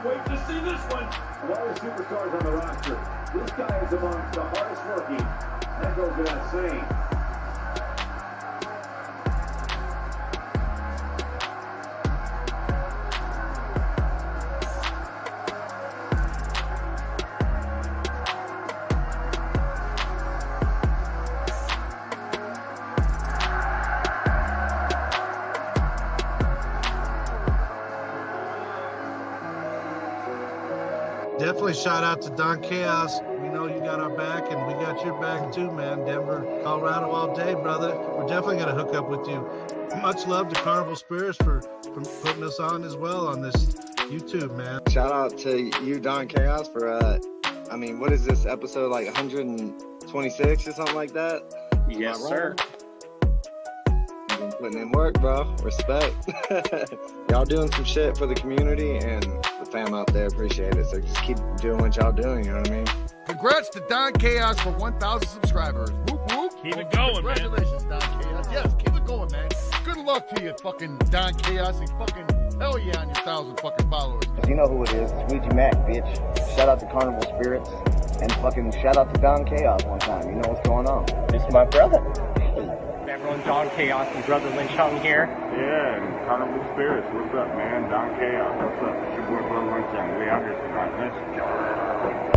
can't wait to see this one. Of all the superstars on the roster, this guy is amongst the hardest working. That goes without saying. Definitely shout out to Don Chaos. We know you got our back, and we got your back too, man. Denver, Colorado all day, brother. We're definitely going to hook up with you. Much love to Carnival Spirits for putting us on as well on this YouTube, man. Shout out to you, Don Chaos, for, what is this, episode like 126 or something like that? Yes, sir. You've been putting in work, bro. Respect. Y'all doing some shit for the community and the fam out there. Appreciate it. So just keep doing what y'all doing, you know what I mean? Congrats to Don Chaos for 1,000 subscribers. Whoop, whoop. Keep it going, man. Congratulations, Don Chaos. Yes, keep it going, man. Good luck to you, fucking Don Chaos, and fucking hell yeah on your 1,000 fucking followers. You know who it is. It's Ouija Mac, bitch. Shout out to Carnival Spirits. And fucking shout out to Don Chaos one time. You know what's going on. This is my brother. Everyone, Don Chaos and Brother Lynch Hung here. Yeah, and Carnival Spirits. What's up, man? Don Chaos. What's up? It's your boy Brother Lynch Hung. We out here tonight.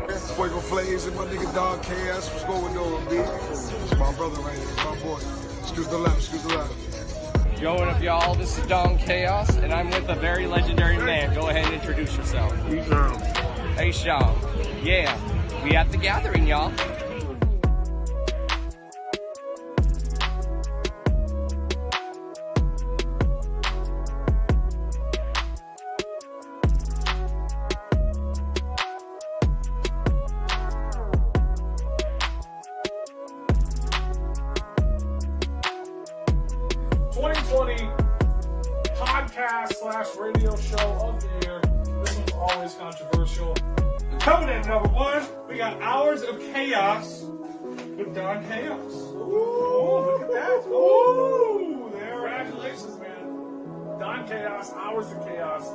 Listen, Fuego Flames and my nigga Don Chaos. What's going on, B? It's my brother right here. It's my boy. Excuse the laugh. Excuse the laugh. Yo, what up, y'all? This is Don Chaos, and I'm with a very legendary man. Go ahead and introduce yourself. Hey, Sean. Yeah, we at the gathering, y'all. podcast/radio show of the year. This one's always controversial. Coming in number one, we got Hours of Chaos with Don Chaos. Ooh, look at that. Ooh, there. Congratulations, man. Don Chaos, Hours of Chaos.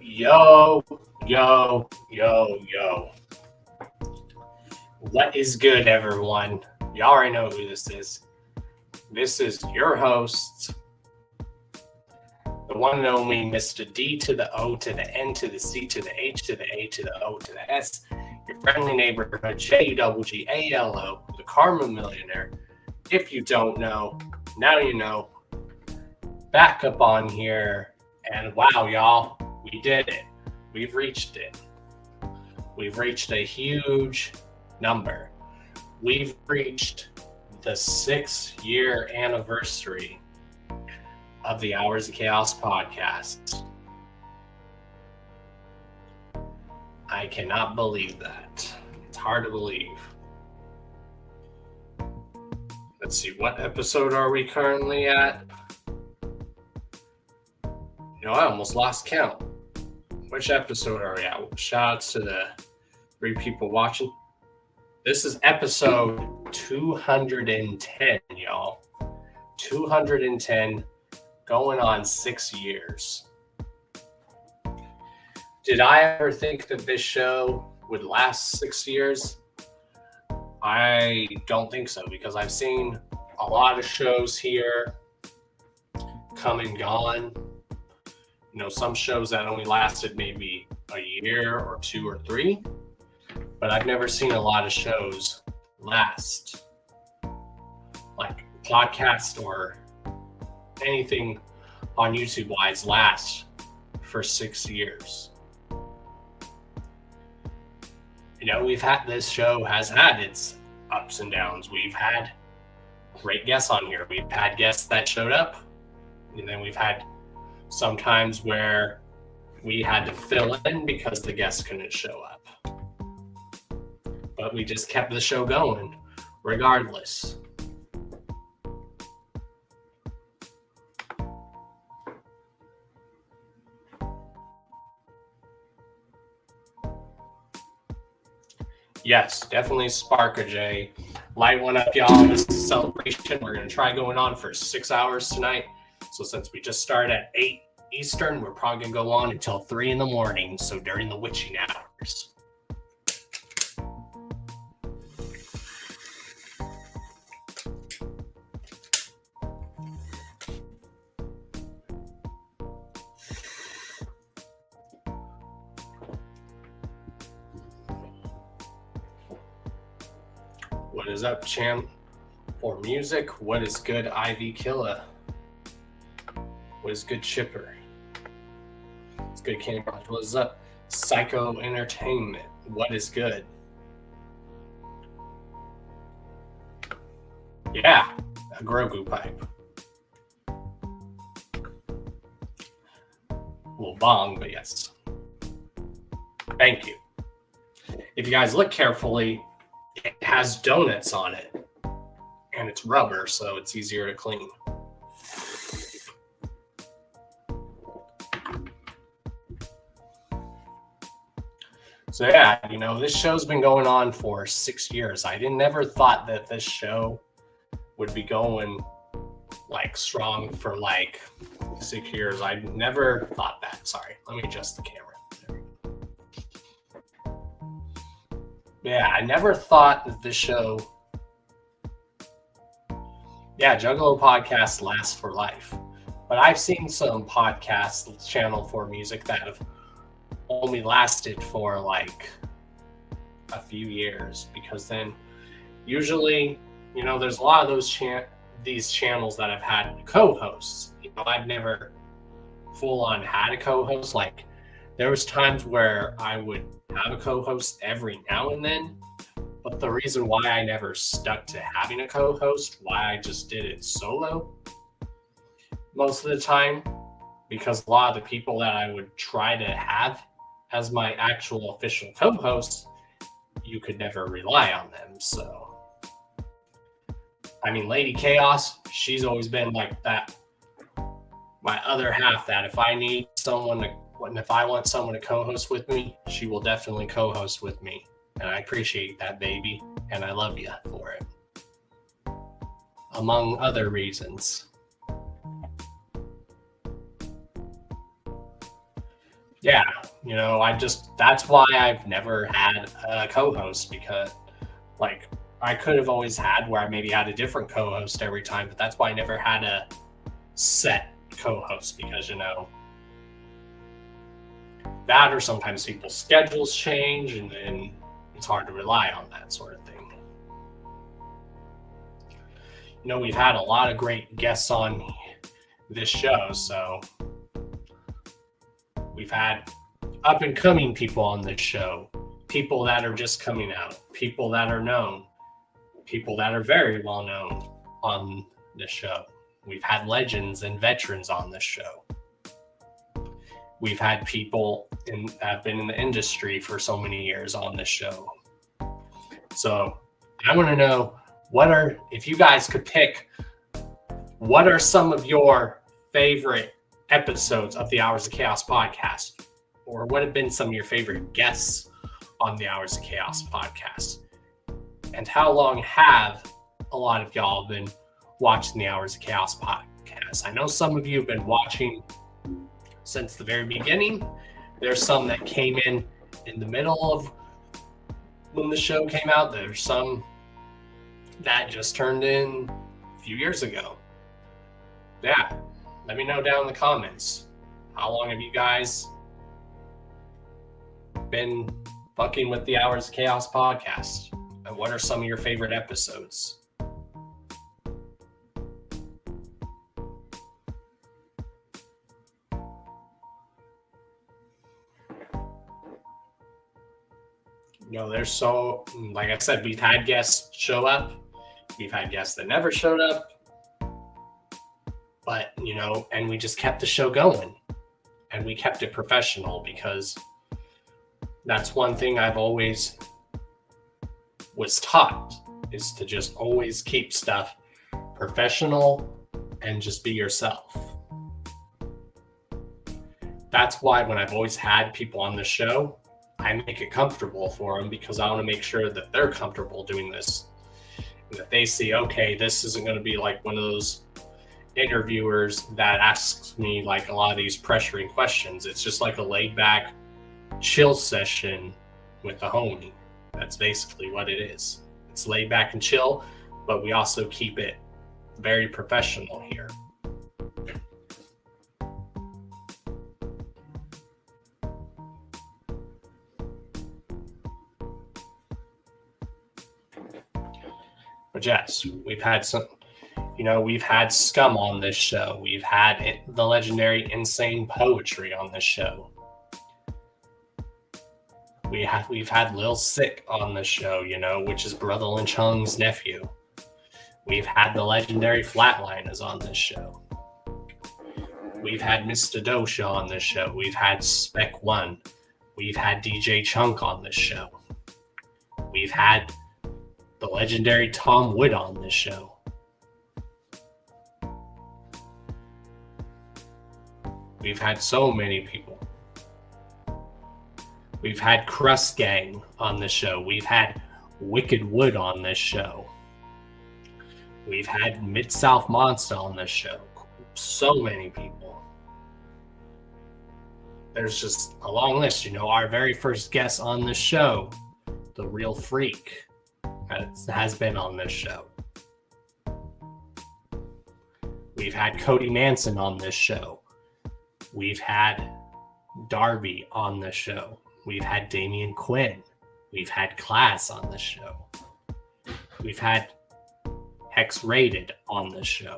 Yo. What is good, everyone? Y'all already know who this is. This is your host, the one and only Mr. D to the O to the N to the C to the H to the A to the O to the S, your friendly neighborhood JWGALO, the Karma Millionaire. If you don't know, now you know. Back up on here, and wow, y'all. We did it. We've reached it. We've reached a huge number. We've reached the 6-year anniversary of the Hours of Chaos podcast. I cannot believe that. It's hard to believe. Let's see, what episode are we currently at? I almost lost count. Which episode are we at? Shout outs to the 3 people watching. This is episode 210, y'all. 210, going on 6 years. Did I ever think that this show would last 6 years? I don't think so, because I've seen a lot of shows here come and gone. Some shows that only lasted maybe a year or 2 or 3, but I've never seen a lot of shows last, like podcast or anything on YouTube wise, last for 6 years. This show has had its ups and downs. We've had great guests on here. We've had guests that showed up, and then we've had sometimes where we had to fill in because the guests couldn't show up. But we just kept the show going regardless. Yes, definitely spark a J. Light one up, y'all. This is a celebration. We're going to try going on for 6 hours tonight. So since we just started at 8 Eastern, we're probably going to go on until 3 in the morning. So during the witching hours. What is up, champ? For music, what is good, Ivy Killa? What is good, Chipper? What's good, Candy Barge? What is up, Psycho Entertainment? What is good? Yeah, a Grogu pipe. A little bong, but yes. Thank you. If you guys look carefully, it has donuts on it, and it's rubber, so it's easier to clean. So yeah, you know, this show's been going on for 6 years. I never thought that this show would be going like strong for like 6 years. I never thought that. Sorry, let me adjust the camera. Yeah, I never thought that this show, Juggalo podcast lasts for life. But I've seen some podcasts, Channel 4 Music, that have only lasted for like a few years, because then usually, you know, there's a lot of those these channels that have had co-hosts. You know, I've never full on had a co-host. Like, there was times where I would have a co-host every now and then, but the reason why I never stuck to having a co-host, why I just did it solo most of the time, because a lot of the people that I would try to have as my actual official co-hosts, you could never rely on them. So, I mean, Lady Chaos, she's always been like that, my other half, that if I need someone to, and if I want someone to co-host with me, she will definitely co-host with me. And I appreciate that, baby. And I love you for it. Among other reasons. Yeah, you know, that's why I've never had a co-host, because, like, I could have always had where I maybe had a different co-host every time, but that's why I never had a set co-host, because, you know, that, or sometimes people's schedules change, and then it's hard to rely on that sort of thing. You know, we've had a lot of great guests on this show, so we've had up and coming people on this show, people that are just coming out, people that are known, people that are very well known on this show. We've had legends and veterans on this show. We've had people that have been in the industry for so many years on this show. So I want to know, if you guys could pick, what are some of your favorite episodes of the Hours of Chaos podcast? Or what have been some of your favorite guests on the Hours of Chaos podcast? And how long have a lot of y'all been watching the Hours of Chaos podcast? I know some of you have been watching since the very beginning. There's some that came in the middle of when the show came out. There's some that just turned in a few years ago. Yeah, let me know down in the comments. How long have you guys been fucking with the Hours of Chaos podcast? And what are some of your favorite episodes? You know, there's so, like I said, we've had guests show up. We've had guests that never showed up. But, you know, and we just kept the show going. And we kept it professional, because that's one thing I've always was taught, is to just always keep stuff professional and just be yourself. That's why when I've always had people on the show, I make it comfortable for them because I want to make sure that they're comfortable doing this. And that they see, okay, this isn't going to be like one of those interviewers that asks me like a lot of these pressuring questions. It's just like a laid back, chill session with a homie. That's basically what it is. It's laid back and chill, but we also keep it very professional here. But yes, we've had some, we've had Scum on this show. We've had the legendary Insane Poetry on this show. We've had Lil Sick on the show, which is Brother Lynch Hung's nephew. We've had the legendary Flatliners on this show. We've had Mr. Dosha on this show. We've had Spec One. We've had DJ Chunk on this show. We've had the legendary Tom Wood on this show. We've had so many people. We've had Crust Gang on this show. We've had Wicked Wood on this show. We've had Mid-South Monster on this show. So many people. There's just a long list. Our very first guest on this show, The Real Freak, has been on this show. We've had Cody Manson on this show. We've had Darby on this show. We've had Damian Quinn. We've had Class on this show. We've had Hex Rated on this show.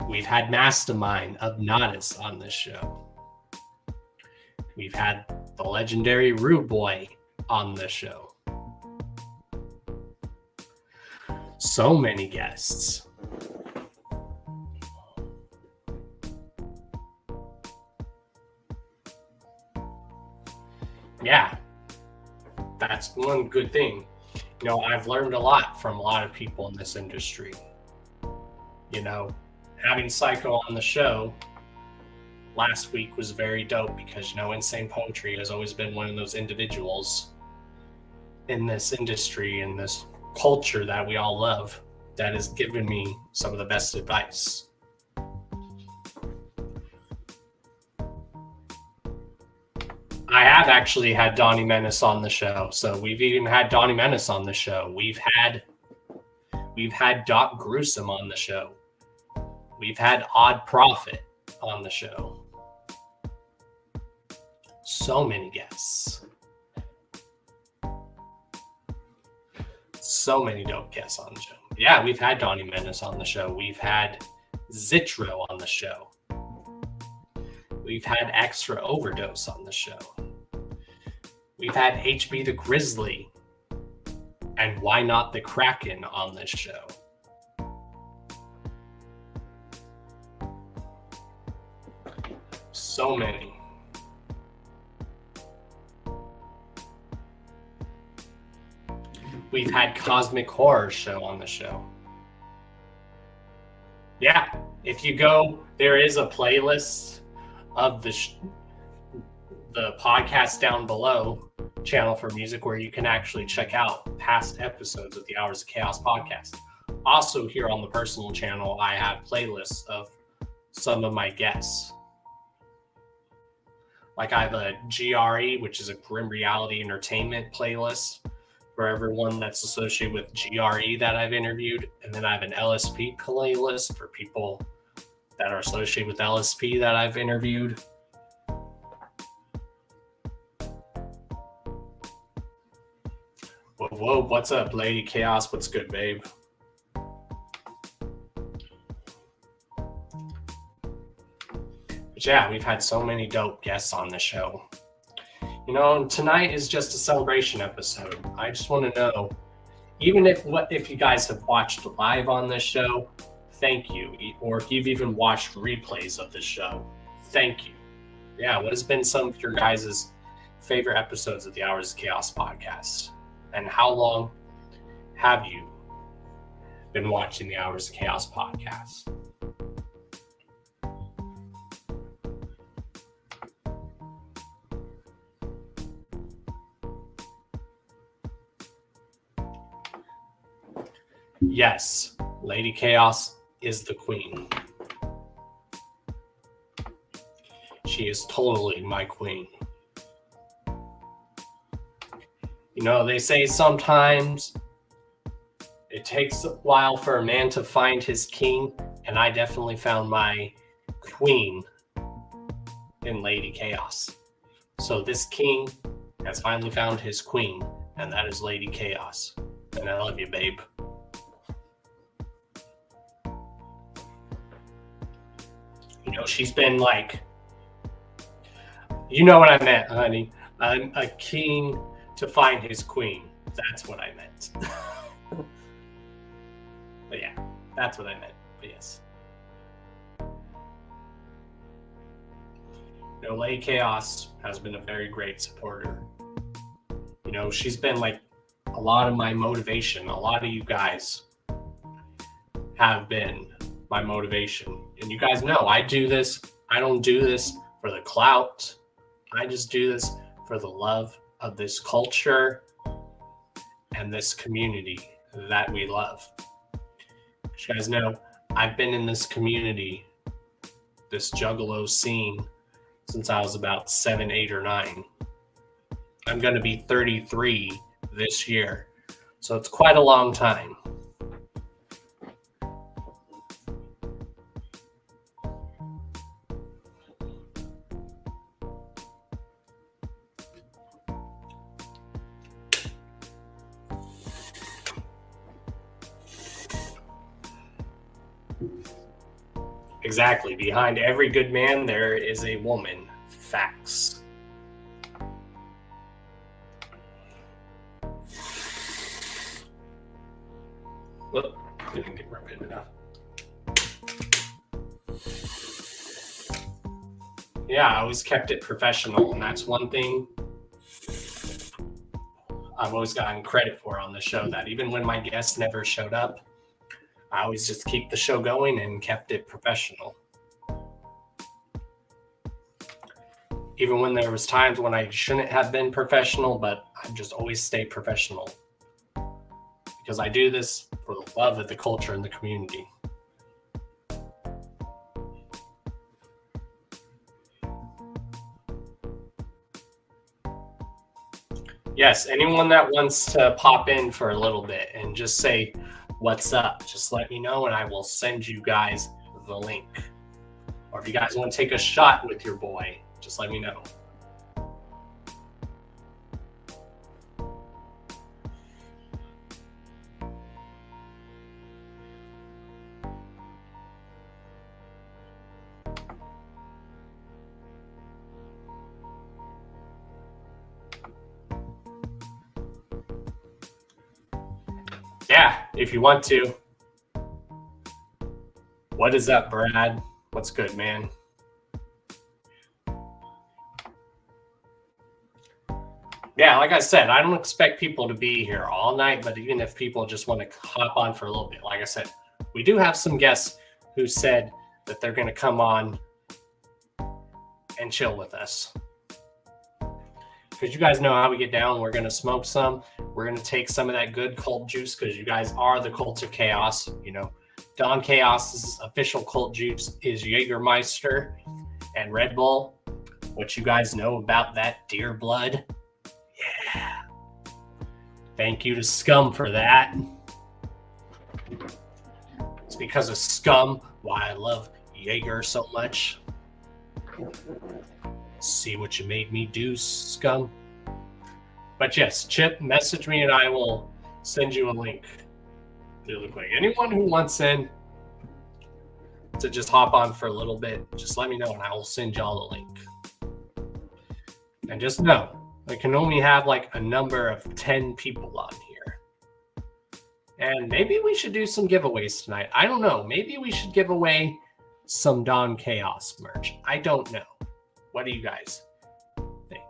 We've had Mastermind of Nodus on this show. We've had the legendary Rude Boy on this show. So many guests. Yeah, that's one good thing. I've learned a lot from a lot of people in this industry. Having Psycho on the show last week was very dope because, Insane Poetry has always been one of those individuals in this industry, in this culture that we all love, that has given me some of the best advice. I have actually had Donnie Menace on the show. So we've even had Donnie Menace on the show. We've had Doc Gruesome on the show. We've had Odd Prophet on the show. So many guests. So many dope guests on the show. Yeah, we've had Donnie Menace on the show. We've had Zitro on the show. We've had Extra Overdose on the show. We've had HB the Grizzly and Why Not the Kraken on this show. So many. We've had Cosmic Horror Show on the show. Yeah, if you go, there is a playlist of the podcast down below, Channel for Music, where you can actually check out past episodes of the Hours of Chaos podcast. Also, here on the personal channel, I have playlists of some of my guests. Like I have a GRE, which is a Grim Reality Entertainment playlist for everyone that's associated with GRE that I've interviewed. And then I have an LSP playlist for people that are associated with LSP that I've interviewed. Whoa, what's up, Lady Chaos? What's good, babe? But yeah, we've had so many dope guests on the show. Tonight is just a celebration episode. I just want to know, even if you guys have watched live on this show, thank you. Or if you've even watched replays of this show, thank you. Yeah, what has been some of your guys' favorite episodes of the Hours of Chaos podcast? And how long have you been watching the Hours of Chaos podcast? yes, Lady Chaos is the queen. She is totally my queen. You know, they say sometimes it takes a while for a man to find his king, and I definitely found my queen in Lady Chaos. So this king has finally found his queen, and that is Lady Chaos. And I love you, babe. You know, she's been like, you know what I meant, honey. A king to find his queen. That's what I meant. But yeah, that's what I meant. But yes. You know, Lady Chaos has been a very great supporter. You know, she's been like a lot of my motivation. A lot of you guys have been my motivation. And you guys know I do this. I don't do this for the clout. I just do this for the love of this culture and this community that we love. You guys know I've been in this community, this Juggalo scene, since I was about 7, 8, or 9. I'm going to be 33 this year, so it's quite a long time. Exactly. Behind every good man, there is a woman. Facts. Whoop, didn't get rubbed enough. Yeah, I always kept it professional, and that's one thing I've always gotten credit for on the show, that even when my guests never showed up, I always just keep the show going and kept it professional. Even when there was times when I shouldn't have been professional, but I just always stay professional. Because I do this for the love of the culture and the community. Yes, anyone that wants to pop in for a little bit and just say, what's up? Just let me know and I will send you guys the link. Or if you guys want to take a shot with your boy, just let me know. Yeah, if you want to. What is up, Brad? What's good, man? Yeah, like I said, I don't expect people to be here all night, but even if people just want to hop on for a little bit, like I said, we do have some guests who said that they're going to come on and chill with us. Because you guys know how we get down. We're going to smoke some. We're going to take some of that good cult juice because you guys are the cult of chaos. You know, Don Chaos's official cult juice is Jägermeister and Red Bull. What you guys know about that deer blood? Yeah. Thank you to Scum for that. It's because of Scum why I love Jaeger so much. See what you made me do, Scum. But yes, Chip, message me and I will send you a link really quick. Anyone who wants in to just hop on for a little bit, just let me know and I will send y'all the link. And just know, I can only have like a number of 10 people on here. And maybe we should do some giveaways tonight. I don't know. Maybe we should give away some Don Chaos merch. I don't know. What do you guys think?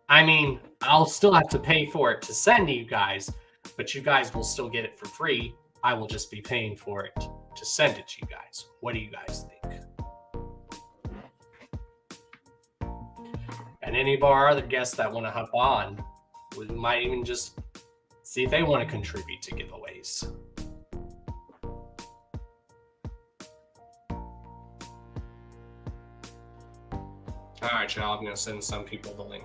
I mean, I'll still have to pay for it to send to you guys, but you guys will still get it for free. I will just be paying for it to send it to you guys. What do you guys think? And any of our other guests that want to hop on, we might even just see if they want to contribute to giveaways. All right, y'all. I'm gonna send some people the link.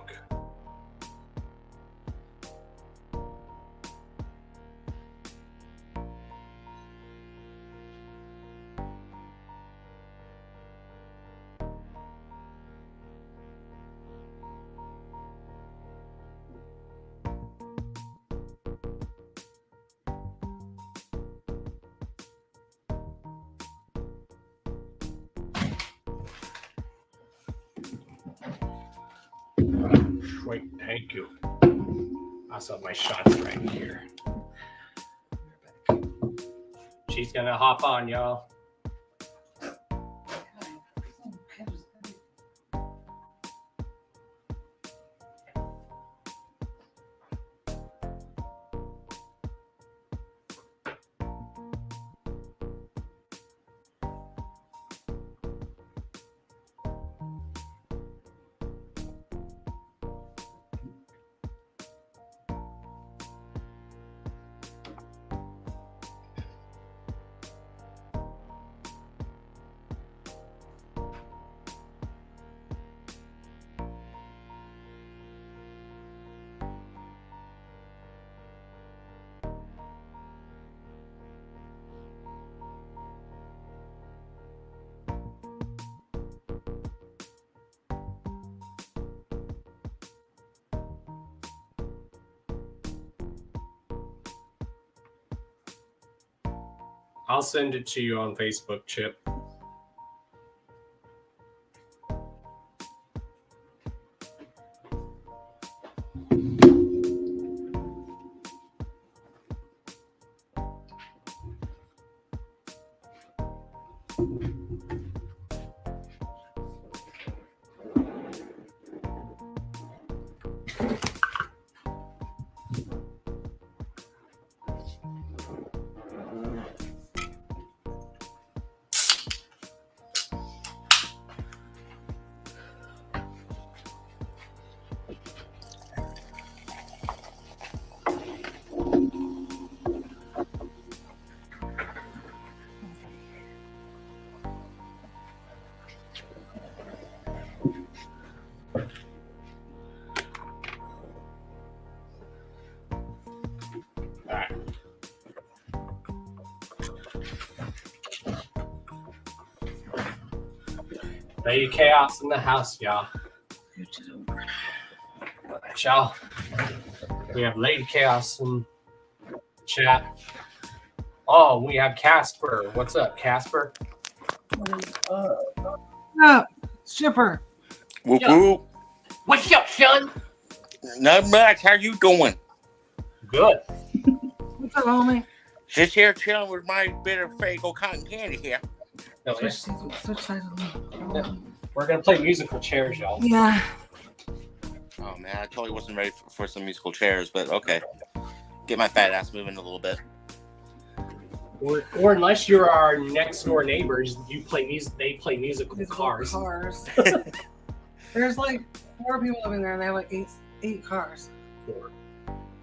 Wait, thank you. I saw my shots right here. She's gonna hop on, y'all. I'll send it to you on Facebook, Chip. Lady Chaos in the house, y'all. Alright, y'all. We have Lady Chaos in chat. Oh, we have Casper. What's up, Casper? Shipper. Whoop Yeah. whoop. What's up, son? Not much. How you doing? Good. What's up, homie? Just here chilling with my bit of Fago cotton candy here. Oh, yeah. Switch sides of me. We're gonna play musical chairs, y'all. Yeah. Oh man, I totally wasn't ready for some musical chairs, but okay. Get my fat ass moving a little bit. Or unless you're our next door neighbors, you play music. They play musical cars. There's like 4 people living there, and they have like eight cars. 4.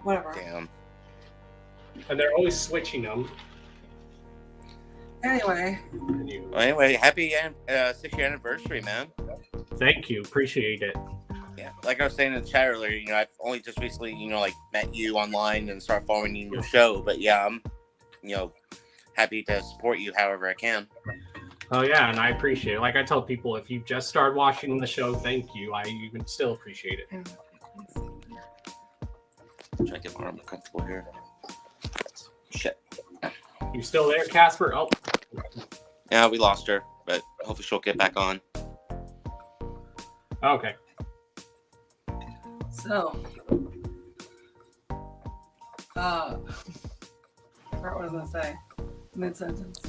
Whatever. Damn. And they're always switching them. Anyway. Well, anyway, happy 6-year anniversary, man. Thank you, appreciate it. Yeah, like I was saying in the chat earlier, you know, I've only just recently, you know, like met you online and started following your show. But yeah, I'm, you know, happy to support you however I can. Oh yeah, and I appreciate it. Like I tell people, if you just started watching the show, thank you. I even still appreciate it. Try to get my arm comfortable here. Shit. You still there, Casper? Oh. Yeah, we lost her, but hopefully she'll get back on. Okay. So, what was I gonna say? Mid-sentence.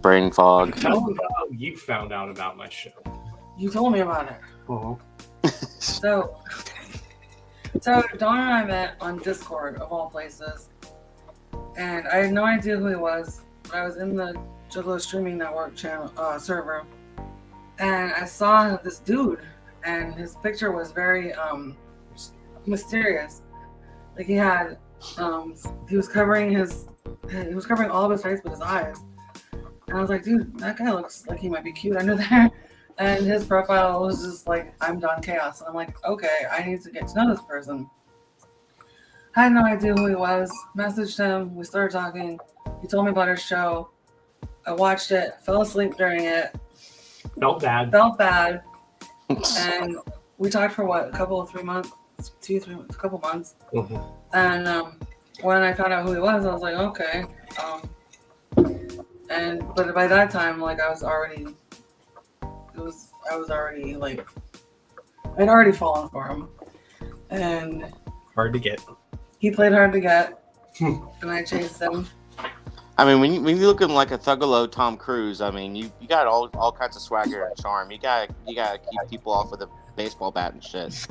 Brain fog. Tell them how you found out about my show. You told me about it. So Dawn and I met on Discord, of all places. And I had no idea who he was, but I was in the Juggalo Streaming Network channel server, and I saw this dude, and his picture was very mysterious. Like he had, he was covering all of his face with his eyes, and I was like, dude, that guy looks like he might be cute under there. And his profile was just like, I'm Don Chaos. I'm like, okay, I need to get to know this person. I had no idea who he was. Messaged him. We started talking. He told me about his show. I watched it. Fell asleep during it. Felt bad. And we talked for what? A couple months. Mm-hmm. And when I found out who he was, I was like, okay. But by that time, like I'd already like, I'd already fallen for him. And Hard to get. he played hard to get. And I chased him. I mean, when you looking like a Thuggalo Tom Cruise, I mean, you got all kinds of swagger and charm. You gotta keep people off with a baseball bat and shit.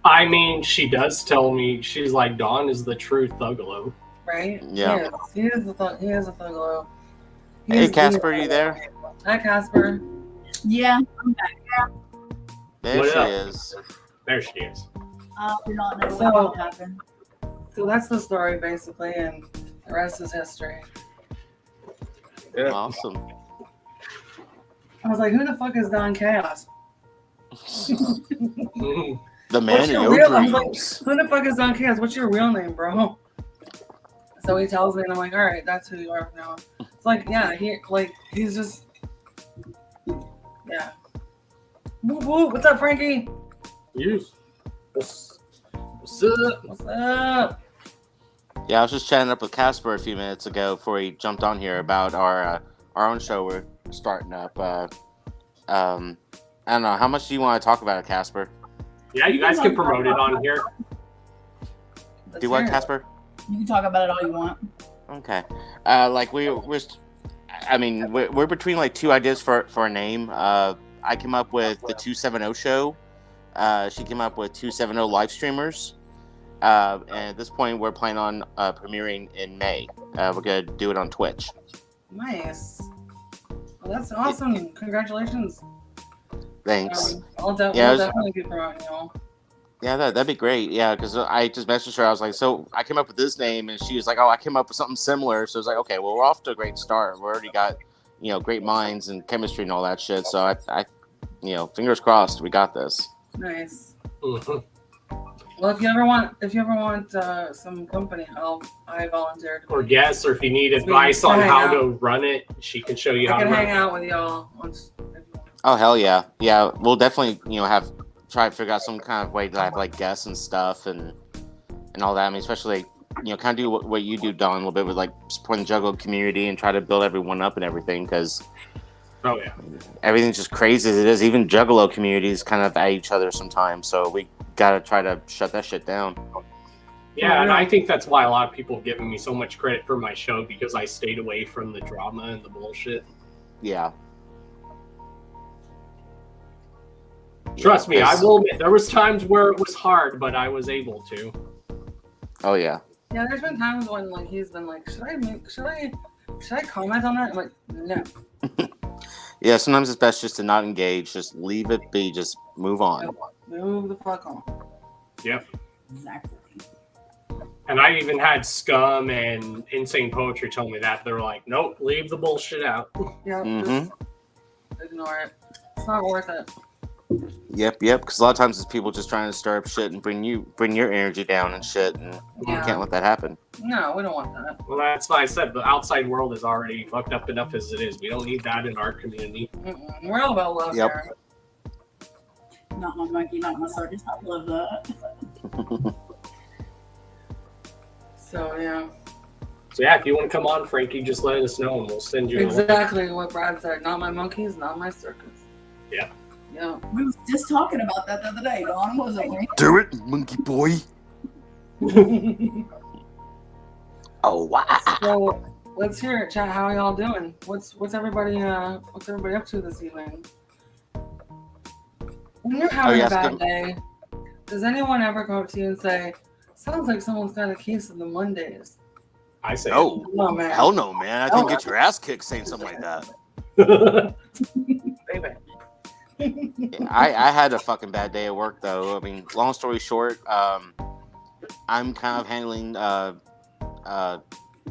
I mean, she does tell me, she's like, Don is the true Thuggalo. Right? Yeah. He is a Thuggalo. Hey, Casper, you there? Hi, Casper. Yeah, I'm back. There What she up? is. There she is. I do not know So- what happened. So that's the story, basically, and the rest is history. Awesome. I was like, who the fuck is Don Chaos? The man in your real? I was like, dreams. who the fuck is Don Chaos? What's your real name, bro? So he tells me, and I'm like, all right, that's who you are now. It's like, yeah, he's just, yeah. Woo woo, what's up, Frankie? Yes. What's up? What's up? Yeah, I was just chatting up with Casper a few minutes ago before he jumped on here about our own show we're starting up. I don't know, how much do you want to talk about it, Casper? Yeah, you guys can promote it on here. Do what, Casper? You can talk about it all you want. Okay. Like we're between like two ideas for a name. I came up with the 270 show. She came up with 270 live streamers. And at this point, we're planning on premiering in May. We're gonna do it on Twitch. Nice. Well, that's awesome. Congratulations. Thanks. We'll Yeah, definitely be promoting y'all. Yeah, that'd be great. Yeah, because I just messaged her. I was like, so I came up with this name, and she was like, oh, I came up with something similar. So I was like, okay, well, we're off to a great start. We already got, great minds and chemistry and all that shit. So I fingers crossed, we got this. Nice. Mm-hmm. Well, if you ever want some company help, I volunteered. Or guess, or if you need advice on how to run it, she can show you how I to can run hang it. out with y'all once. Oh hell yeah, yeah. We'll definitely try to figure out some kind of way to have like guests and stuff and all that. I mean, especially kind of do what you do, Don, a little bit with like supporting the Juggalo community and try to build everyone up and everything because. Oh yeah. Everything's just crazy as it is. Even Juggalo communities kind of at each other sometimes, so we gotta try to shut that shit down. Yeah, and I think that's why a lot of people have given me so much credit for my show because I stayed away from the drama and the bullshit. Yeah. Trust me, I will admit, there was times where it was hard, but I was able to. Oh yeah. Yeah, there's been times when like he's been like, should I comment on that? I'm like, no. Yeah, sometimes it's best just to not engage, just leave it be, just move on. Move the fuck on. Yep. Exactly. And I even had Scum and Insane Poetry tell me that. They're like, nope, leave the bullshit out. Yeah, just ignore it. It's not worth it. Yep. Because a lot of times it's people just trying to stir up shit and bring your energy down and shit, and you can't let that happen. No, we don't want that. Well, that's why I said the outside world is already fucked up enough as it is. We don't need that in our community. Mm-mm. We're all about love here. Not my monkey, not my circus. I love that. So yeah. So yeah, if you want to come on, Frankie, just let us know and we'll send you. Exactly what Brad said. Not my monkeys, not my circus. Yeah. Yeah. We was just talking about that the other day, Dawn, wasn't we? Do it, monkey boy. Oh wow. So let's hear it, chat. How are y'all doing? What's everybody up to this evening? When you're having a bad day, does anyone ever come up to you and say, "Sounds like someone's got a case of the Mondays"? I say, no, man. Hell no, man. I think get your ass kicked saying something like that. Baby. I had a fucking bad day at work though. I mean, long story short, I'm kind of handling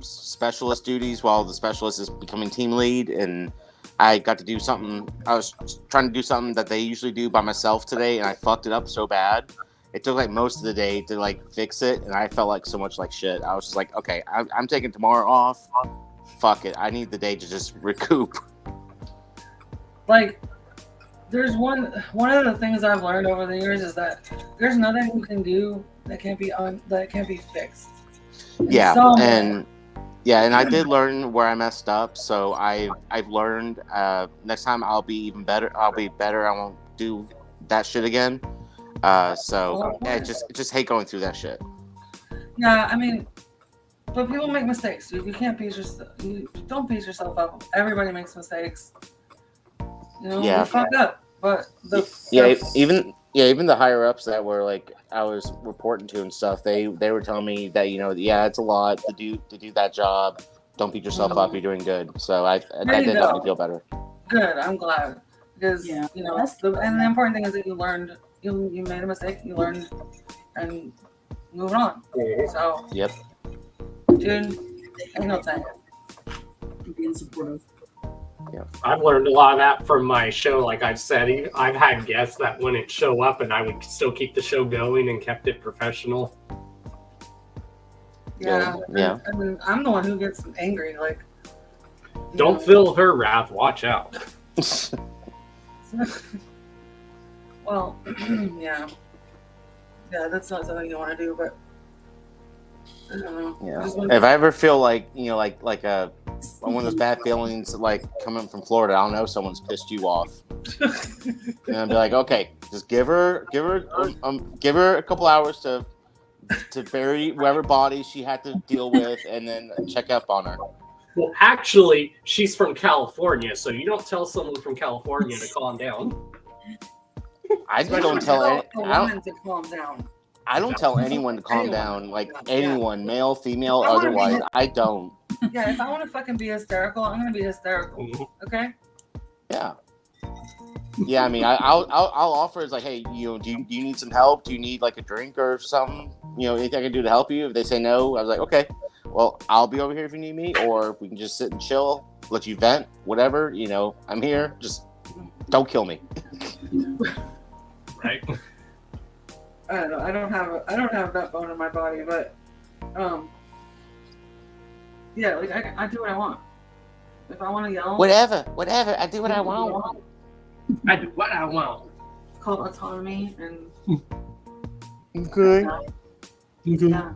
specialist duties while the specialist is becoming team lead, and I got to do something. I was trying to do something that they usually do by myself today, and I fucked it up so bad. It took like most of the day to like fix it, and I felt like so much like shit. I was just like, okay, I'm taking tomorrow off. Fuck it. I need the day to just recoup. Like, there's one of the things I've learned over the years is that there's nothing you can do that can't be fixed. Yeah, So- and I did learn where I messed up. So I've learned. Next time I'll be even better. I'll be better. I won't do that shit again. So I just hate going through that shit. Yeah, I mean, but people make mistakes, dude. You can't beat yourself. You don't beat yourself up. Everybody makes mistakes. You know, Yeah. you fuck up. But Even the higher ups that were like I was reporting to and stuff, they were telling me that it's a lot to do that job. Don't beat yourself up. You're doing good. So I There you did go. help me feel better. good. I'm glad because Yeah. you know, and the important thing is that you learned. You made a mistake. You learned, and moved on. So Yep. dude, ain't no time. Being supportive. I've learned a lot of that from my show. Like I've said, I've had guests that wouldn't show up, and I would still keep the show going and kept it professional. Yeah. Yeah. I mean, I'm the one who gets angry. Like, Don't feel her wrath. Watch out. well, yeah, that's not something you want to do. But I don't know. Yeah. Just when- If I ever feel like like one of those bad feelings like coming from Florida, I'll know someone's pissed you off, and I'll be like, okay, just give her a couple hours to bury whatever body she had to deal with, and then check up on her. Well, actually, she's from California, so you don't tell someone from California to calm down. I just don't tell any, a woman to calm down. I don't tell anyone to calm Anyone. down, like anyone, male, female, I wanna be- otherwise. I don't. Yeah, if I want to fucking be hysterical, I'm gonna be hysterical. Okay. Yeah. Yeah, I mean, I'll offer is like, hey, do you need some help? Do you need like a drink or something? Anything I can do to help you? If they say no, I was like, okay, well, I'll be over here if you need me, or we can just sit and chill, let you vent, whatever. I'm here. Just don't kill me. Right. I don't know. I don't have that bone in my body, but yeah, like I do what I want. If I want to yell, Whatever. I do what I want. I do what I want. It's called autonomy, and Okay. yeah.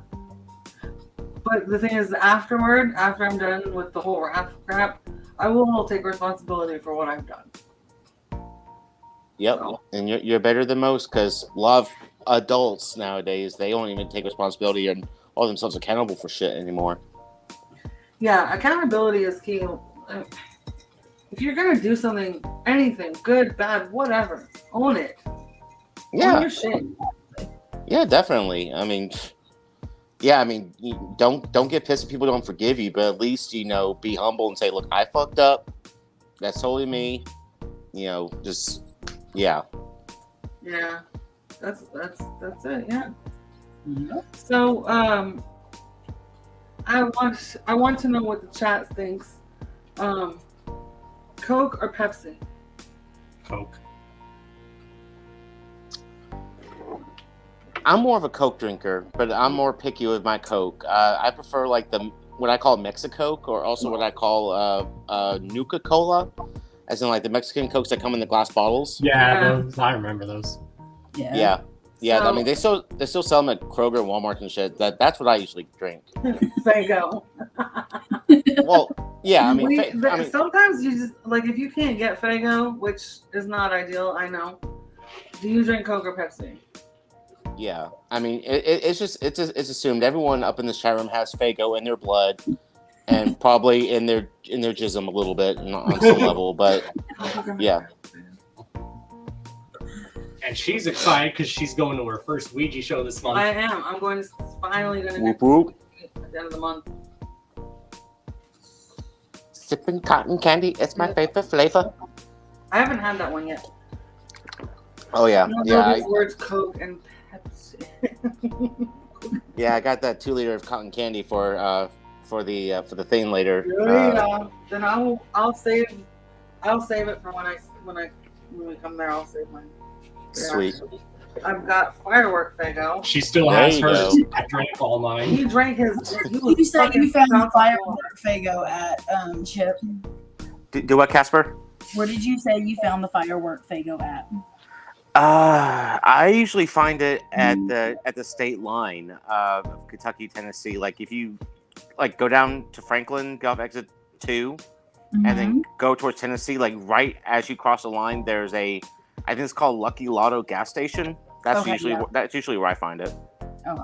But the thing is, after I'm done with the whole rap crap, I will take responsibility for what I've done. Yep. And you're better than most, because a lot of adults nowadays, they don't even take responsibility and hold themselves accountable for shit anymore. Yeah, accountability is key. If you're gonna do something, anything, good, bad, whatever, own it. Yeah. Own your shit. Yeah, definitely. I mean, don't get pissed if people don't forgive you, but at least be humble and say, "Look, I fucked up. That's totally me." Just yeah. Yeah, that's it. Yeah. So I want to know what the chat thinks. Coke or Pepsi? Coke. I'm more of a Coke drinker, but I'm more picky with my Coke. I prefer like what I call Mexicoke, or also what I call Nuka Cola, as in like the Mexican Cokes that come in the glass bottles. Yeah, those, I remember those. Yeah. I mean, they still sell them at Kroger and Walmart and shit. That's what I usually drink. Fago. Well, yeah. I mean, sometimes you just like, if you can't get Fago, which is not ideal, I know. Do you drink Coke or Pepsi? yeah. I mean, it's assumed everyone up in this chat room has Fago in their blood, and probably in their jism a little bit on some level. But yeah. And she's excited because she's going to her first Ouija show this month. I am. I'm finally going to Whoop whoop. at the end of the month. Sipping cotton candy. It's my favorite flavor. I haven't had that one yet. Oh yeah, I don't yeah. know these words Coke and Pepsi. Yeah, I got that 2 liter of cotton candy for the thing later. Yeah. Then I'll save I'll save it for when we come there. I'll save mine. Sweet. I've got firework Fago. She still There has you hers. go. I drank all mine. He drank his. You said you found firework Fago at Chip. Do what, Casper? Where did you say you found the firework Fago at? I usually find it at the state line of Kentucky, Tennessee. Like if you go down to Franklin, go off exit 2, and then go towards Tennessee. Like right as you cross the line, there's I think it's called Lucky Lotto gas station. That's usually where I find it. Okay.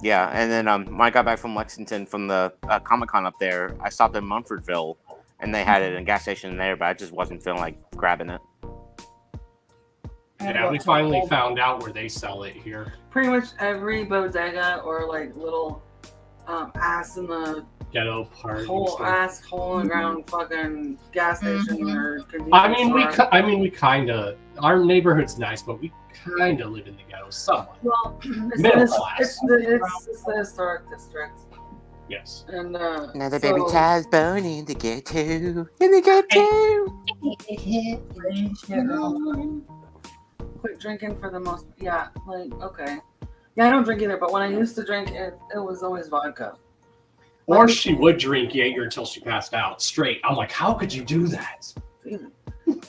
Yeah, and then when I got back from Lexington from the Comic-Con up there, I stopped in Mumfordville, and they had it in a gas station there, but I just wasn't feeling like grabbing it. Yeah, we finally found out where they sell it here. Pretty much every bodega or like little ass in the Ghetto part. hole in the ground fucking gas station or convenience I mean, store. we kind of. Our neighborhood's nice, but we kind of live in the ghetto somewhat. Well, it's Middle the, class. it's the historic district. Yes. And Another so- baby child's born in the ghetto. In the ghetto. Quit drinking for the most. Yeah, like okay. Yeah, I don't drink either. But when I used to drink, it was always vodka. Or she would drink Jaeger until she passed out straight. I'm like, how could you do that?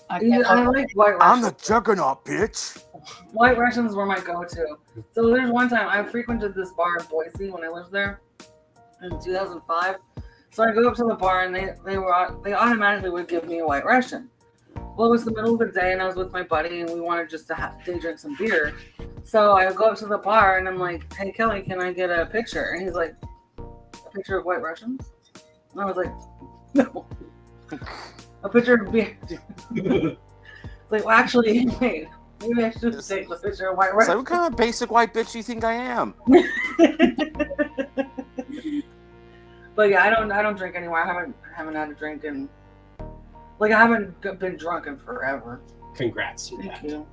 I like White Russians. I'm the juggernaut, bitch. White Russians were my go-to. So there's one time I frequented this bar in Boise when I lived there in 2005. So I go up to the bar and they automatically would give me a White Russian. Well, it was the middle of the day and I was with my buddy and we wanted just to day drink some beer. So I go up to the bar and I'm like, "Hey Kelly, can I get a picture?" And he's like, "A picture of White Russians?" And I was like, "No, a picture of beer." Like, well, actually, wait. Maybe I should take the picture of White Russians. So what kind of basic white bitch do you think I am? But yeah, I don't drink anymore. I haven't had a drink in, like, I haven't been drunk in forever. Congrats. Thank you.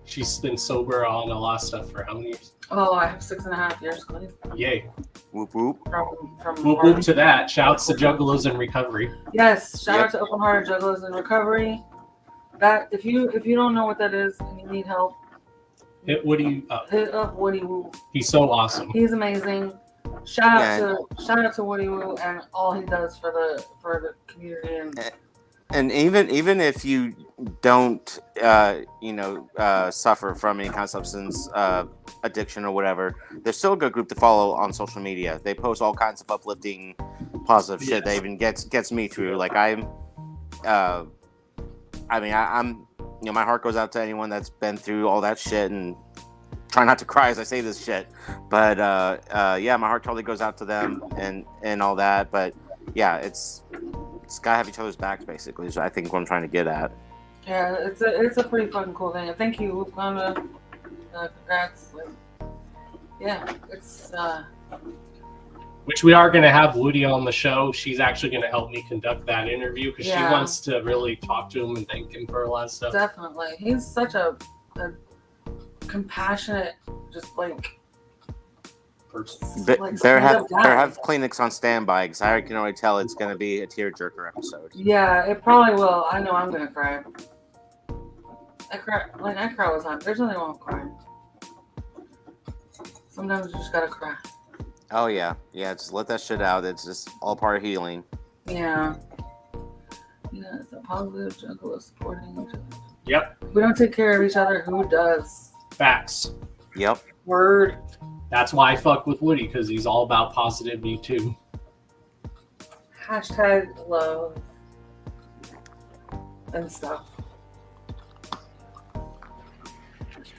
She's been sober on a lot of stuff for how many years? Oh, I have 6.5 years clean. Yay. Whoop whoop. From Whoop whoop to that. Shouts to Juggalos in Recovery. Yes, shout out to Open Hearted Juggalos in Recovery. That if you don't know what that is and you need help, Hit Woody up. hit up Woody Woo. He's so awesome. He's amazing. Shout out to Woody Woo and all he does for the community And even if you don't, suffer from any kind of substance addiction or whatever, there's still a good group to follow on social media. They post all kinds of uplifting, positive shit that even gets me through. Like I'm my heart goes out to anyone that's been through all that shit, and try not to cry as I say this shit. But my heart totally goes out to them and all that. But yeah, it's gotta have each other's backs, basically. So I think what I'm trying to get at. Yeah, it's a pretty fucking cool thing. Thank you, Wakanda. Congrats. Yeah, it's Which we are going to have Woody on the show. She's actually going to help me conduct that interview because she Yeah. wants to really talk to him and thank him for a lot of stuff. definitely. He's such a compassionate, just like like There stand-up guy. have clinics on standby because I can already tell it's going to be a tearjerker episode. Yeah, it probably will. I know I'm gonna cry. I cry all the time. There's nothing wrong with crying. Sometimes you just gotta cry. Oh yeah, just let that shit out. It's just all part of healing. Yeah. Yeah, it's a positive juggle of supporting each other. Yep. If we don't take care of each other, who does? Facts. Yep. Word. That's why I fuck with Woody because he's all about positivity too. Hashtag love and stuff.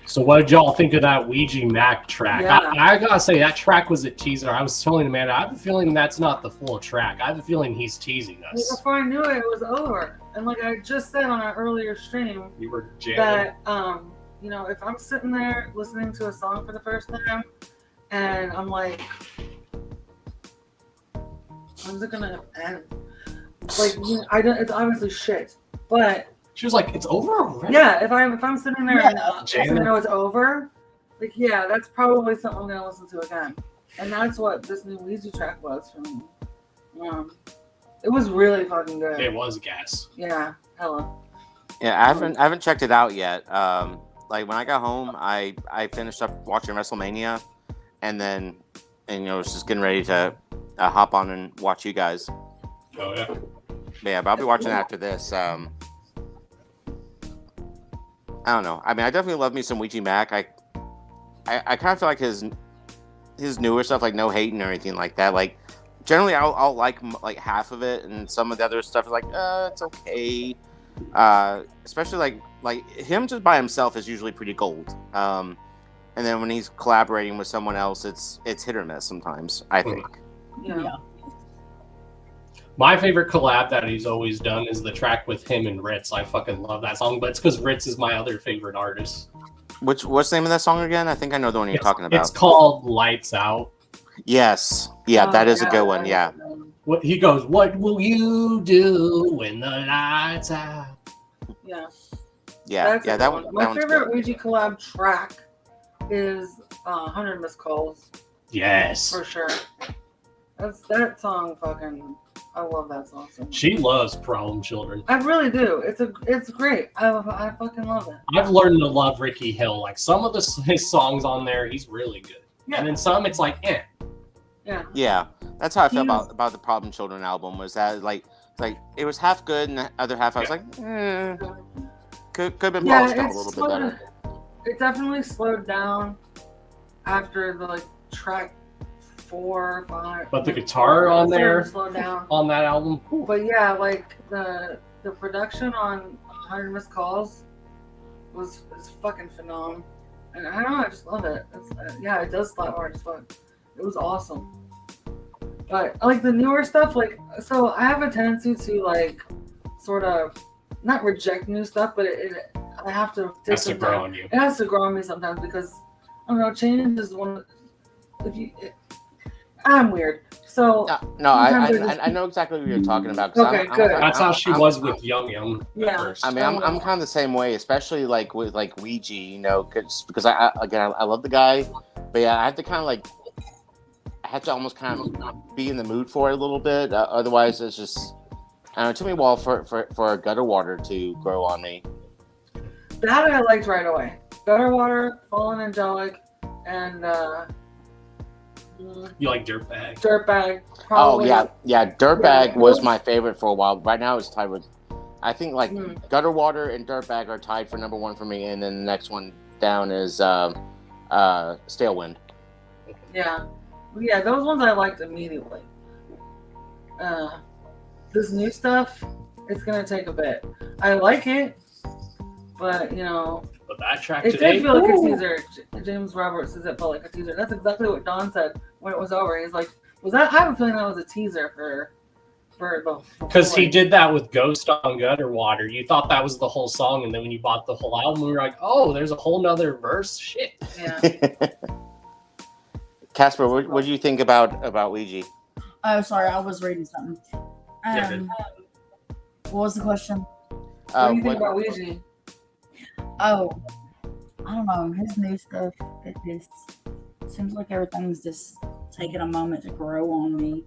So what did y'all think of that Ouija Mac track? Yeah. I gotta say, that track was a teaser. I was telling Amanda, I have a feeling that's not the full track. I have a feeling he's teasing us. Before I knew it, it was over. And like I just said on an earlier stream, You were jamming. that if I'm sitting there listening to a song for the first time and I'm like, when's it gonna end? Like it's obviously shit. But she was like, it's over already? Yeah, if I'm sitting there and jamming. I know it's over, like yeah, that's probably something I'm gonna listen to again. And that's what this new Ouija track was for me. It was really fucking good. It was gas. Yeah, hella. Yeah, I haven't checked it out yet. Like when I got home, I finished up watching WrestleMania, and was just getting ready to hop on and watch you guys. Oh yeah. Yeah, but I'll be watching after this. I don't know. I mean, I definitely love me some Ouija Mac. I kind of feel like his newer stuff, like No Hating or anything like that. Like generally, I'll like half of it, and some of the other stuff is like, it's okay. Especially like him just by himself is usually pretty gold. And then when he's collaborating with someone else, it's hit or miss sometimes, I think. Yeah. My favorite collab that he's always done is the track with him and Ritz. I fucking love that song, but it's because Ritz is my other favorite artist. What's the name of that song again? I think I know the one you're talking about. It's called Lights Out. Yes. Yeah, that is a good one. Yeah. What he goes, what will you do when the lights out? Yeah. Yeah. That's That one. My favorite Ouija collab track is 100 Missed Calls. Yes. For sure. That song fucking... I love that song so much. She loves Problem Children. I really do. It's great. I fucking love it. I've learned to love Ricky Hill. Like some of his songs on there, he's really good. Yeah. And then some, it's like, eh. Yeah. Yeah. That's how I felt about the Problem Children album. Was that like it was half good, and the other half I was like, could have been polished out a little bit better. It definitely slowed down after the track 4 or 5. But the guitar on there, slowed down on that album. Ooh. But yeah, like the production on 100 Missed Calls is fucking phenomenal, and I don't know, I just love it. It does slap hard as fuck. It was awesome. But like the newer stuff, so I have a tendency to sort of not reject new stuff, but I have to. It has to grow on you. It has to grow on me sometimes because I don't know. Change is one. I'm weird. So no, I know exactly what you're talking about. Okay, good. That's how she was with Young Young. Yeah. I mean, I'm kind of the same way, especially with Ouija, because I love the guy, but yeah, I have to kind of I have to almost kind of be in the mood for it a little bit. Otherwise, it's just, I don't know, it took me a while for Gutter Water to grow on me. That I liked right away. Gutter Water, Fallen Angelic, and you like Dirtbag? Dirtbag. Probably. Oh yeah. Dirtbag was my favorite for a while. Right now it's tied with, I think Gutter Water and Dirtbag are tied for number 1 for me, and then the next one down is Stale Wind. Yeah. Yeah, those ones I liked immediately. This new stuff, it's gonna take a bit. I like it, but But that track it today, did feel like a teaser. James Roberts says it felt like a teaser. That's exactly what Don said when it was over. He's like, "Was that?" I have a feeling that was a teaser for the. Because he did that with Ghost on Gutter Water. You thought that was the whole song, and then when you bought the whole album, you were like, "Oh, there's a whole nother verse." Shit. Yeah. Casper, what do you think about Ouija? Oh, sorry, I was reading something. What was the question? What do you think about Ouija? Oh, I don't know. His new stuff, it just seems like everything's just taking a moment to grow on me.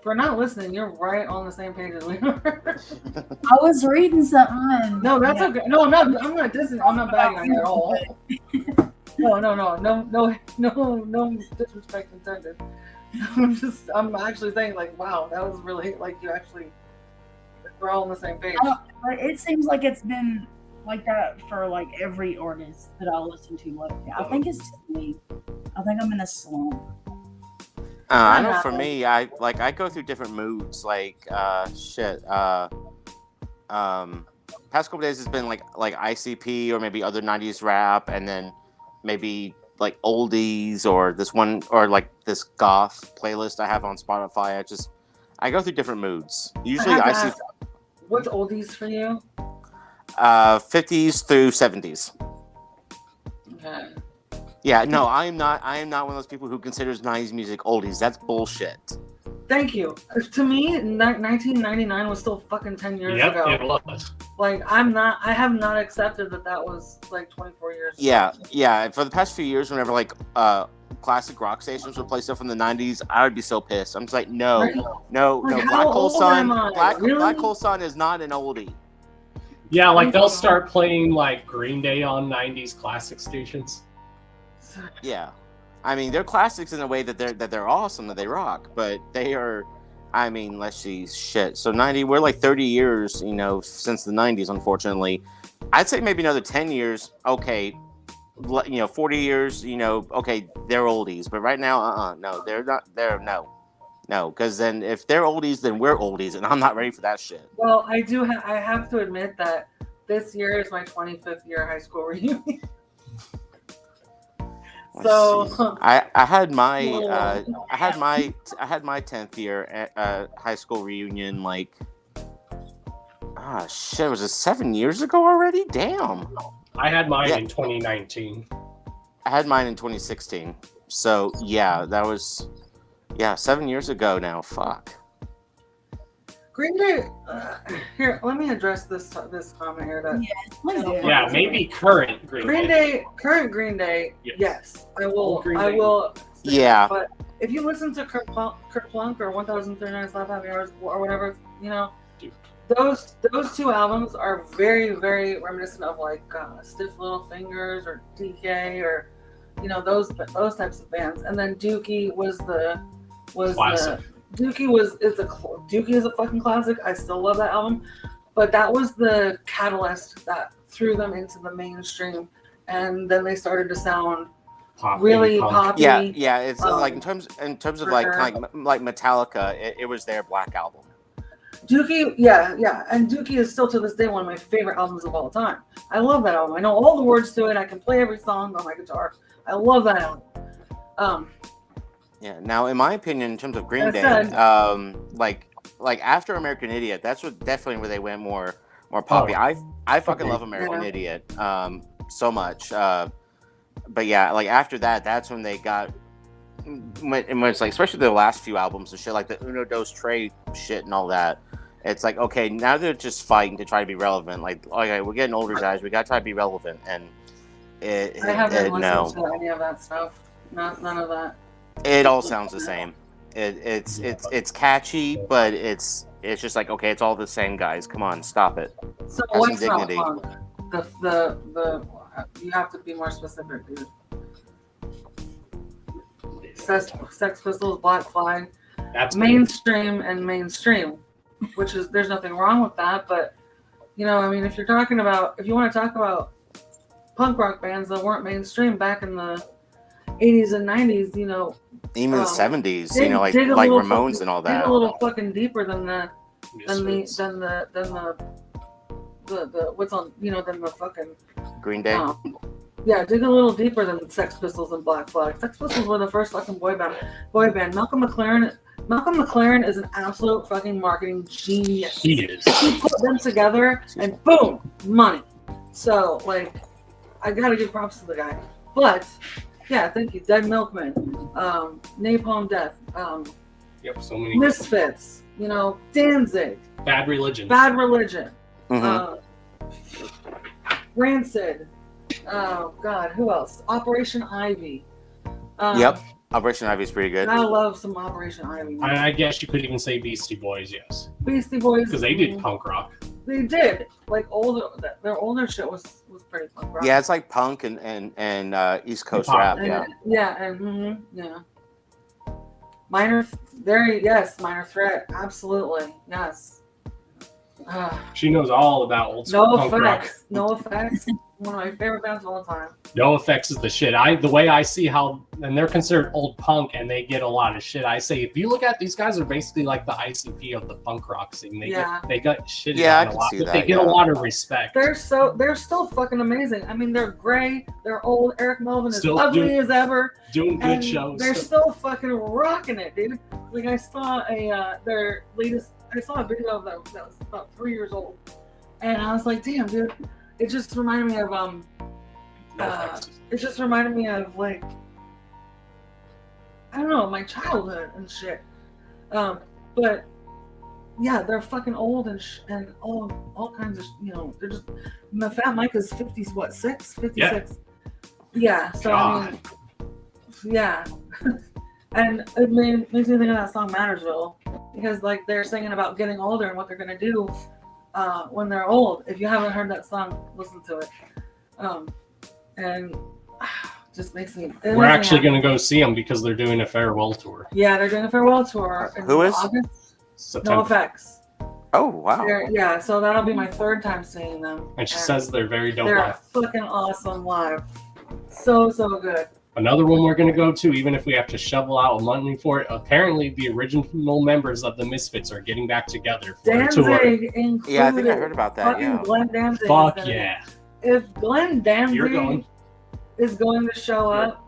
For not listening, you're right on the same page as we are. I was reading something. No, that's okay. No, I'm not dissing. I'm not bagging on you at all. No disrespect intended. I'm actually saying wow, that was really you actually, we're all on the same page. It seems like it's been like that for every artist that I listen to lately. I think it's just me. I think I'm in a slump. I know for me, I go through different moods. Past couple days has been like ICP or maybe other 90s rap, and then maybe oldies or this one or this goth playlist I have on Spotify. I go through different moods. Usually ICP. What's oldies for you? 50s through 70s. Okay. Yeah, no, I am not one of those people who considers 90s music oldies. That's bullshit. Thank you. To me, 1999 was still fucking 10 years ago. Yep, it was. I have not accepted that was 24 years ago. Yeah. For the past few years, whenever classic rock stations would play stuff from the 90s, I would be so pissed. I'm just like, no. Like, Black how Hole old Sun. am I? Black Really? Hole Sun is not an oldie. Yeah, like they'll start playing like Green Day on 90s classic stations. Yeah, I mean they're classics in a way that they're awesome, that they rock, but they are. I mean, let's see, shit. So 90, we're like 30 years, you know, since the 90s. Unfortunately, I'd say maybe another 10 years. Okay, you know, 40 years. You know, okay, they're oldies, but right now, no, they're not. They're no, because then if they're oldies, then we're oldies, and I'm not ready for that shit. Well, I have to admit that this year is my 25th year high school reunion. So I had my 10th year high school reunion like shit, was it 7 years ago already? Damn. I had mine in 2019. I had mine in 2016. So yeah, that was 7 years ago now. Fuck. Green Day. Here, let me address this comment here. Yeah, maybe current Green Day. Current Green Day. Yes, I will. I will. Yeah. But if you listen to Kurt Plunk or 1,039 Slap Happy Hours or whatever, you know, those two albums are very, very reminiscent of like Stiff Little Fingers or DK or, you know, those types of bands. And then Dookie was Classic. Dookie is a fucking classic. I still love that album, but that was the catalyst that threw them into the mainstream, and then they started to sound really poppy. Yeah. It's like in terms of like Metallica, it was their Black Album. Dookie, yeah, and Dookie is still to this day one of my favorite albums of all time. I love that album. I know all the words to it. I can play every song on my guitar. I love that album. Yeah. Now, in my opinion, in terms of Green Day, like after American Idiot, that's definitely where they went more poppy. I fucking love American Idiot so much. But yeah, like after that, that's when they got when it's like, especially the last few albums and shit, like the Uno Dos Tres shit and all that. It's like, okay, now they're just fighting to try to be relevant. Like, okay, we're getting older, guys. We got to try to be relevant, and I haven't listened to any of that stuff. None of that. It all sounds the same. It's catchy, but it's just like, okay, it's all the same, guys. Come on, stop it. So what's not punk? The you have to be more specific, dude. Sex Pistols, Black Flag, that's mainstream and mainstream, which is, there's nothing wrong with that, but you know, I mean, if you want to talk about punk rock bands that weren't mainstream back in the 80s and 90s, you know, even the 70s, you know, like Ramones and all that. Dig a little fucking deeper than the what's on, you know, than the fucking Green Day. Yeah, dig a little deeper than Sex Pistols and Black Flag. Sex Pistols were the first fucking boy band. Malcolm McLaren is an absolute fucking marketing genius. He is. He put them together and boom, money. So like, I gotta give props to the guy. But yeah, thank you. Dead Milkmen, Napalm Death, so many Misfits, you know, Danzig, Bad Religion, Rancid. Oh God, who else? Operation Ivy. Operation Ivy is pretty good. I love some Operation Ivy. I guess you could even say Beastie Boys, yes. Beastie Boys, because they did punk rock. They did. Like their older shit was pretty punk rock. Yeah, it's like punk and East Coast rap. Minor Threat, absolutely, yes. She knows all about old school punk rock. No Effects. One of my favorite bands of all time. No Effects is the shit. The way I see how, and they're considered old punk and they get a lot of shit. I say, if you look at these guys, are basically like the ICP of the punk rock scene. They got shit. Yeah, I can see that. They get a lot of respect. They're still fucking amazing. I mean, they're gray. They're old. Eric Melvin is ugly as ever. Doing good shows. They're still fucking rocking it, dude. Like I saw their latest. I saw a video of that was about 3 years old, and I was like, damn, dude. It just reminded me of like, I don't know, my childhood and shit. But yeah, they're fucking old and all kinds of, you know, they're just, Fat Mike is 56? Yeah. So God. I mean, Yeah. And it makes me think of that song Mattersville, because like they're singing about getting older and what they're gonna do when they're old. If you haven't heard that song, listen to it. And just makes me. We're actually going to go see them because they're doing a farewell tour. Yeah, they're doing a farewell tour. In Who is? August. September. NoFX. Oh wow. Yeah, so that'll be my third time seeing them. And she says they're very dope They're live. fucking awesome live. So good. Another one we're going to go to, even if we have to shovel out money for it. Apparently, the original members of the Misfits are getting back together for a tour. Danzig included. Yeah, I think I heard about that. Fucking Yeah. Glenn Danzig. Fuck is gonna- yeah. If Glenn Danzig You're going. is going to show up,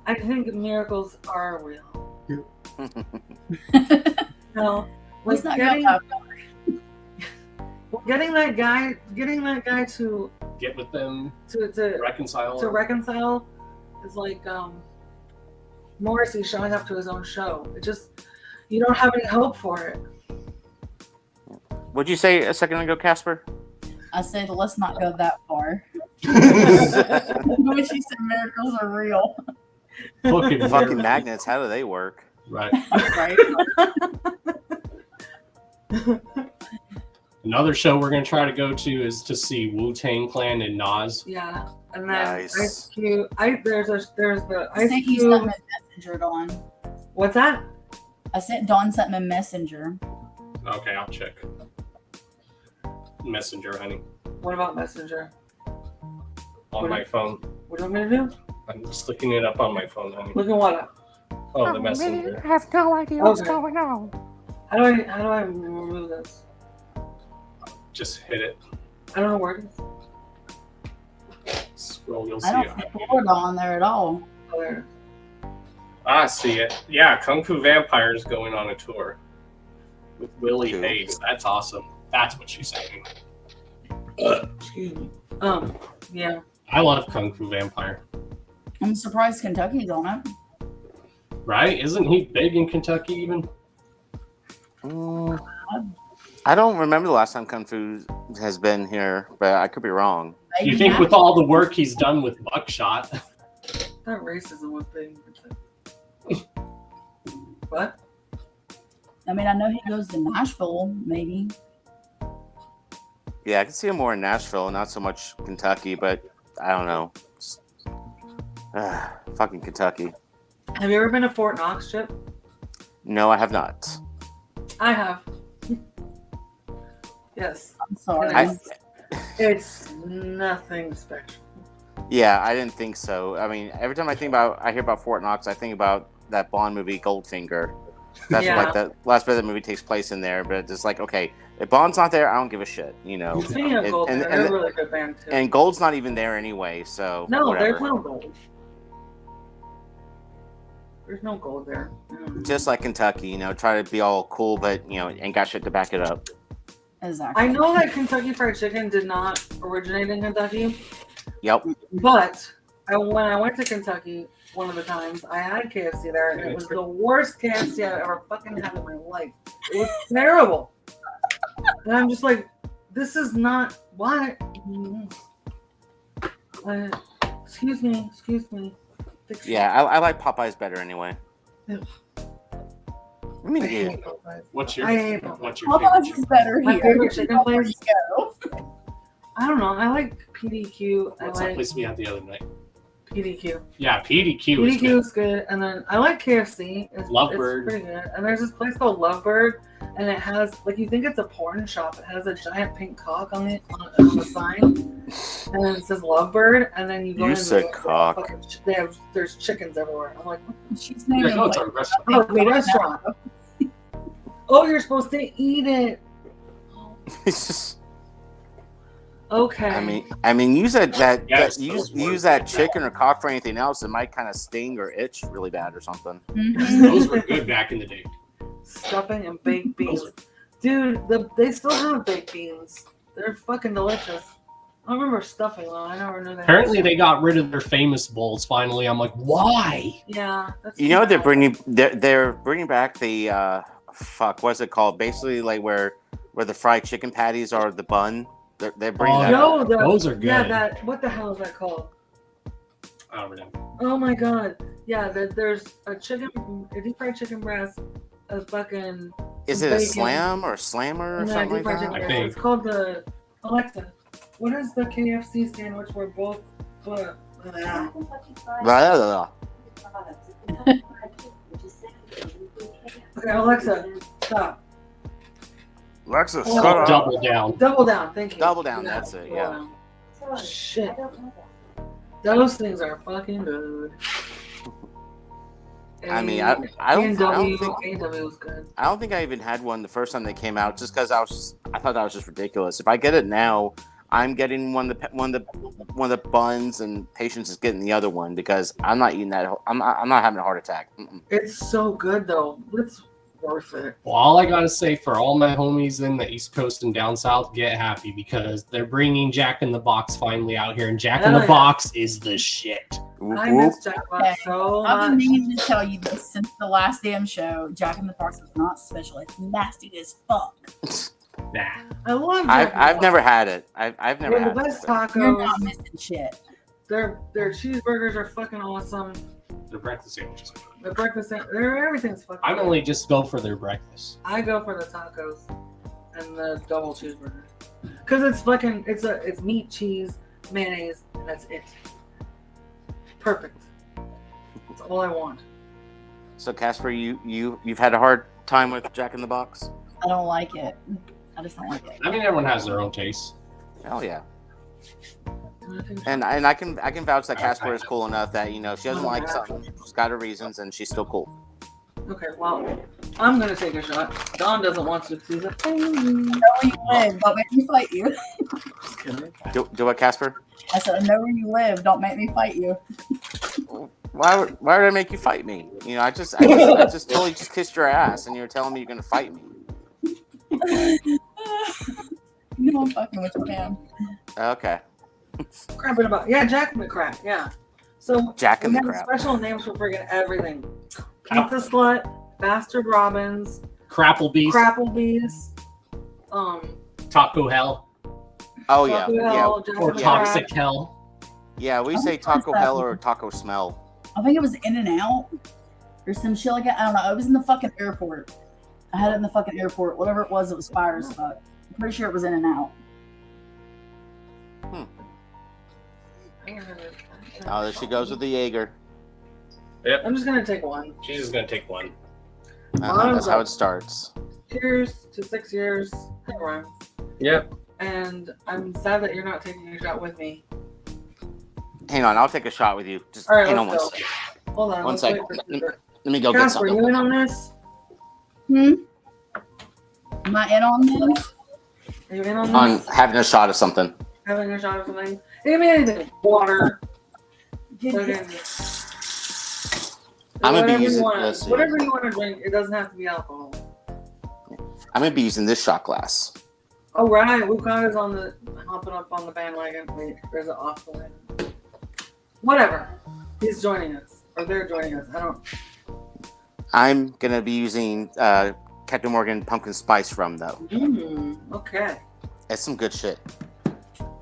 I think miracles are real. No, Let's like not go that getting that guy to Get with them, to reconcile. reconcile is like Morrissey showing up to his own show. It just, you don't have any hope for it. What'd you say a second ago, Casper? I said, let's not go that far. When she said miracles are real. Fucking magnets. How do they work? Right. Right. Another show we're going to try to go to is to see Wu-Tang Clan and Nas. Yeah, and then Nice. Ice Cube. there's the I Ice sent you Cube. something in Messenger, Dawn. What's that? I sent Dawn something in Messenger. Okay, I'll check. Messenger, honey. What about Messenger? On my phone. What do you want me to do? I'm just looking it up on my phone, honey. Look at what up? Oh, the Messenger. have no idea what's going on. How do I remove this? Just hit it. I don't know where it is. Scroll, you'll see I don't it. see Florida on there at all. Oh, there. I see it. Yeah, Kung Fu Vampire's going on a tour with Willie Cool. Hayes. That's awesome. That's what she's saying. Excuse me. Yeah. I love Kung Fu Vampire. I'm surprised Kentucky's on it. Right? Isn't he big in Kentucky even? I don't remember the last time Kung Fu has been here, but I could be wrong. You think with all the work he's done with Buckshot? That racism was big. What? I mean, I know he goes to Nashville, maybe. Yeah, I can see him more in Nashville, not so much Kentucky, but I don't know. Fucking Kentucky. Have you ever been to Fort Knox, Chip? No, I have not. I have. Yes. I'm sorry. It's nothing special. Yeah, I didn't think so. I mean, every time I hear about Fort Knox, I think about that Bond movie Goldfinger. That's Yeah. like the last bit of the movie takes place in there, but it's like, okay, if Bond's not there, I don't give a shit, you know. Speaking of Gold, they're a really good band too. And Gold's not even there anyway, so No, whatever. there's no gold. There's no gold there. Just like Kentucky, you know, try to be all cool, but you know, ain't got shit to back it up. Exactly. I know that Kentucky Fried Chicken did not originate in Kentucky, Yep. but when I went to Kentucky one of the times, I had KFC there, and it was the worst KFC I've ever fucking had in my life. It was terrible. And I'm just like, this is not what. Excuse me. Fix it. Yeah, I like Popeyes better anyway. Ugh. I mean, I yeah. hate Popeyes. What's your I hate what's your Popeyes favorite? is better My here. favorite chicken place? Go. I don't know. I like PDQ. What's I that like place we had the other night? PDQ. Yeah, PDQ is PDQ good. is good, and then I like KFC. Lovebird. It's pretty good. And there's this place called Lovebird, and it has like you think it's a porn shop. It has a giant pink cock on it on the sign, and then it says Lovebird, and then you go You in said and cock. there's chickens everywhere. I'm like, She's You're naming like, oh, it's a like, restaurant. oh, it's a restaurant. Oh, you're supposed to eat it. It's just, Okay. I mean, use that Yes, use those words. that chicken or cock for anything else. It might kind of sting or itch really bad or something. Those were good back in the day. Stuffing and baked beans. Dude, they still have baked beans. They're fucking delicious. I remember stuffing though. I never knew that. Apparently, they got rid of their famous bowls finally. I'm like, why? Yeah. That's You know, too bad. they're bringing back the what's it called? Basically, like where the fried chicken patties are the bun. They're bringing that. Oh, Yo, those are Yeah, good. what the hell is that called? I don't know. Oh my god. Yeah, there's a deep fried chicken breast, a fucking. Is it bacon. a slam or slammer or No, something deep like fried that? chicken breast. It's called the Alexa. What is the KFC sandwich where both? Blah, blah, blah. Okay, Alexa, stop. Alexa, Oh, shut up. Double down. Double down. Thank you. Double down, that's it, yeah. Shit. Those things are fucking good. I mean, I don't think A&W was good. I don't think I even had one the first time they came out, just because I thought that was just ridiculous. If I get it now, I'm getting one of the buns, and Patience is getting the other one because I'm not eating that. I'm not having a heart attack. Mm-mm. It's so good though. It's worth it. Well, all I gotta say for all my homies in the East Coast and down south, get happy because they're bringing Jack in the Box finally out here, and Jack in Hell the yeah. Box is the shit. I miss Jack Box so I've been much. meaning to tell you this since the last damn show. Jack in the Box is not special. It's nasty as fuck. Nah. I love Jack. I've never had it. I've never They're had the it. best but- You're tacos. not missing shit. Their cheeseburgers are fucking awesome. Their breakfast sandwiches. The breakfast, everything's fucking. I'm good. only just go for their breakfast. I go for the tacos and the double cheeseburger because it's fucking. It's meat, cheese, mayonnaise, and that's it. Perfect. That's all I want. So Casper, you've had a hard time with Jack in the Box? I don't like it. I just don't like it. I mean, everyone has their own taste. Hell yeah. And I can vouch that Casper is cool enough that if she doesn't like something, she's got her reasons and she's still cool. Okay, well, I'm gonna take a shot. Don doesn't want to. He's like, No, you live. Don't make me fight you. Do what, Casper? I said, I know where you live. Don't make me fight you. Why would I make you fight me? I just totally just kissed your ass and you're telling me you're gonna fight me. You know I'm fucking with you, man. Okay. crapping about. Yeah, Jack in the Crap. Yeah. So Jack in we the have Crap. special names for friggin' everything. Pizza Slut, Bastard Robbins, Crapplebee's, Taco Hell, Oh yeah, Taco yeah. Hell, Jack in or the Toxic Crap. Hell. Yeah, we say Taco Hell or Taco Smell. I think it was In-N-Out or some shit like that. I don't know. It was in the fucking airport. I had it in the fucking airport. Whatever it was fire as fuck. I'm pretty sure it was In-N-Out. Oh, there she goes with the Jaeger. Yep. I'm just gonna take one. She's just gonna take one. That's how it starts. Cheers to 6 years. Hey, Ryan. Yep. And I'm sad that you're not taking a shot with me. Hang on, I'll take a shot with you. Just All right, hang on let's one go. second. Hold on. One let's second. wait for- Let me go get Casper, something. you in on this? Am I in on this? Are you in on On this? having a shot of something. Having a shot of something? Give me anything. Water. Fucking- I'm gonna be whatever using you want. this. Whatever you want to drink, it doesn't have to be alcohol. I'm gonna be using this shot glass. Oh right, Wukai is hopping up on the bandwagon. Wait, there's an off the way. Whatever. He's joining us. Or they're joining us. I don't. I'm gonna be using Captain Morgan pumpkin spice rum though. Okay. It's some good shit.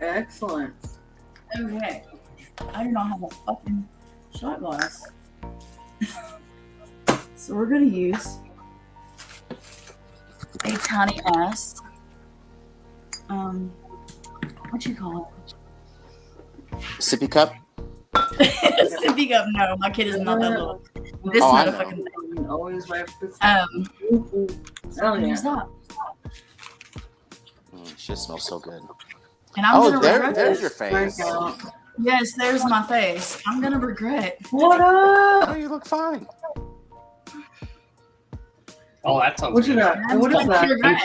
Excellent. Okay. I do not have a fucking shot glass. So we're gonna use a tiny ass what you call Sippy cup. it? Sippy cup. No, my kid is not that little. This Oh, I know. motherfucking thing. Always right. Hell yeah. yeah. Stop. Shit smells so good. And I'm gonna there, regret there's this. your face. Yes, there's my face. I'm gonna regret. What up? Oh, you look fine. Oh, that sounds What you good. got? I'm What is gonna that? regret.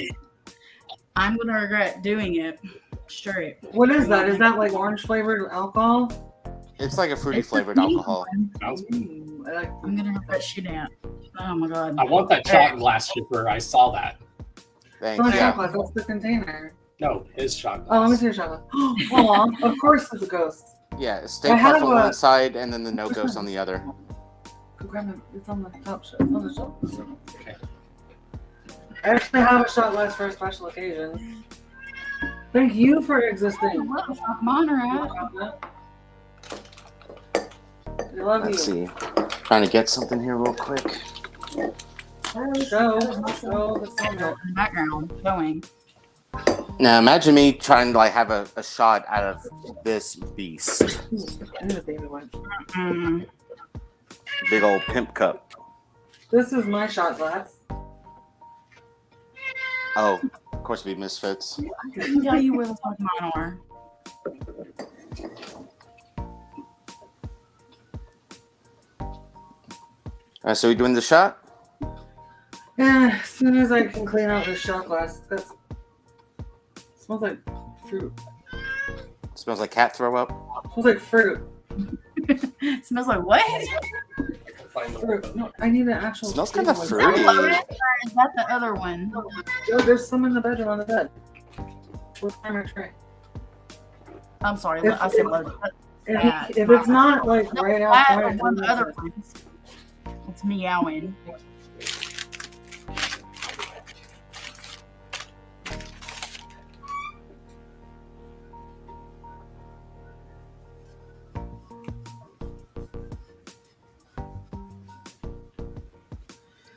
I'm gonna regret doing it. Straight. What is that? Is that like orange flavored alcohol? It's like a fruity It's a flavored green alcohol. Sounds good. I like. I'm gonna regret shooting it. Oh my god. I want that shot glass shipper. I saw that. Thanks. Not Yeah. chocolate. That's the container. No, his shot Oh, let me glass. see your chocolate. Aw, of course it's a ghost. Yeah. Stay I have puff on a- one side and then the no ghost on the other. Go grab it. It's on the top shelf. On the shelf. Okay. I actually have a shot glass for a special occasion. Thank you for existing. What the fuck, mine are at? I love Let's you. see. Trying to get something here real quick. Show the song. In the background showing. Now imagine me trying to like have a shot out of this beast. I need a baby one. Big old pimp cup. This is my shot glass. Oh, of course it'd be Misfits. I can tell you where the fuck mine are. So we doing the shot? Yeah, as soon as I can clean out this shot glass. It smells like fruit. Smells like cat throw up. Smells like fruit. It smells like what? Fruit. No, I need an actual. Smells kind of Is fruity. that Lotus or is that the other one? Yo, there's some in the bedroom on the bed. What's my tray? I'm sorry, If- I said Lotus. If it's not like No, right that outside, or one of the other ones. It's meowing.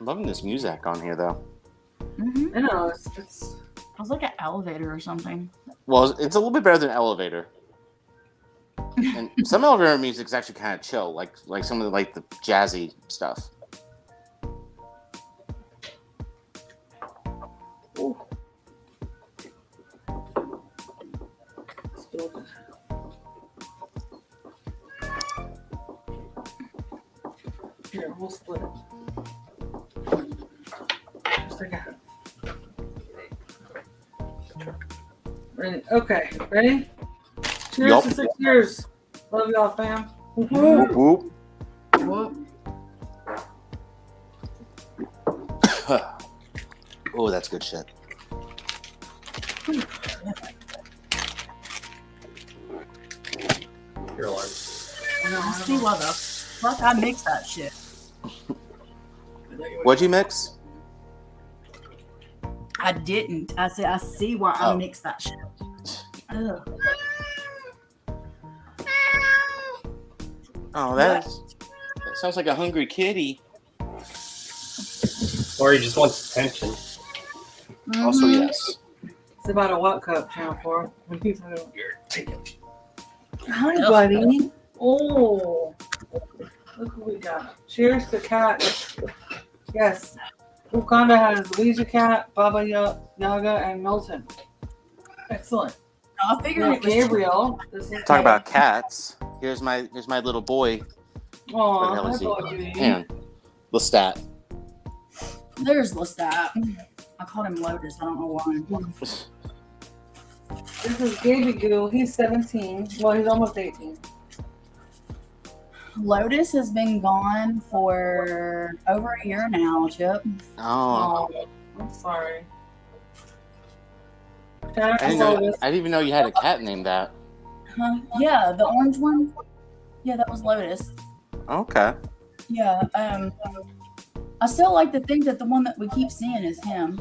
I'm loving this music on here though. I know it's It was like an elevator or something. Well, it's a little bit better than Elevator. And some Elevator music is actually kind of chill, like some of the like the jazzy stuff. Here, we'll split it. Just like that. Ready? Okay, ready? Cheers Yup. to 6 years. Love y'all, fam. Whoop, whoop. Whoop. Oh, that's good shit. See what the fuck I mix that shit. What'd you mix? I didn't. I said I see why I mixed that shit. Ugh. Oh, that sounds like a hungry kitty. Or he just wants attention. Also, yes. It's about a what cup, Channel 4. What are you talking about? Hi, Ugh. buddy. Oh, look who we got. Cheers to Cat. Yes. Wakanda has Luigi Cat, Baba Yaga, and Milton. Excellent. I figured Now, it was Gabriel. This is Talk about cats. Here's my little boy. Where the hell Aw, is hi, he? Bobby. Hang on. Lestat. There's Lestat. I called him Lotus. I don't know why. This is Gaby Goo. He's 17. Well, he's almost 18. Lotus has been gone for over a year now, Chip. Oh. Oh, I'm sorry. I didn't even know you had a cat named that. Huh? Yeah, the orange one. Yeah, that was Lotus. Okay. Yeah. I still like to think that the one that we keep seeing is him,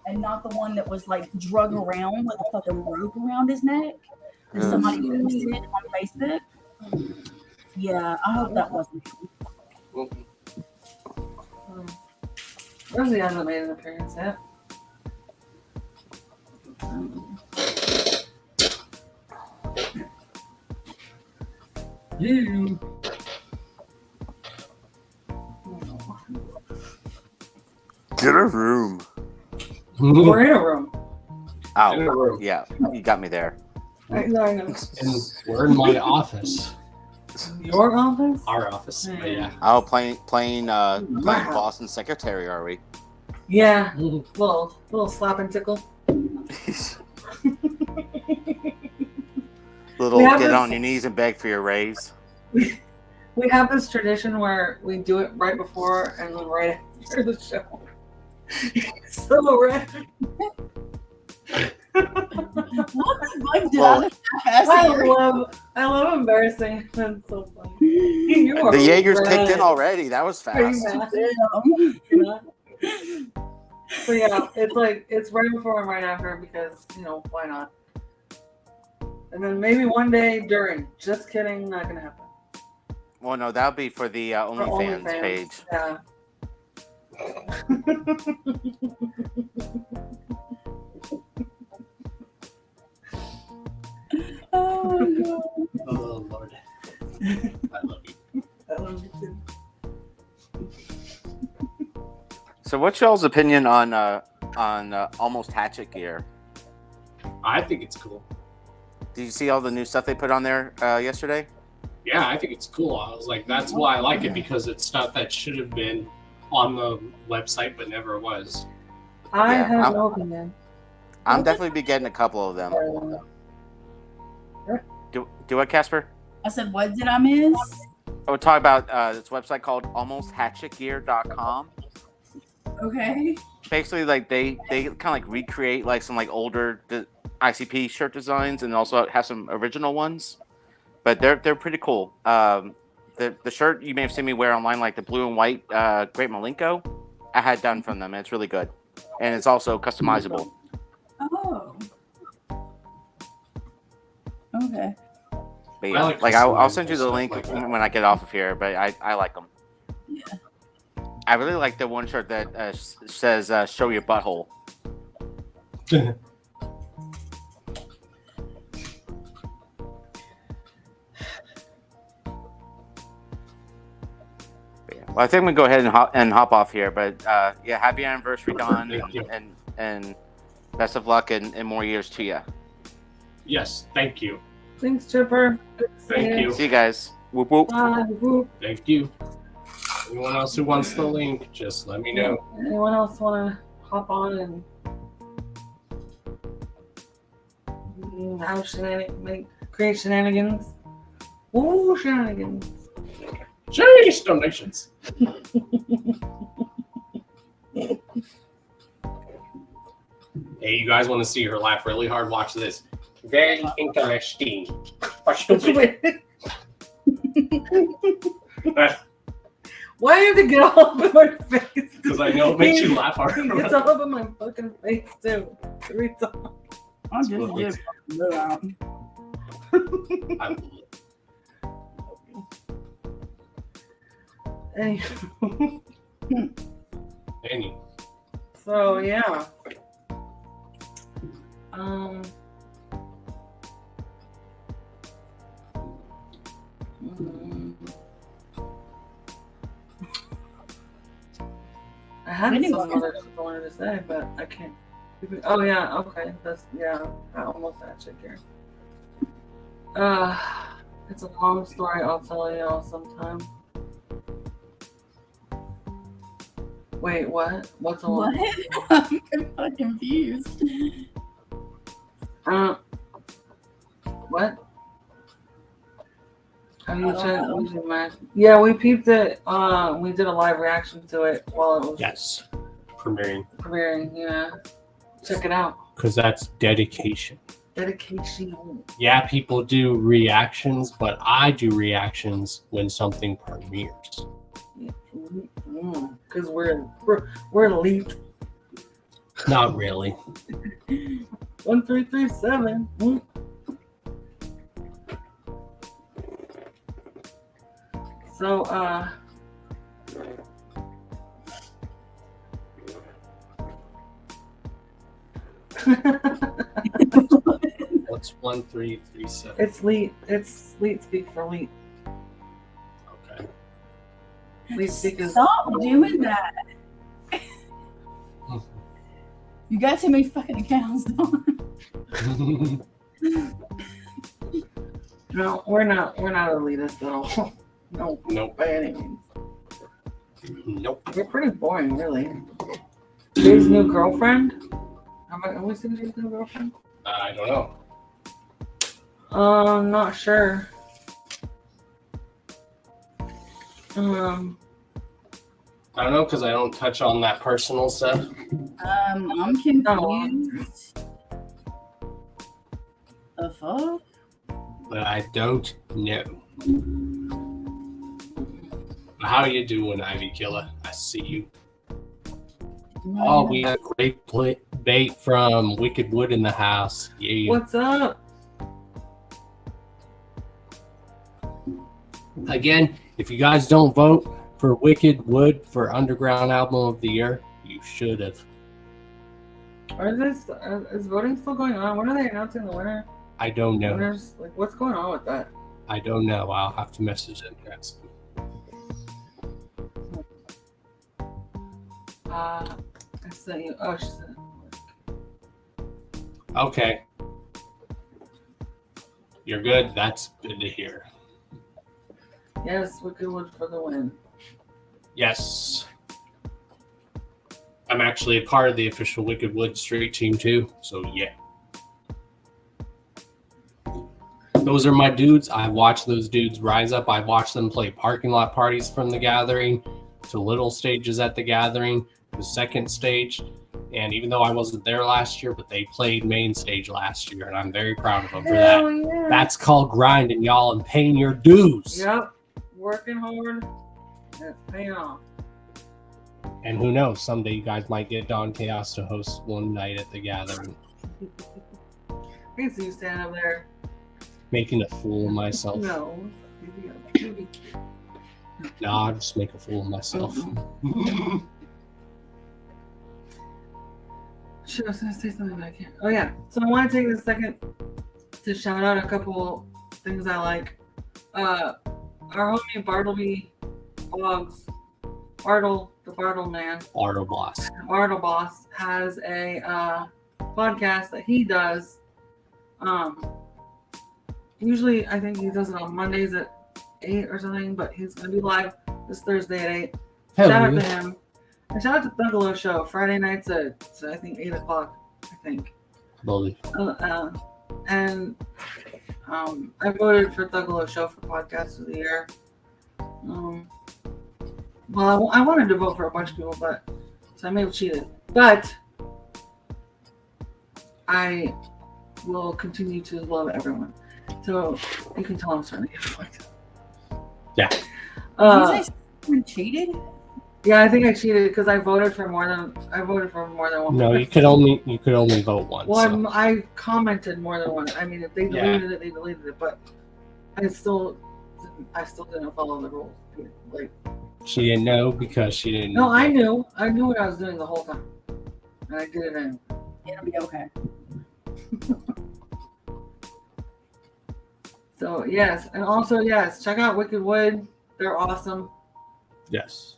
and not the one that was like drug around with a fucking rope around his neck. And somebody posted it on Facebook. Yeah, I hope that wasn't him. Rosie hasn't made an appearance yet. You. Get a room. We're in a room. Oh, In a room. yeah. You got me there. I know. And we're in my office. Your office? Our office. But yeah. Oh, playing Boston Secretary, are we? Yeah. Little slap and tickle. Little We have get this- on your knees and beg for your raise. We have this tradition where we do it right before and then right after the show. So red. What the fuck did Well, I love embarrassing. That's so funny. You are The Jaegers red. kicked in already. That was Are you fast. mad? You're not? So yeah, it's right before and right after because why not? And then maybe one day during. Just kidding, not gonna happen. Well, no, that would be for the OnlyFans page. Yeah. Oh my god. Oh Lord. I love you. I love you too. So, what's y'all's opinion on almost hatchet gear? I think it's cool. Did you see all the new stuff they put on there yesterday? Yeah, I think it's cool. I was like, that's why I like it, because it's stuff that should have been on the website but never was. I have no opinion. I'm definitely be getting a couple of them. Do what, Casper? I said, what did I miss? I would talk about this website called almosthatchetgear.com. Okay. Basically, like they kind of like recreate like some like older ICP shirt designs, and also have some original ones. But they're pretty cool. The shirt you may have seen me wear online, like the blue and white Great Malenko, I had done from them, and it's really good, and it's also customizable. Oh. Okay. But yeah, I'll send you the link when I get off of here. But I like them. Yeah. I really like the one shirt that says "Show your butthole." Well, I think we go ahead and hop off here. But yeah, happy anniversary, Don, and best of luck and more years to you. Yes, thank you. Thanks, Chipper. Thank you. See you guys. Whoop whoop. Bye. Whoop. Thank you. Anyone else who wants the link, just let me know. Anyone else want to hop on and have create shenanigans? Ooh, shenanigans. Jeez, donations. Hey, you guys want to see her laugh really hard? Watch this. Very interesting. Stupid. Why do you have to get all up in my face? Because I know it makes you laugh hard. It's all up in my fucking face too. Every time. I just did that. Any. So yeah. I had some other stuff I wanted to say, but I can't. Oh yeah, okay. That's I almost actually care. It's a long story. I'll tell y'all sometime. Wait, what? What's a long story? I'm confused. What? Have you checked? Yeah, we peeped it. We did a live reaction to it while it was premiering. Yeah, check it out. Because that's dedication. Dedication. Yeah, people do reactions, but I do reactions when something premieres. Because we're elite. Not really. 1337. So, What's 1337? It's leet. It's leet speak for leet. Okay. Leet speak is. Stop doing that. You got too many fucking accounts. No, we're not elitist at all. Nope. By any means. Nope. We're pretty boring, really. Jay's new girlfriend? Have we seen Jay's new girlfriend? I don't know. I'm not sure. I don't know because I don't touch on that personal stuff. I'm confused. The fuck? But I don't know. How you doing, Ivy Killer? I see you. Oh, we got great bait from Wicked Wood in the house. Yeah. What's up? Again, If you guys don't vote for Wicked Wood for Underground Album of the Year, you should have. Is voting still going on? When are they announcing the winner? I don't know. Winners? Like, what's going on with that? I don't know. I'll have to message them. Yes. I sent you. Oh, she sent it. Okay. You're good. That's good to hear. Yes, Wicked Wood for the win. Yes. I'm actually a part of the official Wicked Wood Street team too. So yeah. Those are my dudes. I watched those dudes rise up. I watched them play parking lot parties from the gathering to little stages at the gathering, the second stage. And even though I wasn't there last year, but they played main stage last year, and I'm very proud of them for that. Yeah. That's called grinding, y'all, and paying your dues. Yep. Working hard. It's paying off. And who knows, someday you guys might get Don Chaos to host one night at the gathering. I can see you stand up there. Making a fool of myself. No. Nah, I'll just make a fool of myself. Shit, I was gonna say something, but I can't. Oh yeah. So I want to take a second to shout out a couple things I like. Our homie Bartleby Boggs, the Bartle man. Bartle Boss. Bartle Boss has a podcast that he does. Usually I think he does it on Mondays at 8 or something, but he's gonna be live this Thursday at 8. Hell Shout out yeah. to him. And shout out to Thugalo Show, Friday nights at I think 8 o'clock, I think. I believe. And I voted for Thugalo Show for Podcast of the Year. Well, I wanted to vote for a bunch of people, but so I may have cheated. But I will continue to love everyone. So you can tell I'm starting to get fucked. Yeah. you say someone cheated? Yeah, I think I cheated because I voted for more than one. No, person. you could only vote once. Well, so. I commented more than one. I mean, if they deleted it, they deleted it. But I still didn't follow the rules. Like, She didn't know because she didn't no, know. I knew what I was doing the whole time, and I did it anyway. It'll be okay. So yes, and also yes, check out Wicked Wood. They're awesome. Yes.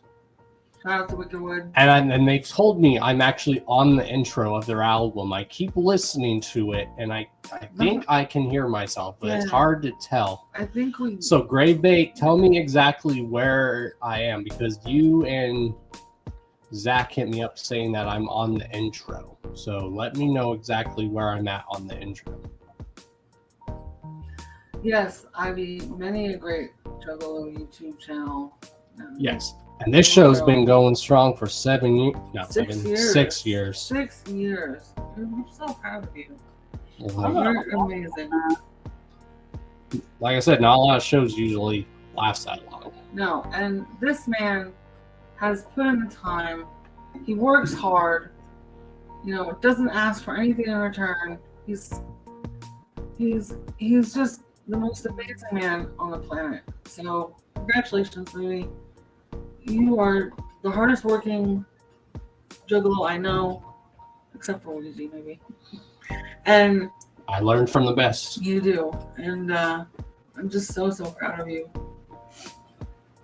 Shout out to Wicked Wood. And they told me I'm actually on the intro of their album. I keep listening to it, and I think I can hear myself, but it's Yeah. hard to tell. I think we. So, Grave Bait, tell me exactly where I am, because you and Zach hit me up saying that I'm on the intro. So let me know exactly where I'm at on the intro. Yes, Ivy, many a great Juggalo YouTube channel. Yes. And this show's been going strong for 7 years. Not 6 7, years. 6 years. 6 years. I'm so proud of you. Mhm. You're amazing. Like I said, not a lot of shows usually last that long. No, and this man has put in the time. He works hard. You know, doesn't ask for anything in return. He's just the most amazing man on the planet. So congratulations, Louie. You are the hardest working Juggalo I know, except for Weezy maybe. And I learned from the best. you do, and I'm just so proud of you.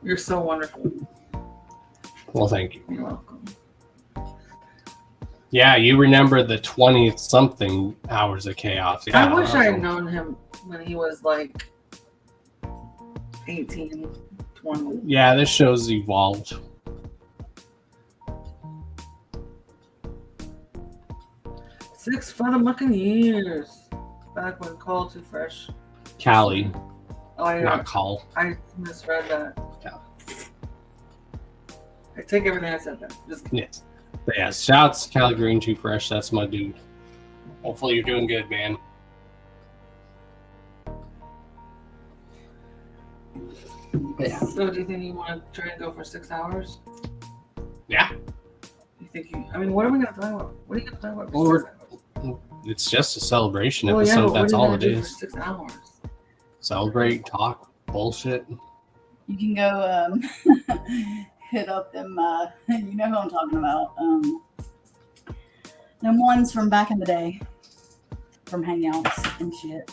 You're so wonderful. Well, thank you. You're welcome. Yeah, you remember the 20-something hours of chaos. Yeah, I wish I had known him when he was like 18, 20. Yeah, this show's evolved. Six for the Buccaneers. Back when Call Too Fresh. Callie, Oh, yeah. not Call. I misread that. Yeah. I take everything I said there. Just kidding. Yes. But yeah, shouts to Callie Green Too Fresh. That's my dude. Hopefully you're doing good, man. Yeah. So do you think you want to try and go for 6 hours? Yeah. You think you? I mean, what are we gonna talk about? What are you gonna talk about? Well, For 6 hours? It's just a celebration Well, yeah, episode. but what That's are you all gonna it do is. For 6 hours. Celebrate, talk, bullshit. You can go hit up them. You know who I'm talking about. Them ones from back in the day, from Hangouts and shit.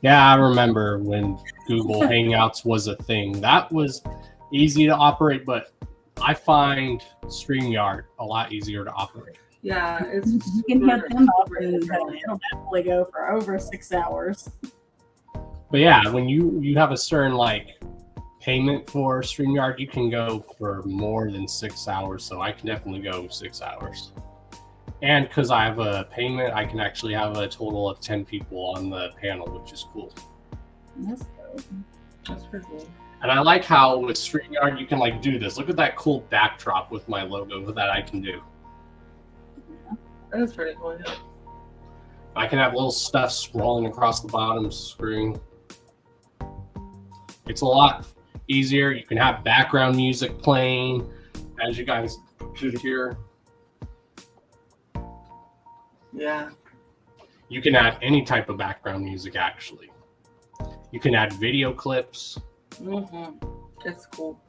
Yeah, I remember when Google Hangouts was a thing. That was easy to operate, but I find StreamYard a lot easier to operate. Yeah, it's You can hit them up and it'll definitely go for over 6 hours. But yeah, when you have a certain like payment for StreamYard, you can go for more than 6 hours. So I can definitely go 6 hours. And because I have a payment, I can actually have a total of 10 people on the panel, which is cool. That's dope. That's pretty cool. And I like how with StreamYard you can like do this. Look at that cool backdrop with my logo that I can do. That's pretty cool. Yeah. I can have little stuff scrolling across the bottom screen. It's a lot easier. You can have background music playing, as you guys could hear. Yeah. You can add any type of background music, actually. You can add video clips. It's cool.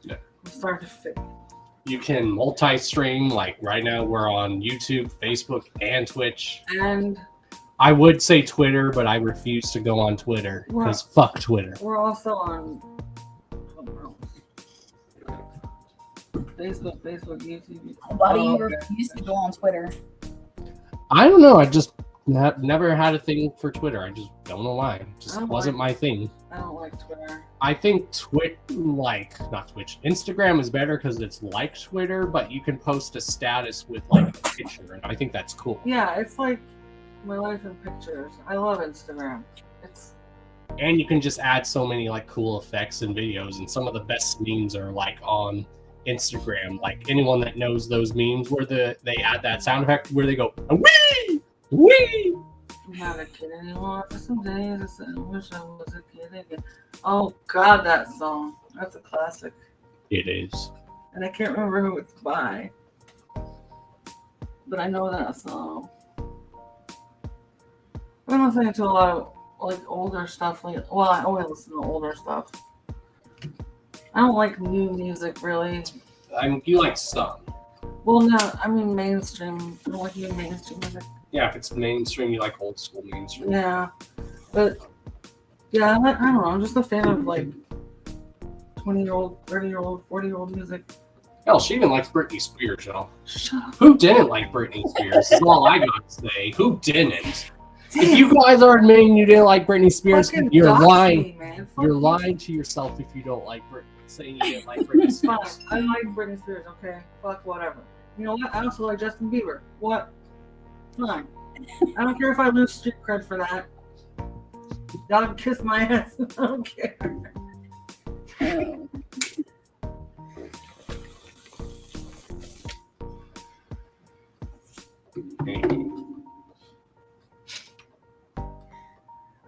Yeah. I'm starting to fit. You can multi-stream. Like right now, we're on YouTube, Facebook, and Twitch. And I would say Twitter, but I refuse to go on Twitter because fuck Twitter. we're also on Facebook, YouTube. Why do you refuse to go on Twitter? I don't know. I just never had a thing for Twitter. I just don't know why. It just wasn't my thing. I don't like Twitter. I think not Twitch. Instagram is better because it's like Twitter, but you can post a status with like a picture, and I think that's cool. Yeah, it's like my life in pictures. I love Instagram. And you can just add so many like cool effects and videos, and some of the best memes are like on Instagram. Like anyone that knows those memes where they add that sound effect where they go wee wee. I'm not a kid anymore. For some days, I wish I was a kid again. Oh God, that song. That's a classic. It is. And I can't remember who it's by, but I know that song. I've been listening to a lot of like older stuff. Well, I always listen to older stuff. I don't like new music really. You like some. Well, no, I mean mainstream. I don't like new mainstream music. Yeah, if it's mainstream, you like old school mainstream. Yeah, but yeah, I don't know. I'm just a fan of like 20-year-old, 30-year-old, 40-year-old music. Hell, she even likes Britney Spears, y'all. Shut up. Who didn't like Britney Spears? Is all I got to say. Who didn't? If you guys are admitting you didn't like Britney Spears, Fucking you're dox lying. me, man. You're Fuck lying to yourself if you don't like Britney. Saying you didn't like Britney It's fine. Spears. I like Britney Spears, okay? Fuck whatever. You know what? I also like Justin Bieber. What? Fine. I don't care if I lose street cred for that. Y'all can kiss my ass. I don't care.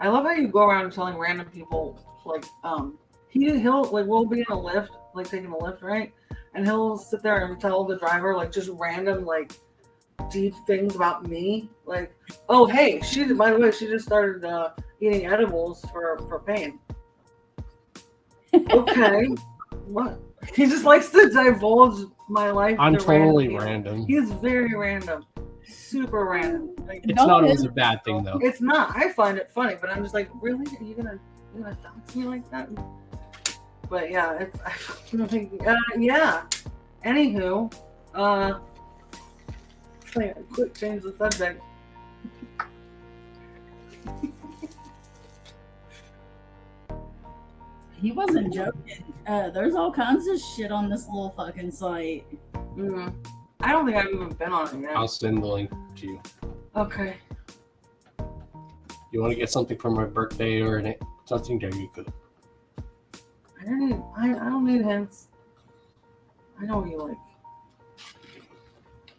I love how you go around telling random people, like, he'll like we'll be in a lift, like taking a lift, right? And he'll sit there and tell the driver like just random like deep things about me, like, oh hey, by the way, she just started eating edibles for pain. Okay, what? He just likes to divulge my life. I'm to totally people. random. He's very random, super random. Like, It's not always a bad thing though. It's not. I find it funny, but I'm just like, really? Are you gonna dox me like that? But yeah, yeah. Anywho, quick change the subject. He wasn't joking. There's all kinds of shit on this little fucking site. I don't think I've even been on it yet. I'll send the link to you. Okay. You want to get something for my birthday or something? There you go. I don't need hints. I know what you like.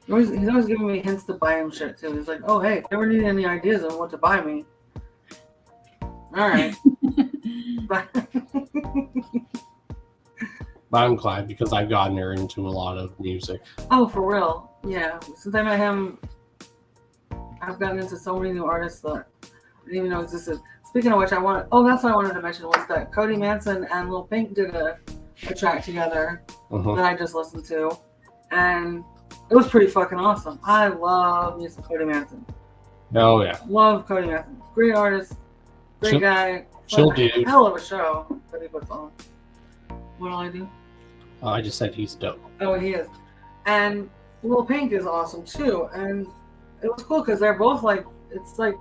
He's always giving me hints to buy him shit too. He's like, oh hey, if you ever need any ideas on what to buy me. Alright. But I'm glad because I've gotten her into a lot of music. Oh, for real? Yeah. Since I met him, I've gotten into so many new artists that I didn't even know existed. Speaking of which, that's what I wanted to mention was that Cody Manson and Lil Pink did a track together that I just listened to, and it was pretty fucking awesome. I love music Cody Manson. Oh yeah. Love Cody Manson. Great artist, great guy. Chill dude. Hell of a show that he puts on. What'll I do? I just said he's dope. Oh, he is. And Lil Pink is awesome too. And it was cool because they're both like, it's like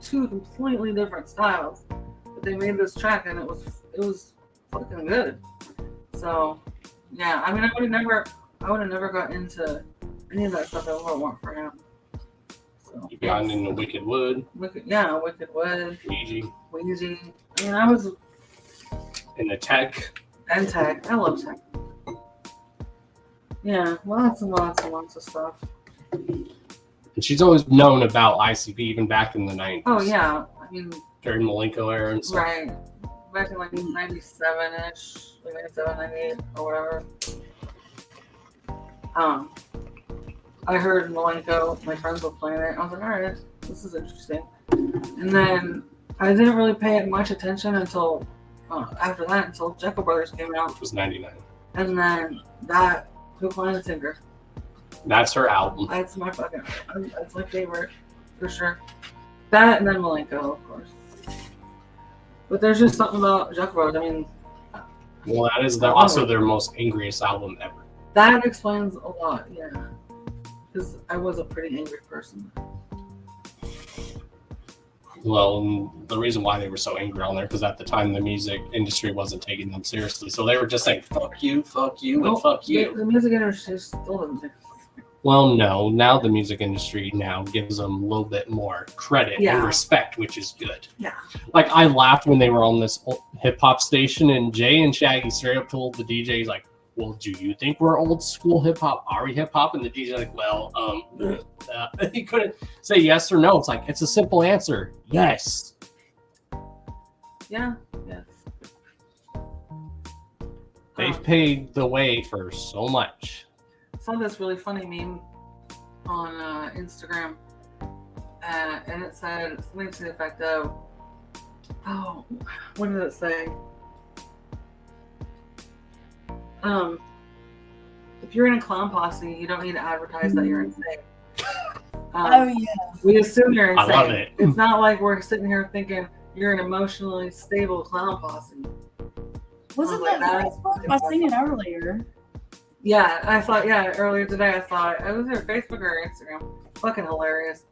two completely different styles. But they made this track and it was fucking good. So yeah, I mean, I would have never got into any of that stuff if it weren't for him. So You gotten into Wicked Wood, Wicked Wood, Ouija, I mean, I was and the Tech. and Tech. I love Tech. Yeah, lots and lots and lots of stuff. And she's always known about ICP even back in the 90s. Oh yeah, I mean, During Malenko era and stuff. right. Back in like 97-ish, like 97, 98 or whatever. I heard Malenko, my friends were playing it. I was like, alright, this is interesting. And then I didn't really pay it much attention until after that, until Jekyll Brothers came out. Which was 99. And then that Hook, Line, and Sinker. That's her album. That's my favorite, for sure. That and then Malenko, of course. But there's just something about Jekyll Brothers. I mean, Well, that is also their most angriest album ever. that explains a lot, yeah. Because I was a pretty angry person. Well, and the reason why they were so angry on there, because at the time the music industry wasn't taking them seriously. So they were just saying, fuck you, and fuck you. The music industry still doesn't take. Well, no. Now the music industry now gives them a little bit more credit and Yeah. respect, which is good. Yeah. Like, I laughed when they were on this hip-hop station, and Jay and Shaggy straight up told the DJ, he's like, well, do you think we're old school hip-hop? Are we hip-hop? And the DJ's like, well, he couldn't say yes or no. It's like, it's a simple answer. Yes. Yeah, yes. They've paid the way for so much. I saw this really funny meme on Instagram, and it said something to the effect of, oh, what did it say? If you're in a clown posse, you don't need to advertise that you're insane. Oh yeah. We assume you're I insane. love it. It's not like we're sitting here thinking you're an emotionally stable clown posse. Wasn't like, that that's Facebook? I seen it earlier. Yeah, I thought, earlier today I saw it. I was either Facebook or Instagram. Fucking hilarious.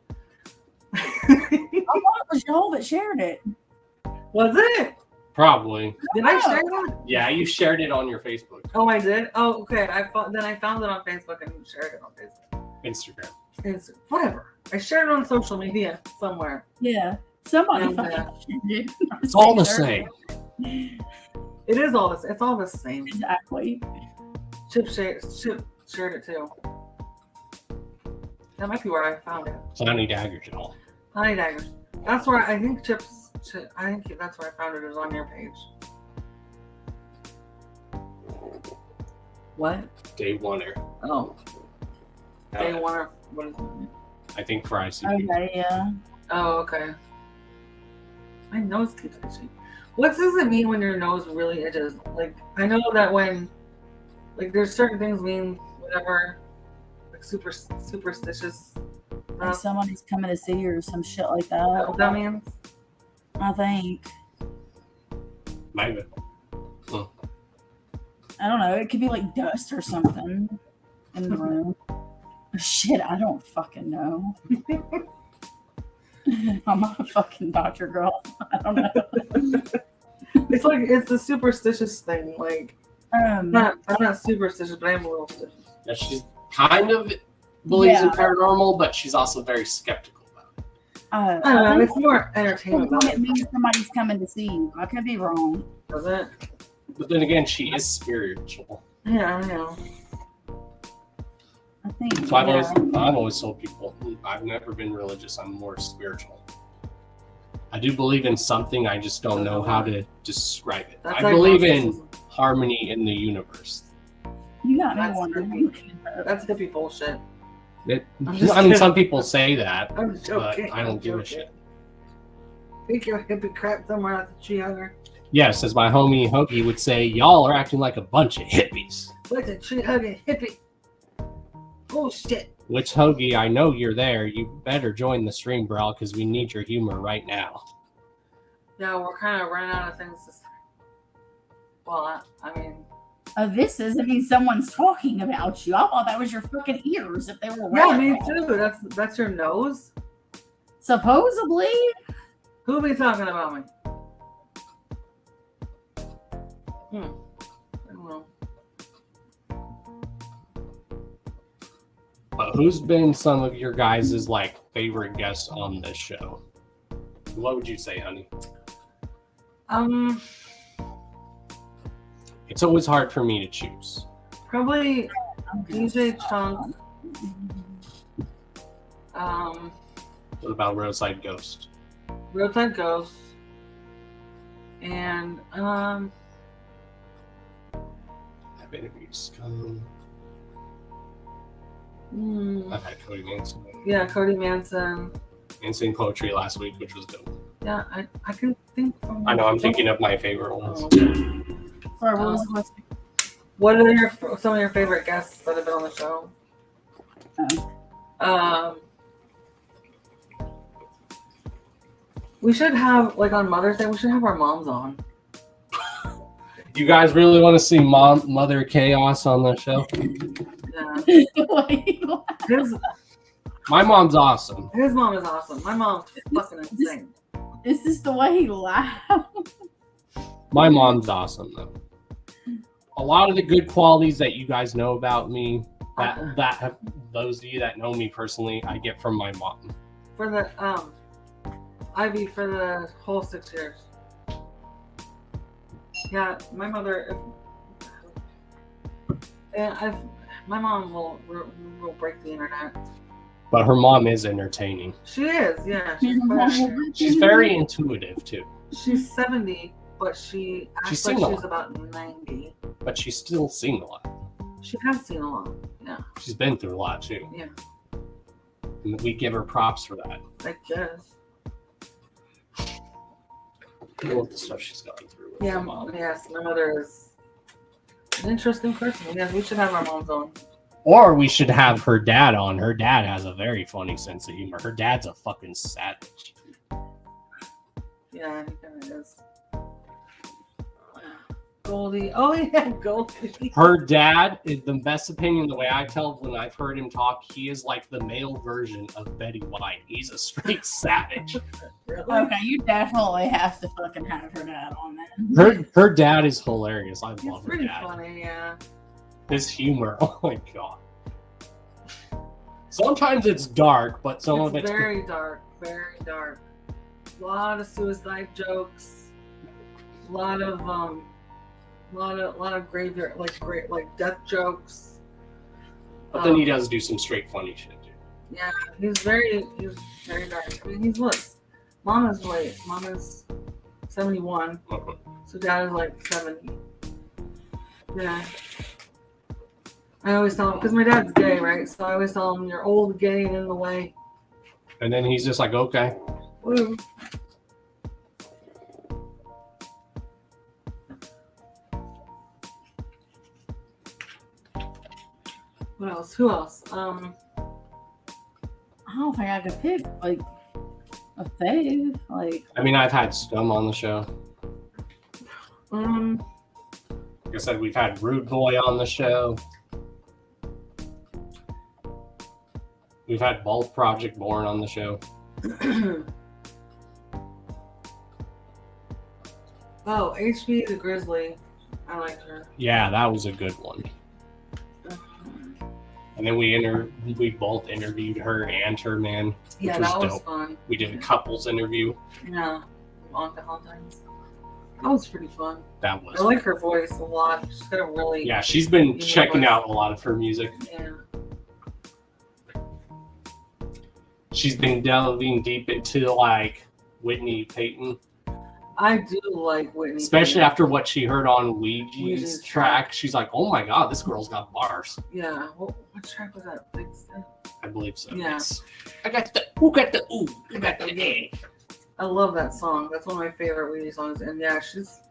I thought it was y'all that shared it. Was it? Probably. Did I share that? Yeah, you shared it on your Facebook, Oh, I did? Oh, okay. Then I found it on Facebook and shared it on Facebook. Instagram. Whatever. I shared it on social media somewhere. Yeah. Somebody And, fucking shared it. It's all the same. It is all the same. It's all the same. Exactly. Chip shared it too. That might be where I found it. Honey Daggers, y'all. Honey Daggers. That's where I think I think that's where I found it. Is on your page. What? Dave Warner. Oh. They want what is it? I think for ICP. Okay, yeah. Oh, okay. My nose keeps itching. What does it mean when your nose really itches? Like, I know that when, like, there's certain things mean whatever, like superstitious. Like somebody's coming to see you or some shit like Is that that. what that means? I think. Maybe. I don't know. It could be like dust or something in the room. Shit, I don't fucking know. I'm not a fucking doctor, girl. I don't know. It's like it's a superstitious thing. Like, I'm not superstitious, but I am a little stitious. Yeah, she's kind of believes in Yeah. paranormal, but she's also very skeptical about it. I don't know. It's more entertainment. It means somebody's coming to see you. I could be wrong. Does it? But then again, she is spiritual. Yeah, I know. I think. So I've yeah. always told people I've never been religious. I'm more spiritual. I do believe in something. I just don't know how to describe it. That's I like believe in Gnosticism. harmony in the universe. You got me That's wondering. That's hippie bullshit. It, I'm just I mean, kidding. some people say that, I'm but joking. I don't I'm give a joking. shit. Take your hippie crap somewhere at the tree hugger. Yes, as my homie Hoagie would say, y'all are acting like a bunch of hippies. What's a tree hugging hippie? Bullshit. Which, Hoagie, I know you're there. You better join the stream, bro, because we need your humor right now. Yeah, we're kind of running out of things to say. Well, I mean... This is, I mean, someone's talking about you. I thought that was your fucking ears if they were Yeah, red. me too. That's your nose? Supposedly. Who be talking about me? I don't know. But who's been some of your guys' like favorite guests on this show? What would you say, honey? It's always hard for me to choose. Probably DJ Chunk. What about Roadside Ghost? Roadside Ghost. And I've interviewed Scum. I've had Cody Manson. Yeah, Cody Manson. Insane Poetry last week, which was dope. Yeah, I can think from... I know, I'm thinking of my favorite ones. Sorry, what was the question? What are some of your favorite guests that have been on the show? We should have, like on Mother's Day, we should have our moms on. You guys really want to see Mother Chaos on the show? Yeah. My mom's awesome. His mom is awesome. My mom's fucking insane. Is this the way he laughs? My mom's awesome, though. A lot of the good qualities that you guys know about me, those of you that know me personally, I get from my mom. For the Ivy for the whole 6 years. Yeah, my mother. My mom will break the internet. But her mom is entertaining. She is, yeah. She's very intuitive too. She's 70, but she acts like she's about 90. But she's still seen a lot. She has seen a lot, yeah. She's been through a lot too. Yeah. And we give her props for that. I guess. All the stuff she's gone through. With Yeah, her mom. yes, my mother is an interesting person. Yes, we should have our moms on. Or we should have her dad on. Her dad has a very funny sense of humor. Her dad's a fucking savage. Yeah, he kind of is. Goldie. Oh, yeah, Goldie. Her dad, in the best opinion, the way I tell when I've heard him talk, he is like the male version of Betty White. He's a straight savage. Really? Okay, you definitely have to fucking have her dad on then. Her dad is hilarious. I love her Pretty dad. funny, yeah. His humor, oh my god. Sometimes it's dark, but some of it's very dark, very dark. A lot of suicide jokes. A lot of graveyard like death jokes. But then he does do some straight funny shit too. Yeah, he's very dark. I mean, he's what? Mom is 71. So dad is like 70. Yeah. I always tell him, because my dad's gay, right? So I always tell him, you're old, gay, and in the way. And then he's just like, okay. Woo. What else? Who else? I don't think I could pick like a fave. Like, I mean, I've had Scum on the show. Um, Like I said, we've had Rude Boy on the show. We've had both Project Born on the show. oh, HB the Grizzly. I liked her. Yeah, that was a good one. And then we both interviewed her and her man. Yeah, which that was dope. fun. We did a couples interview. Yeah, on Valentine's. That was pretty fun. That was. I like her voice a lot. She's got a really. Yeah, she's been unique checking voice. out a lot of her music. Yeah. She's been delving deep into like Whitney Payton, I do like Whitney. especially Payton. after what she heard on Ouija's Ouija's track. She's like, "Oh my god, this girl's got bars." Yeah. What track was that? Big Step? I believe so. Yeah. Yes. I got the ooh, got the ooh, I got the eh. I love that song. That's one of my favorite Weenie songs. And yeah, she's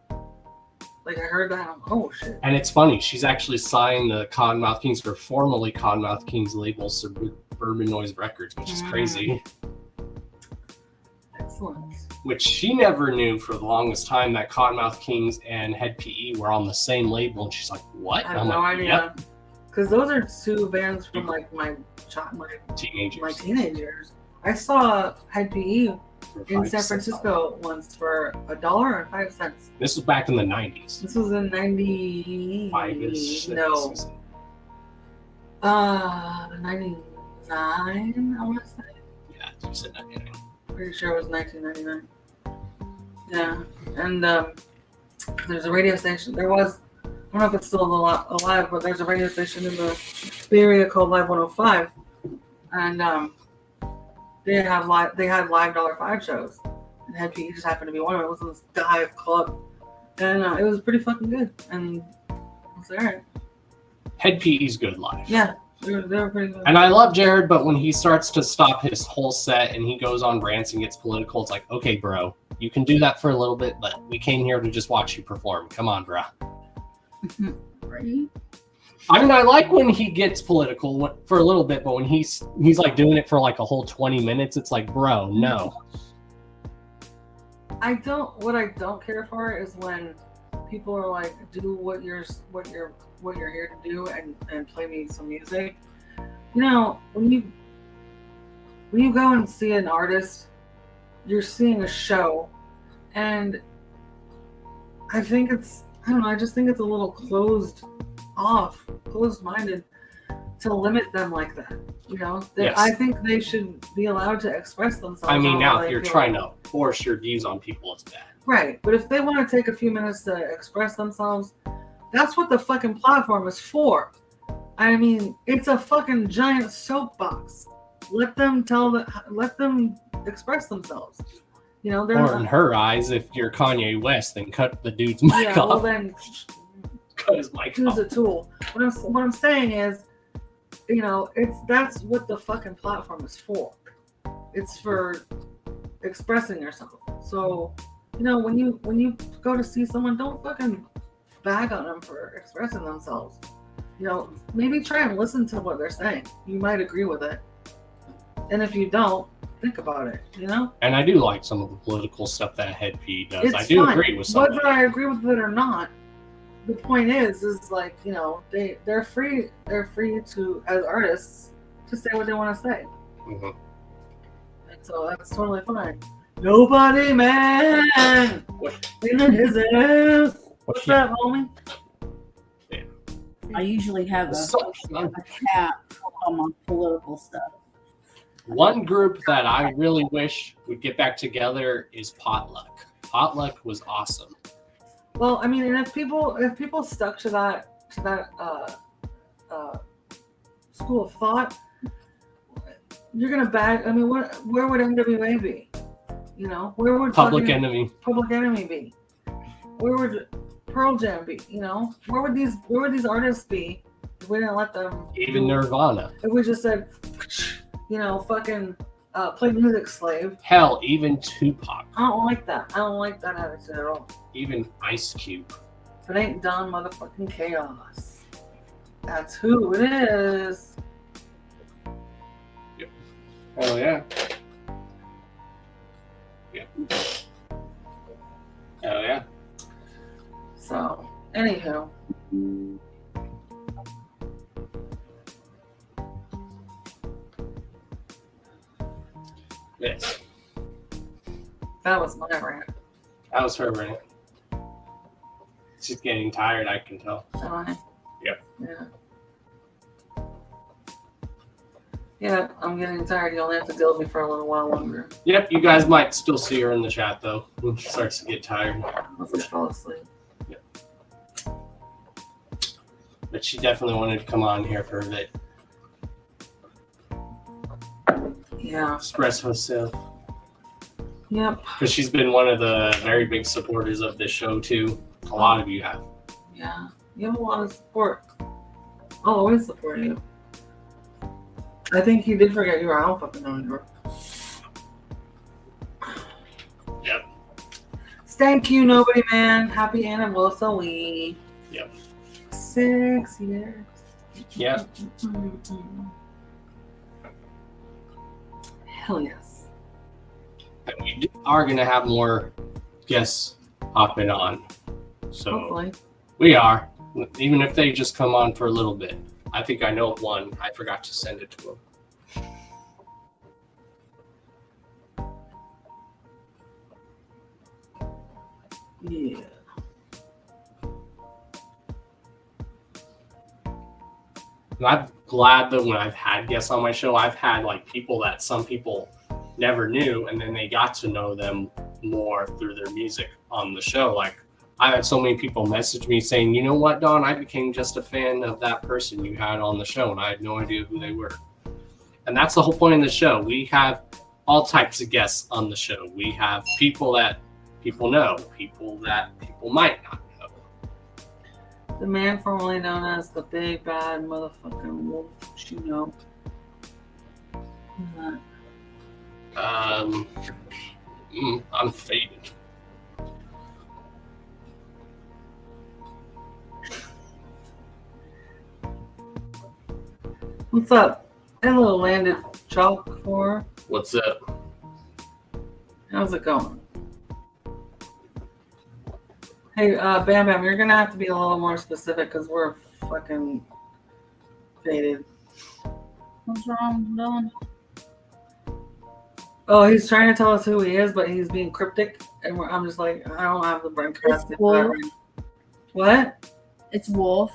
like, I heard that. I'm, oh shit. And it's funny, she's actually signed the Cottonmouth Kings, or formerly Cottonmouth Kings label, Suburban Noise Records, which is crazy. Excellent. Which she never knew for the longest time that Cottonmouth Kings and Head PE were on the same label, and she's like, "What?" I have no idea. Because those are two bands from like my teenage years. I saw Head PE in San Francisco once for $1.05. This was back in the 90s. This was in 95-ish. No. 99, I want to say. Yeah, you said 99. Pretty sure it was 1999. Yeah, and there's a radio station. There was, I don't know if it's still alive, but there's a radio station in the Bay Area called Live 105, and they had live $5 shows, and Head PE just happened to be one of them. It was in this dive club, and it was pretty fucking good, and it was alright. Head PE's good live. Yeah. They were pretty good. And I love Jared, but when he starts to stop his whole set and he goes on rants and gets political, it's like, okay, bro, you can do that for a little bit, but we came here to just watch you perform. Come on, bro. Right? I mean, I like when he gets political for a little bit, but when he's like doing it for like a whole 20 minutes, it's like, bro, no. What I don't care for is when people are like, do what you're here to do and play me some music. You know, when you go and see an artist, you're seeing a show, and I think I just think it's a little closed-minded to limit them like that. You know, Yes. I think they should be allowed to express themselves. I mean, on now how if they you're feel. trying to force your views on people, it's bad. Right, but if they want to take a few minutes to express themselves, that's what the fucking platform is for. I mean, it's a fucking giant soapbox. Let them express themselves. You know, they're Or in her eyes, if you're Kanye West, then cut the dude's mic yeah, off. well then Cut his mic use off. a tool. What I'm saying is, you know, that's what the fucking platform is for. It's for expressing yourself. So, you know, when you go to see someone, don't fucking bag on them for expressing themselves. You know, maybe try and listen to what they're saying. You might agree with it. And if you don't, think about it, you know? And I do like some of the political stuff that Head PE does. It's I do fine. agree with some of Whether I agree with it or not, the point is like, you know, they're free to, as artists, to say what they want to say. Mhm. And so that's totally fine. Nobody man in the business. What's that, homie? I usually have a tab on my political stuff. One group that I really wish would get back together is Potluck. Potluck was awesome. Well, I mean, and if people stuck to that school of thought, you're gonna bag. I mean, where would NWA be? You know, where would Public Enemy be? Where would Pearl Jam be? You know, where would these artists be if we didn't let them? Even Nirvana. If we just said, you know, fucking play Music Slave. Hell, even Tupac. I don't like that. I don't like that attitude at all. Even Ice Cube. It ain't Don motherfucking Chaos. That's who it is. Yep. Oh yeah. Yep. Oh yeah. So, anywho. Yes. That was my rant. That was her rant. She's getting tired, I can tell. Am I? Yep. Yeah. Yeah, I'm getting tired. You'll have to deal with me for a little while longer. Yep, you guys might still see her in the chat though when she starts to get tired. Unless I fall asleep. Yep. But she definitely wanted to come on here for a bit. Yeah. Express herself. Yep. Because she's been one of the very big supporters of this show too. A lot of you have. Yeah. You have a lot of support. I'll always support you. I think you did forget you were. I don't fucking know you were. Thank you, Nobody Man. Happy anniversary. Yep. 6 years. Yeah. Hell yes. And we are going to have more guests hopping on. So Hopefully. we are, even if they just come on for a little bit. I think I know of one. I forgot to send it to them. Yeah. And I'm glad that when I've had guests on my show, I've had like people that some people never knew, and then they got to know them more through their music on the show. Like I had so many people message me saying, you know what, Don, I became just a fan of that person you had on the show, and I had no idea who they were. And that's the whole point of the show. We have all types of guests on the show. We have people that people know, people that people might not know. The man formerly known as the big bad motherfucking wolf, you know. Who's that? I'm faded. What's up? Hello, Landed Chalk 4. What's up? How's it going? Hey, Bam Bam, you're gonna have to be a little more specific because we're fucking faded. What's wrong, Dylan? Oh, he's trying to tell us who he is, but he's being cryptic, and I'm just like, I don't have the brain capacity for that right now. What? It's Wolf.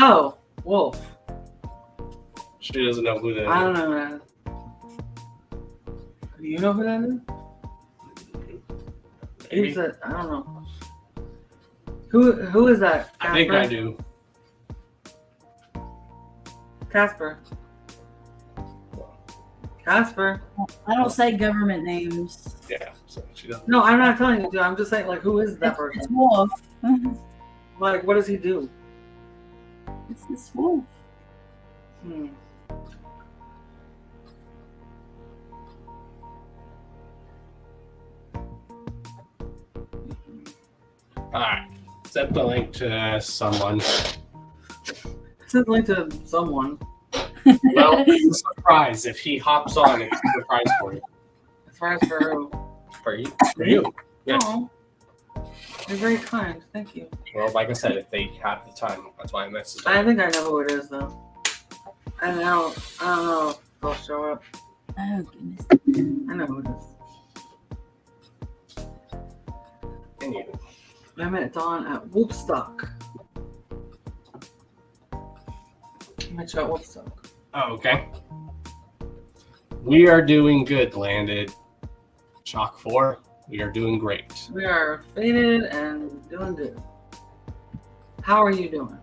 Oh, Wolf. She doesn't know who that is. I don't know that. Do you know who that is? Maybe. Who's that? I don't know. Who is that? I think I do. Casper. Casper. I don't say government names. Yeah, so she doesn't. No, I'm not telling you to. I'm just saying, like, who is that It's person? Wolf. Like, what does he do? It's Wolf. Hmm. All right. Send the link to someone. Send the link to someone. Well, it's a surprise. If he hops on, it's a surprise for you. Surprise for who? For you. For you. Yes. Oh, you're very kind. Thank you. Well, like I said, if they have the time, that's why I messaged I them. think I know who it is, though. I don't know if they'll show up. Oh, goodness. I know who it is. Anyway. I met Dawn at Woodstock. I met you at Woodstock. Oh, okay. We are doing good, Landed. Chalk 4. We are doing great. We are faded and doing good. How are you doing?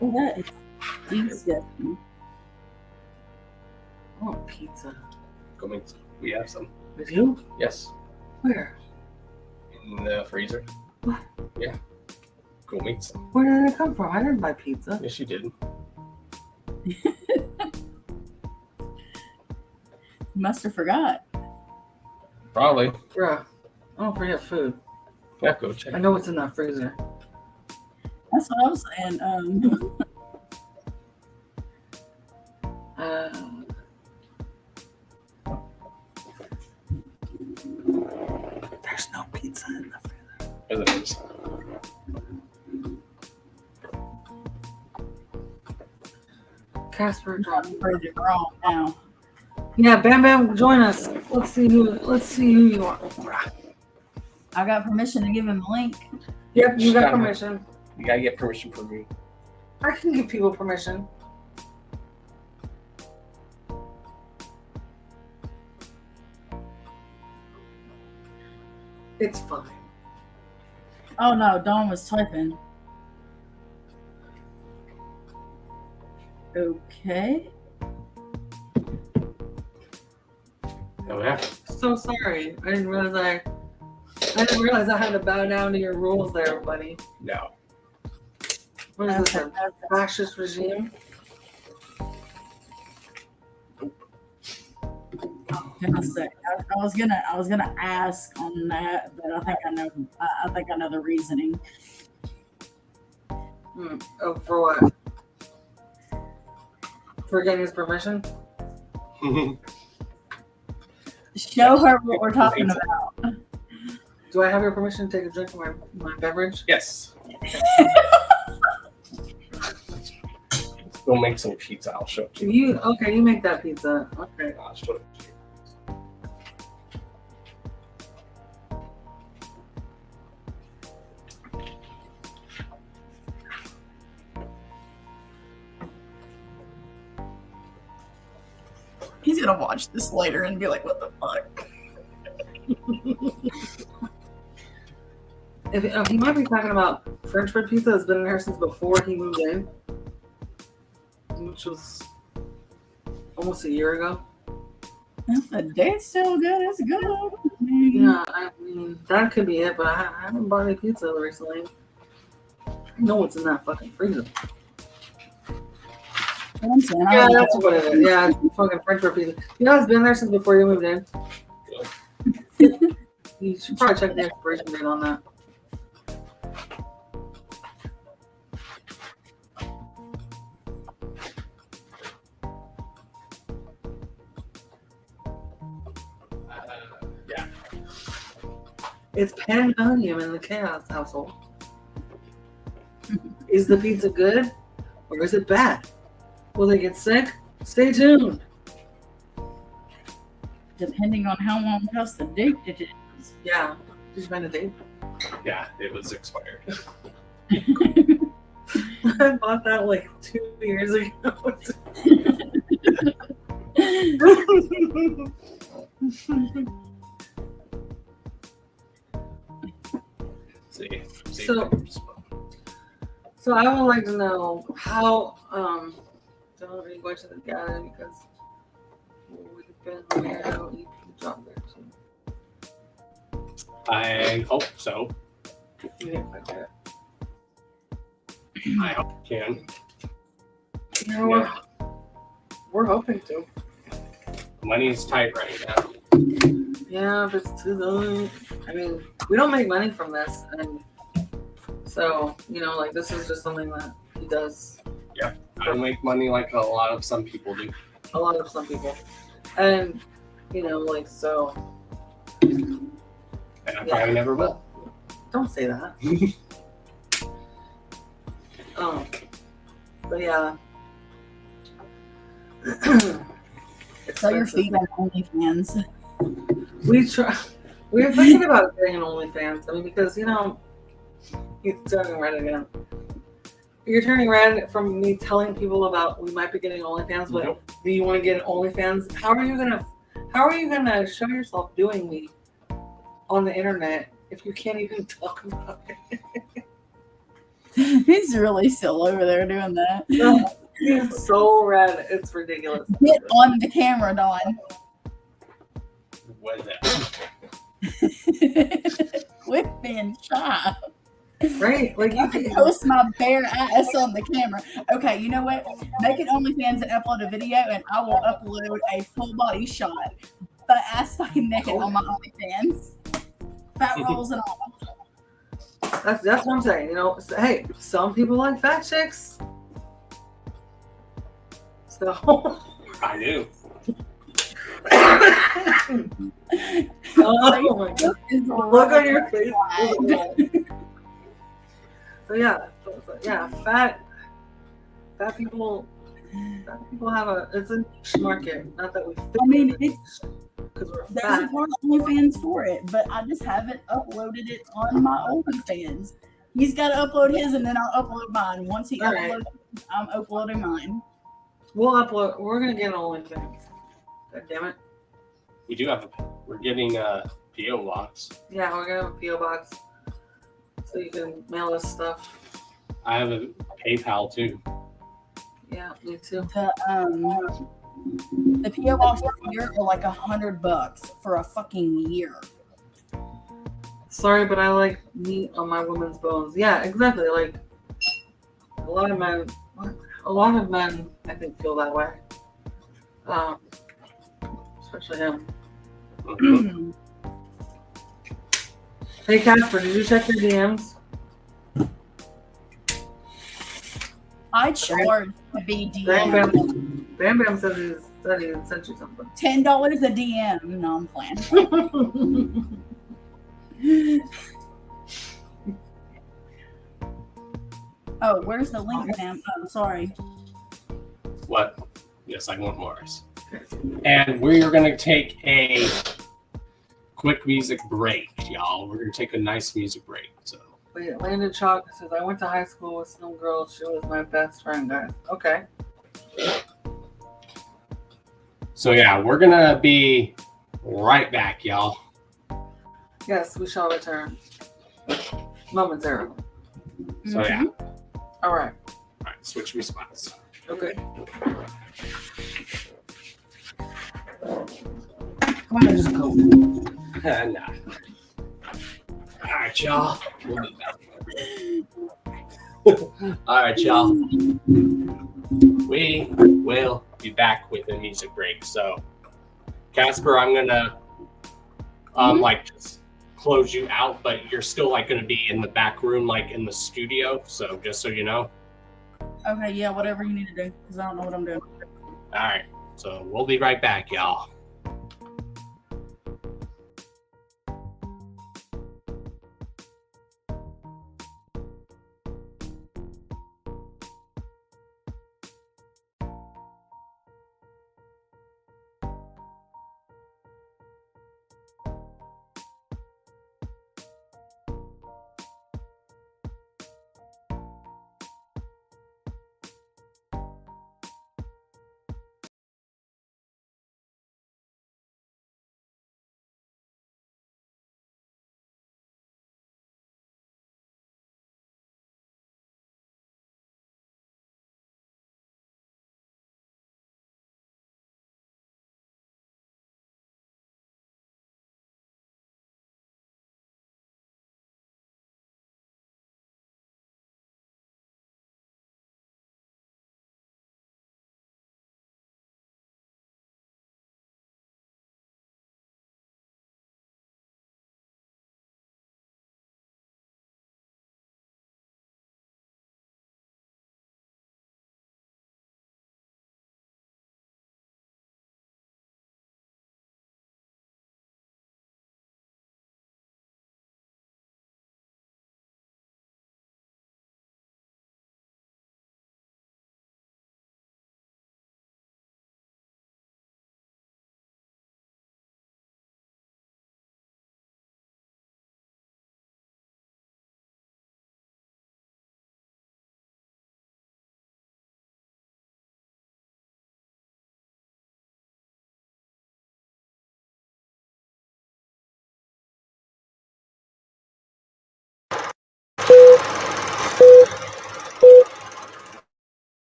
Oh, that is disgusting. I want pizza. Go make some. We have some. With you? Yes. Where? In the freezer. What? Yeah. Go make some. Where did it come from? I didn't buy pizza. Yes, you did. Must have forgot. Probably. Bruh, I don't forget food. Yeah, go check. I know what's in that freezer. That's what I'm saying. There's no pizza in the freezer. There it is. Casper, Pretty wrong now. yeah, Bam Bam, join us. Let's see who you are. I got permission to give him a link. Yep, you got permission. You gotta get permission from me. I can give people permission. It's fine. Oh no, Dawn was typing. Okay. Oh yeah. So sorry. I didn't realize I had to bow down to your rules there, buddy. No. What is this, a fascist regime? gonna say, I was gonna ask on that, but I think I know. I think I know the reasoning. Oh, for what? For getting his permission? Show her what we're talking about. Do I have your permission to take a drink of my beverage? Yes. Let's go make some pizza. I'll show it to you. You make that pizza. Okay. I'll show it to you. He's gonna watch this later and be like, "What the fuck?" He might be talking about French bread pizza that's been in there since before he moved in, which was almost a year ago. If the date's still good, it's good. Yeah, I mean, that could be it, but I haven't bought any pizza recently. I know what's in that fucking freezer. Yeah, that's what it is. Yeah, it's fucking French bread pizza. You know, it's been there since before you moved in. You should probably check the expiration date on that. Yeah. It's pandemonium in the Chaos household. Is the pizza good or is it bad? Will they get sick? Stay tuned. Depending on how long past the date it is. Yeah. Did you find a date? Yeah, it was expired. I bought that like 2 years ago. See. So I would like to know how don't really go to the gathering because we've been there. EP job there too. I hope so. You didn't quite get it. I hope I can. Yeah, we're hoping to. Money's tight right now. Yeah, but it's too long. I mean, we don't make money from this, and so like this is just something that he does. Yeah, I don't make money like a lot of some people do. A lot of some people, and so. And I probably never will. Don't say that. But yeah. So you're feeding OnlyFans. We're thinking about getting an OnlyFans. I mean, because it's turning red again. You're turning red from me telling people about we might be getting OnlyFans, but Nope. do you want to get an OnlyFans? How are you gonna show yourself doing me on the internet if you can't even talk about it? He's really still over there doing that. He's so red, it's ridiculous. Get on the camera, Don. What is that? Quit being shy. Right? Like I can post my bare ass on the camera. Okay, you know what? Make an OnlyFans and upload a video, and I will upload a full body shot, but ass fucking naked on my OnlyFans, fat rolls and all. That's what I'm saying. Hey, some people like fat chicks. So I do. Oh my god! Look on your face. So yeah, fat people have it's a niche market. Not that we. I mean, it's because we're there's fat. a part of OnlyFans for it, but I just haven't uploaded it on my OnlyFans. He's got to upload his, and then I'll upload mine. Once he uploads, I'm uploading mine. We'll upload. We're gonna get an OnlyFans. God damn it! We're getting a PO box. Yeah, we're gonna have a PO box, so you can mail us stuff. I have a PayPal too. Yeah, me too. The PO box here are like $100 for a fucking year. Sorry, but I like meat on my woman's bones. Yeah, exactly. Like a lot of men, I think feel that way. Especially him. Hey Casper, did you check your DMs? I charge to be Bam DM. Bam, Bam said he sent you something. $10 a DM. No, I'm playing. Oh, where's the link, Bam? Oh, sorry. What? Yes, I want Morris. And we're going to take a quick music break, y'all. We're going to take a nice music break. So. Wait, Landon Chalk says, I went to high school with some girl. She was my best friend, guys. Okay. So, yeah, we're going to be right back, y'all. Yes, we shall return momentarily. So, yeah. All right. All right, switch response. Okay. Come on, just go. Nah. All right, y'all. All right, y'all. We will be back with a music break. So, Casper, I'm gonna like just close you out, but you're still like gonna be in the back room, like in the studio. So, just so you know. Okay, yeah, whatever you need to do, because I don't know what I'm doing. All right. So we'll be right back, y'all.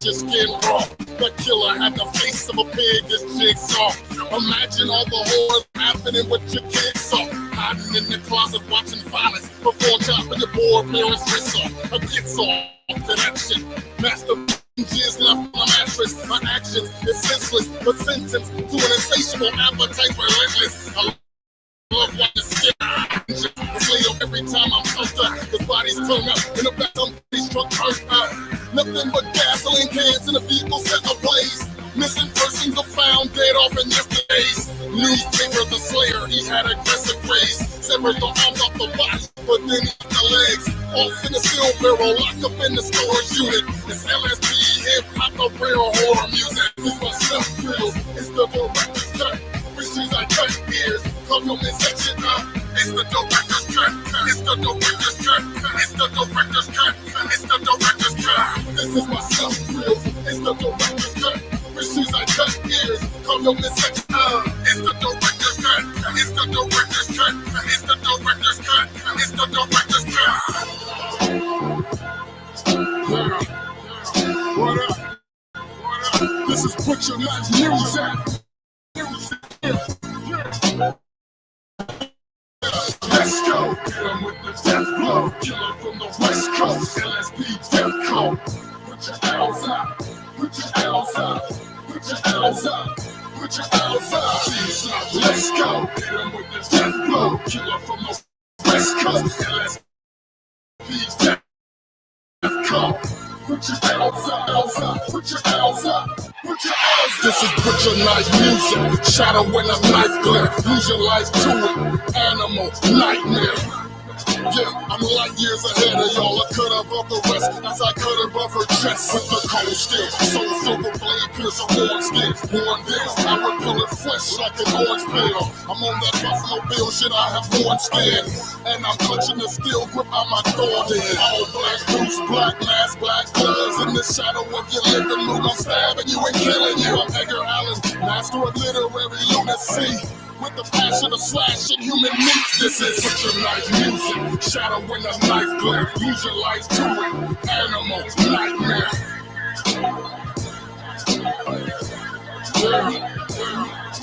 Just getting raw. That killer had the face of a pig, this jigsaw. Imagine all the horrors happening with your kids saw. Hiding in the closet watching violence. Before chopping your board, parents wrist off. A gets off to that shit. Master jizz left on the mattress. My actions is senseless, but sentence to an insatiable appetite relentless. I love watching skin. It's Leo every time I'm pumped up. His body's turned up in the back of the truck turned up. Nothing but gasoline cans in the vehicle set ablaze. Missing persons are found dead off in yesterday's newspaper. The slayer, he had aggressive rays. Severed the arms off the body, but then he got the legs. Off in the steel barrel, locked up in the storage unit. It's LSD, hip-hop, the real horror music. It's my self-thrill, it's the director's cut. Wishes I cut ears, compliment section up. It's the director's cut. It's the director's cut. It's the director's cut. It's the director's cut. This is my stuff, real. It's the director's cut. Issues I cut ears. Call them the sex. It's the director's cut. It's the director's cut. It's the director's cut. It's the director's cut. What up? This is Butcher Nuts Music. Let's go. Hit him with the death blow. Killer from the West Coast. LSP Death Code. Put your L's up. Put your L's up. Put your L's up. Put your L's up. Let's go. Hit him with the death blow. Killer from the West Coast. LSP Death Code. Put your L's up, L's up, put your L's up, put your L's up. This is Butcher Knife Music, shadow when a knife glare, lose your life to it, animal, nightmare. Yeah, I'm light years ahead of y'all. I cut above the rest as I cut above her chest with the cold steel. Soul silver blade, pierce a horn skin. Horn deal, I would pull it fresh like an orange peel. I'm on that Buffalo Bill shit, I have horn skin. And I'm clutching the steel grip on my door then. All black boots, black mask, black gloves. In the shadow of your living room, I'm stabbing you and killing you. I'm Edgar Allan, master of literary lunacy. With the passion of slashing human meat, this is Butcher Knife Music. Shadow when a knife glare, use your life to it. Animal, nightmare.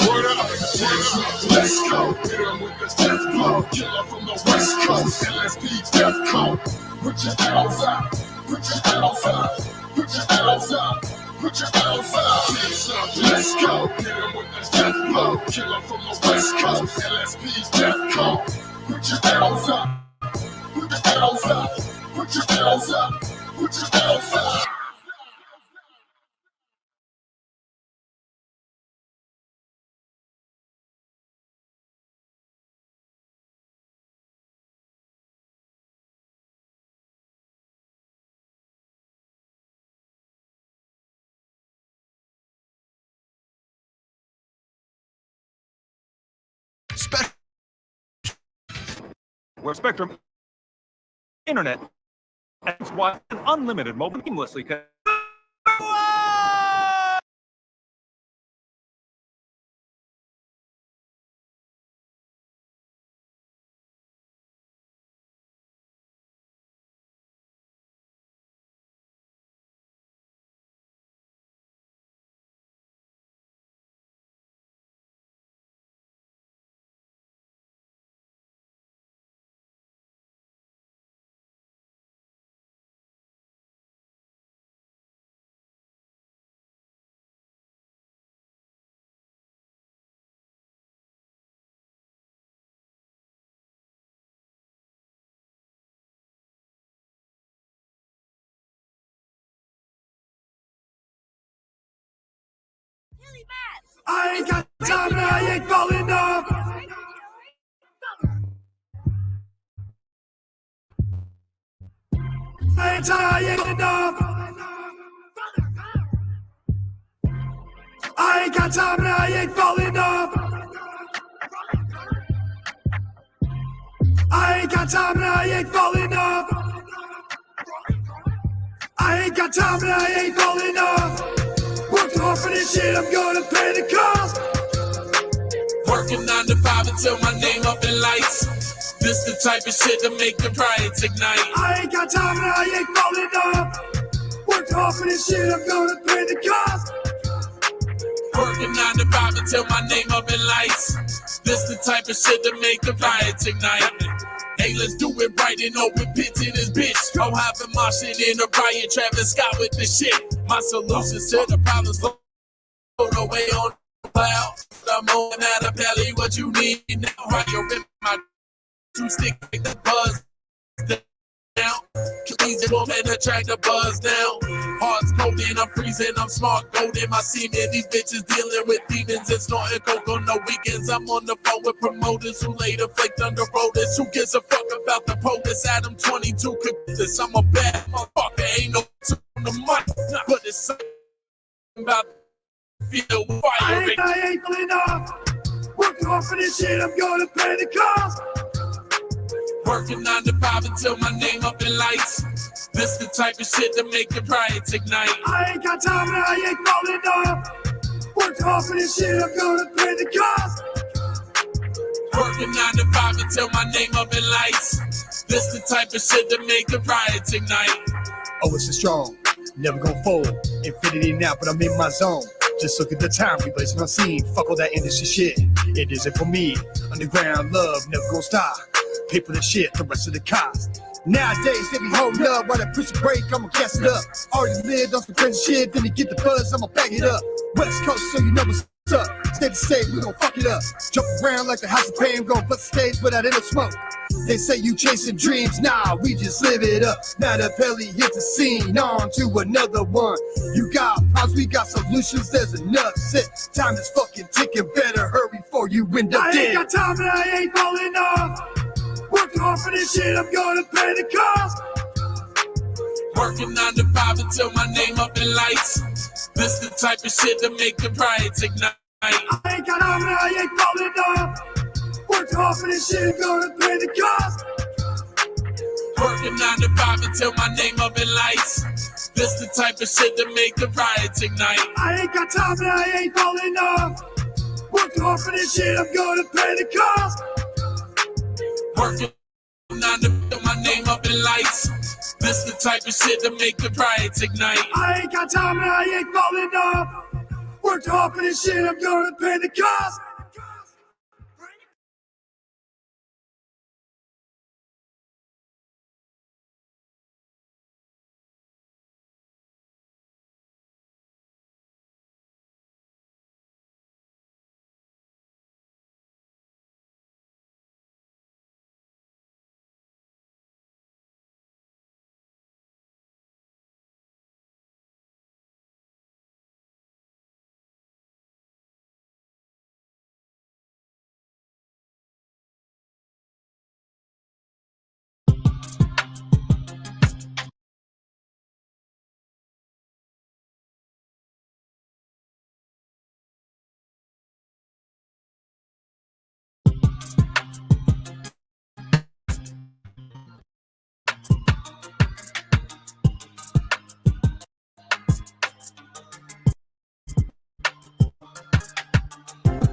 What up? Let's go. Hit him with the death blow. Killer from the West Coast. LSP Death Code. Put your L's up. Put your L's up. Put your L's up. Put your L's up. Let's go. Hit him with the death blow. Killer from the West Coast. LSP Death Code. Put your L's up. Put your L's up. Put your L's up. Put your L's up. Where Spectrum Internet and unlimited mobile seamlessly connect. I ain't got time and I ain't falling off. I ain't time, I ain't falling off. I ain't got time and I ain't falling off. I ain't got time and I ain't falling off. I ain't got time and I ain't falling off. Worked hard for this shit, I'm gonna pay the cost. Working 9 to 5 until my name up in lights. This the type of shit to make the riots ignite. I ain't got time and I ain't falling off. Worked hard for this shit, I'm gonna pay the cost. Working 9 to 5 until my name up in lights. This the type of shit to make the riots ignite. Hey, let's do it right in open pits in this bitch. Oh, having my shit in a riot, Travis Scott with the shit. My solutions to the problems float away on the cloud. I'm on at a belly, what you need now? Why you rip my two stick like the buzz down? Easy woman attract the buzz down. Heart's cold and I'm freezing, I'm smart gold in my semen. These bitches dealing with demons and snorting coke on the weekends. I'm on the phone with promoters who later flaked under rollers. Who gives a fuck about the POTUS? Adam 22 could this. I'm a bad motherfucker, ain't no on the money, but it's something about feel fire. I ain't falling off. Worked hard for this shit, I'm gonna pay the cost. Working 9 to 5 until my name up in lights. This the type of shit that make the riots ignite. I ain't got time and I ain't falling off. Worked hard for this shit, I'm gonna pay the cost. Working 9 to 5 until my name up in lights. This the type of shit that make the riots ignite. Oh, it's a strong, never gonna fold. Infinity now, but I'm in my zone. Just look at the time, we blazing on scene. Fuck all that industry shit. It isn't for me. Underground love, never gonna stop. Pay for the shit, the rest of the cost. Nowadays, they be holding up while I push the brake, I'ma gas it up. Already lived on some crazy shit, then to get the buzz, I'ma back it up. West Coast, so you know what's up. Stay the same, we gon' fuck it up. Jump around like the house of pain, gon' bust the stage without any smoke. They say you chasing dreams, nah, we just live it up. Now the belly hits the scene, on to another one. You got problems, we got solutions, there's enough shit. Time is fucking ticking, better hurry before you end up I dead. ain't got time and I ain't falling off. Worked hard for this shit, I'm gonna pay the cost. Working 9 to 5 until my name up in lights. This the type of shit that make the riots ignite. I ain't got time and I ain't falling off. Worked hard for this shit, I'm gonna pay the cost. Working 9 to 5 until my name up in lights. This the type of shit that make the riots ignite. I ain't got time and I ain't falling off. Worked hard for this shit, I'm gonna pay the cost. Working 9 to 5 my name up in lights. This the type of shit that make the riots ignite. I ain't got time and I ain't falling off. Worked hard for this shit, I'm gonna pay the cost.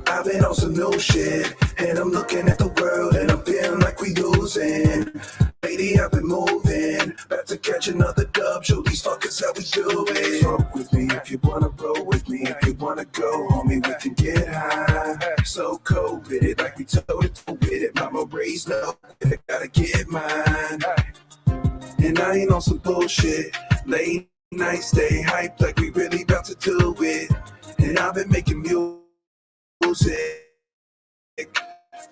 I've been on some new shit, and I'm looking at the world, and I'm feeling like we losing. Lady, I've been moving, about to catch another dub, show these fuckers how we do it. Smoke with me if you wanna roll with me, if you wanna go, homie, we can get high. So cold with it, like we told it with it, mama raised no, I gotta get mine. And I ain't on some bullshit, late night stay hyped like we really about to do it. And I've been making music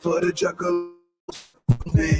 for the juggler.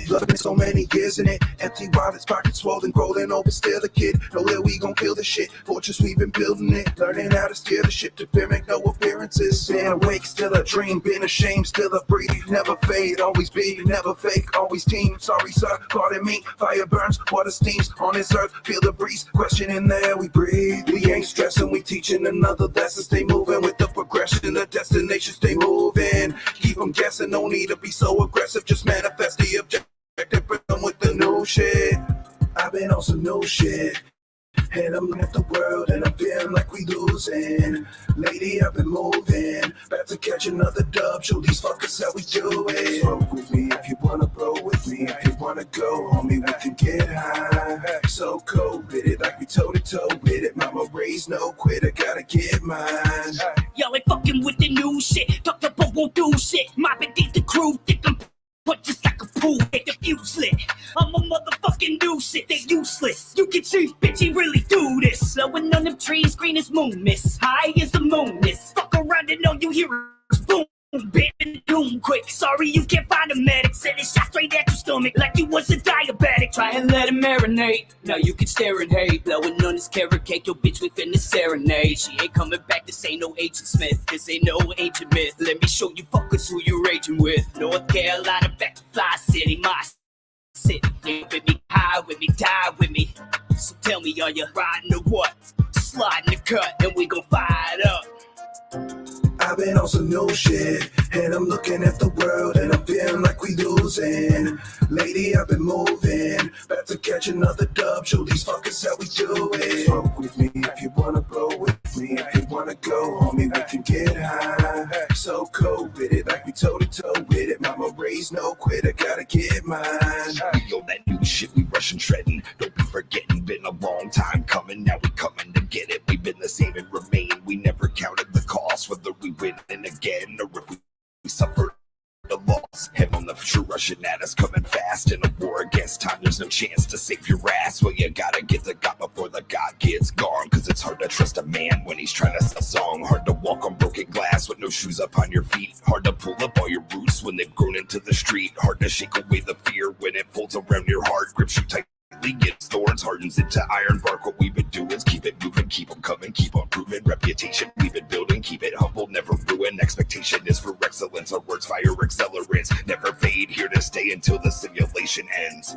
Loving so many years in it, empty wallets, pockets swollen, rolling over, still a kid. Know that we gon' kill the shit. Fortress, we've been building it, learning how to steer the ship to fear, make no appearances. Been awake, still a dream, been ashamed, still a breathe. Never fade, always be, never fake, always team. Sorry, sir, pardon me. Fire burns, water steams on this earth. Feel the breeze, question in the air we breathe. We ain't stressing, we teaching another lesson. Stay moving with the progression, the destination. Stay moving, keep them guessing. No need to be so aggressive, just manifest the objective, bring them with the new shit. I've been on some new shit, and I'm looking at the world, and I'm feeling like we losing. Lady, I've been moving, about to catch another dub, show these fuckers how we do it. Smoke with me if you wanna roll with me, if you wanna go, homie, we can get high. So cold with it, like we toe-to-toe with it, mama raised no quitter, gotta get mine. Y'all ain't fucking with the new shit, talk about won't do shit, mobbing deep the crew, think I'm but just like a pool, make the fuse lit. I'm a motherfucking new shit, they useless. You can see, bitch, he really do this. Blowing on them trees, green as moon mist, high as the moon is. Fuck around and all you hear is boom, baby, doom quick. Sorry you can't find a medic, send it shot straight at your stomach like you was a diabetic. Try and let it marinate, now you can stare and hate. Blowing on this carrot cake, yo bitch, we finna serenade. She ain't coming back, this ain't no Agent Smith, this ain't no ancient myth. Let me show you fuckers who you raging with. North Carolina, back to Fly City, my city. Live with me, high with me, die with me. So tell me, are you riding or what? Slide in the cut and we gon' fire it up. I've been on some new shit, and I'm looking at the world, and I'm feeling like we been losing. Lady, I've been moving. About to catch another dub. Show these fuckers how we do it. Smoke with me if you wanna blow with me. If you wanna go, homie, we can get high. So cool with it, like we toe to toe with it. Mama raised no quitter, gotta get mine. Yo, that new shit we rushing, treading. Don't be forgetting, been a long time coming. Now we coming to get it. We've been the same and remain. We never counted the cost, whether we win and again or if we suffered the loss. Heaven the future rushing at us, coming fast. In a war against time, there's no chance to save your ass. Well, you gotta get the God before the God gets gone. Cause it's hard to trust a man when he's trying to sing a song. Hard to walk on broken glass with no shoes up on your feet. Hard to pull up all your roots when they've grown into the street. Hard to shake away the fear when it folds around your heart. Grips you tight. Gets thorns, hardens into iron bark. What we've been doing is keep it moving, keep them coming, keep on proving. Reputation we've been building, keep it humble, never ruin. Expectation is for excellence, our words fire accelerants. Never fade, here to stay until the simulation ends.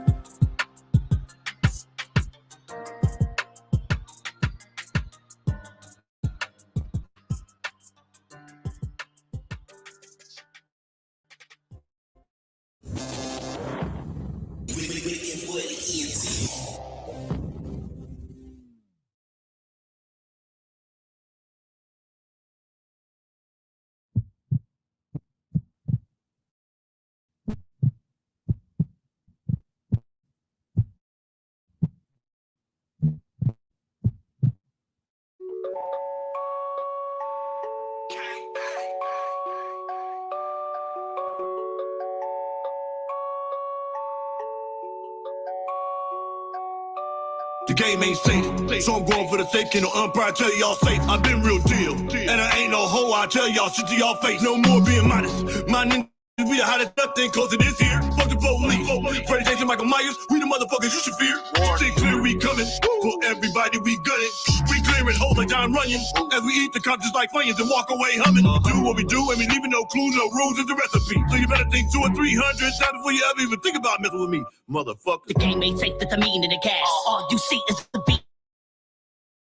The game ain't safe, so I'm going for the safe. Can no umpire tell y'all safe? I've been real deal, and I ain't no hoe. I tell y'all shit to y'all face. No more being modest. My niggas, we the hottest nothing close to this here. Fuck the police. Freddie Jason, Michael Myers, we the motherfuckers you should fear. Stay clear, we coming. For everybody, we gunning. We clearing holes like John Runyon. As we eat the cops just like Funyuns and walk away humming. Do what we do, and we leaving no clues, no rules is the recipe. So you better think 200 or 300 times before you ever even think about messing with me, motherfucker. The game ain't safe, that's the mean of the gas. All you see is the beat.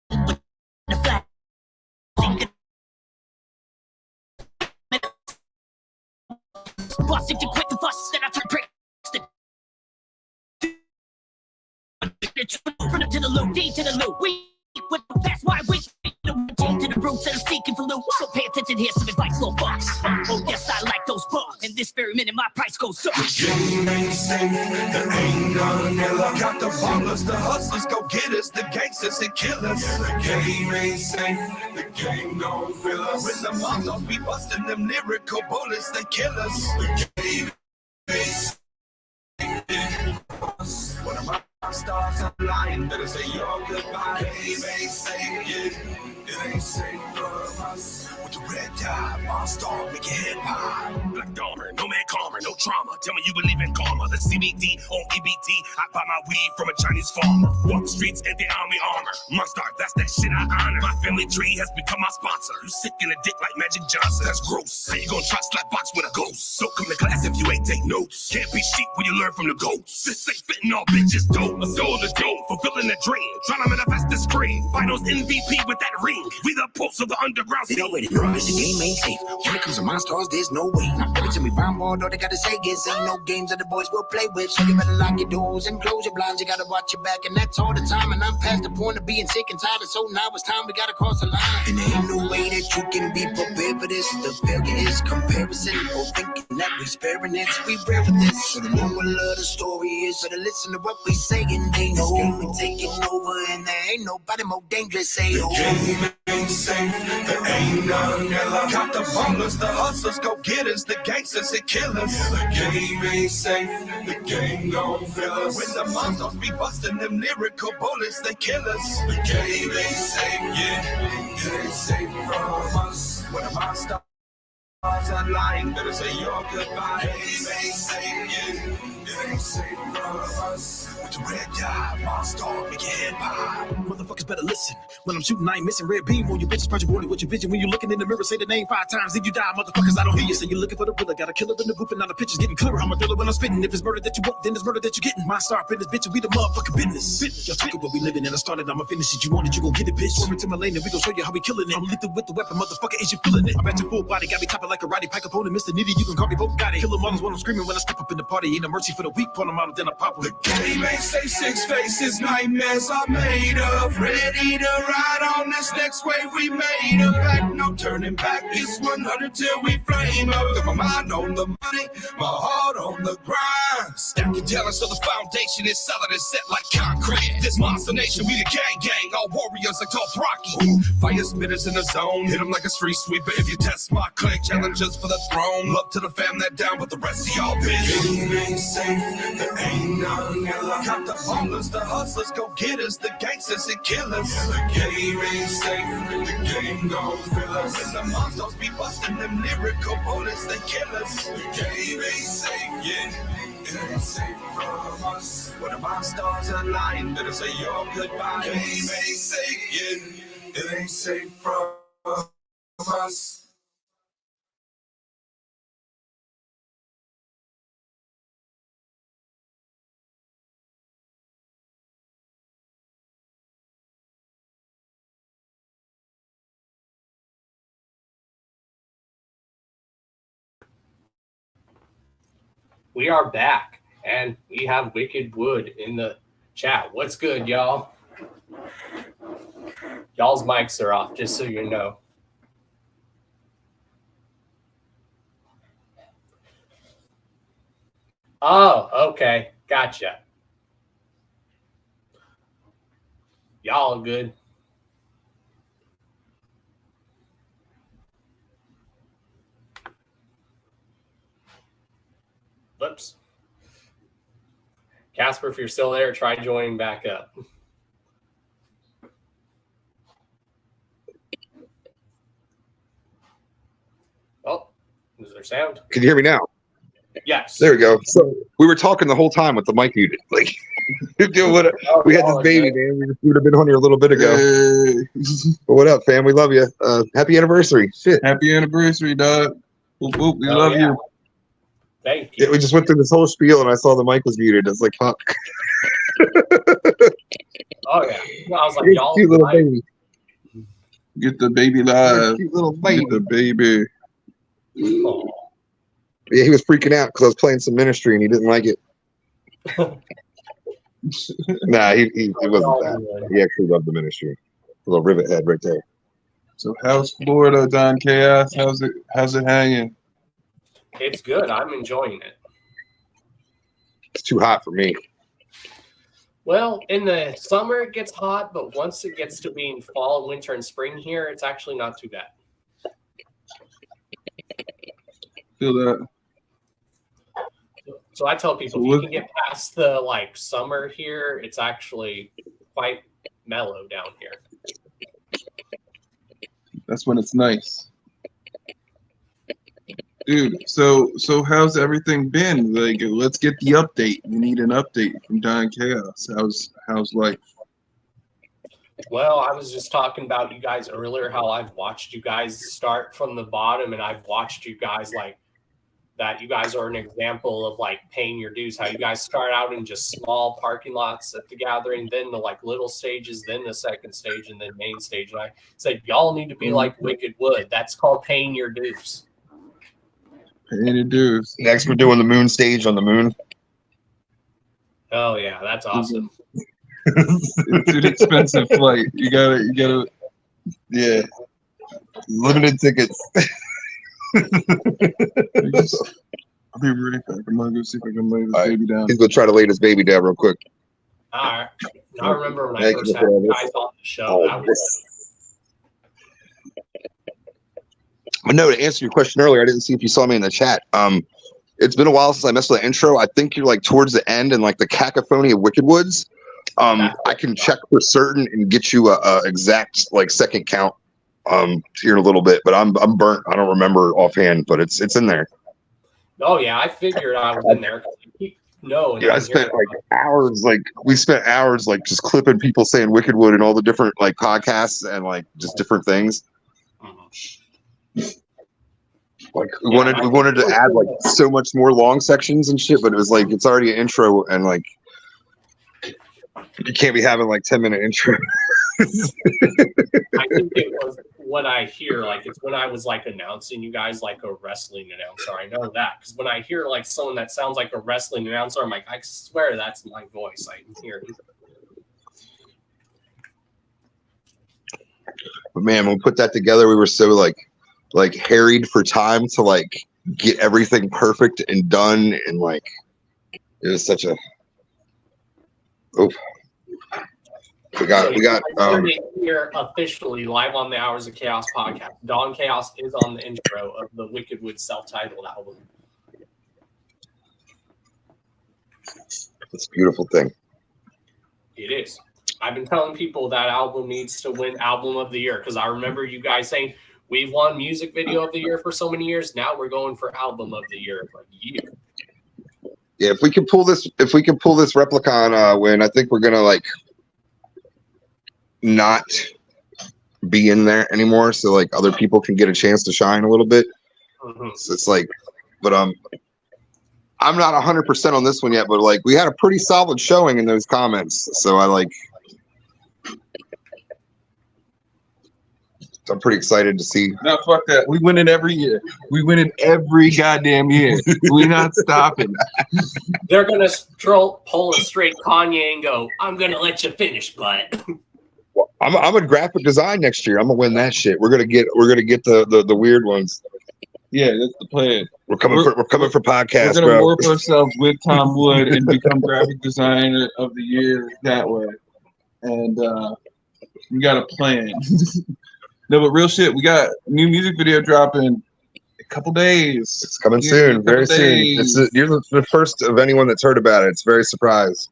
The flat. Bust if you quit the fuss, then I turn prick. From up to the loop, D to the loop. We with the fast wide we to the roots that are seeking for loot. So pay attention, here's some advice, little bucks. Oh yes, I like those bucks. And this very minute my price goes up. The game ain't safe, there ain't none killer. Got the ballers, the hustlers, go get us, the gangsters and killers. The game ain't safe, the game gon' fill us. When the monsters be busting them lyrical bullets, they kill us. The game ain't safe. One of my stars are lying, better say your goodbye. The game ain't safe, yeah. It ain't safe for us. With the red dye, monster, make your head high. Black Dahmer, no man calmer, no trauma. Tell me you believe in karma. The CBD on EBT. I buy my weed from a Chinese farmer. Walk the streets in the army armor. Monster, that's that shit I honor. My family tree has become my sponsor. You sick in the dick like Magic Johnson. That's gross. How you gonna try slap box with a ghost? Don't come to class if you ain't take notes. Can't be sheep when you learn from the goats. This ain't fitting all bitches dope. A soul to dope, fulfilling a dream. Trying to manifest the screen. Finals MVP with that ring. We the pulse of the underground scene. You know what it is. The game ain't safe. When it comes to monsters, there's no way. Now every time we bomb all they gotta say is ain't no games that the boys will play with. So you better lock your doors and close your blinds. You gotta watch your back, and that's all the time. And I'm past the point of being sick and tired. So now it's time we gotta cross the line. And there ain't no way that you can be prepared for this. The failure is comparison. Or thinking that we sparing it. We rare for this. So the moral of the story is so to listen to what we saying. They know we taking over, and there ain't nobody more dangerous. Say the game ain't safe, there ain't none killer. Got the ballers, the hustlers, go get us, the gangsters and killers. The game ain't safe, the game gon' fill us. When the monsters be busting them lyrical bullets, they kill us. The game ain't safe, yeah, it ain't safe from us. When the monsters are lying, better say your goodbye. The game ain't safe, yeah, it ain't safe from us. With the red dye, monster, make your head pop. Motherfuckers better listen. When I'm shooting, I ain't missing. Red beam on your bitches, punch your body with your vision. When you looking in the mirror, say the name 5 times, then you die. Motherfuckers, I don't hear you. Say you're looking for the thriller. Got a killer in the booth, and now the picture's getting clearer. I'm a thriller when I'm spitting. If it's murder that you want, then it's murder that you're getting. My star business, bitch, and we the motherfucking business. Y'all talking what we living, and I started, I'ma finish it. You want it, you gon' get it, bitch. Swerve into my lane, and we gon' show you how we killing it. I'm lethal with the weapon, motherfucker, is you feeling it? I'm at your full body, got me top of like a Roddy Piker opponent, Mr. Nitty, you can call me Bogatti. Kill them all when I'm screaming when I step up in the party. Ain't no mercy for the weak, pull them out, then I pop them. The game ain't safe, 6 faces, nightmares are made of. Ready to ride on this next wave, we made a pact. No turning back, it's 100 till we flame up. Got my mind on the money, my heart on the grind. Stack your talent so the foundation is solid and set like concrete. This monster nation, we the gang, all warriors like Top Rocky. Fire spitters in the zone, hit them like a street sweeper. If you test my click, challengers for the throne. Love to the fam that down with the rest of y'all bitch. Game ain't safe, there ain't none killer. Count the homeless, the hustlers, go getters, the gangsters and killers. Yeah, the game ain't safe, the game gon' fill us. And the monsters be busting them lyrical bullets, they kill us. The game ain't safe, yeah. It ain't safe from us. When the monsters align, better say your goodbye. Game ain't safe, yeah. It ain't safe from us. We are back, and we have Wicked Wood in the chat. What's good, y'all? Y'all's mics are off, just so you know. Oh, okay. Gotcha. Y'all good. Whoops. Casper, if you're still there, try joining back up. Oh, is there sound? Can you hear me now? Yes. There we go. So we were talking the whole time with the mic muted. Like, we had this baby, man. We would have been on here a little bit ago. But what up, fam? We love you. Happy anniversary. Shit. Happy anniversary, dog. Boop, boop. We love you. Thank you. Yeah, we just went through this whole spiel, and I saw the mic was muted. I was like, fuck. Oh, yeah. I was like, y'all. Cute little baby. Get the baby live. Cute little baby. Get the baby. Oh. Yeah, he was freaking out because I was playing some ministry, and he didn't like it. Nah, he wasn't that. He actually loved the ministry. A little rivet head right there. So how's Florida, Don Chaos? How's it hanging? It's good. I'm enjoying it. It's too hot for me. Well, in the summer it gets hot, but once it gets to being fall, winter, and spring here, it's actually not too bad. Feel that. So I tell people, if you can get past the summer here, it's actually quite mellow down here. That's when it's nice. Dude, so how's everything been? Like, let's get the update. We need an update from Don Chaos. How's life? Well, I was just talking about you guys earlier, how I've watched you guys start from the bottom, and I've watched you guys that you guys are an example of paying your dues, how you guys start out in just small parking lots at the gathering, then the little stages, then the second stage, and then main stage. And I said, y'all need to be like Wicked Wood. That's called paying your dues. Paying your dues. Next, we're doing the moon stage on the moon. Oh yeah, that's awesome. It's an expensive flight. You gotta. Yeah. Limited tickets. I'll be right back. I'm gonna go see if I can lay this baby down. He's gonna try to lay this baby down real quick. All right. I remember when I first had you guys on the show. But no, to answer your question earlier, I didn't see if you saw me in the chat. It's been a while since I messed with the intro. I think you're towards the end and the cacophony of Wicked Woods. I can check for certain and get you a exact second count here in a little bit. But I'm burnt. I don't remember offhand, but it's in there. Oh yeah, I figured I was in there. No. Yeah, I spent hours. We spent hours just clipping people saying Wicked Wood and all the different podcasts and just different things. We wanted to add so much more long sections and shit, but it was it's already an intro and you can't be having 10-minute intro. I think it was what I hear. Like it's when I was like announcing you guys like a wrestling announcer. I know that because when I hear like someone that sounds like a wrestling announcer, I'm like, I swear that's my voice. I can hear it. But man, when we put that together, we were so like harried for time to like get everything perfect and done, and like it was such a. Oh, we got here officially live on the Hours of Chaos podcast. Don Chaos is on the intro of the Wickedwood self-titled album. It's a beautiful thing. It is. I've been telling people that album needs to win Album of the Year because I remember you guys saying we've won Music Video of the Year for so many years. Now we're going for Album of the Year for a year. Yeah, if we can pull this Replicon win, I think we're gonna like not be in there anymore, so like other people can get a chance to shine a little bit. So it's like, but I'm not 100% on this one yet, but like we had a pretty solid showing in those comments, so I'm pretty excited to see. No, fuck that. We win it every year. We win it every goddamn year. We're not stopping. They're gonna pull a straight Kanye and go, "I'm gonna let you finish, but." I'm a graphic design next year. I'm gonna win that shit. We're gonna get the weird ones. Yeah, that's the plan. We're coming for podcasts, We're gonna bro. warp ourselves with Tom Wood and become graphic designer of the year that way. And we got a plan. No, but real shit, we got a new music video dropping a couple days. It's coming soon, very soon. You're the first of anyone that's heard about it. It's very surprised.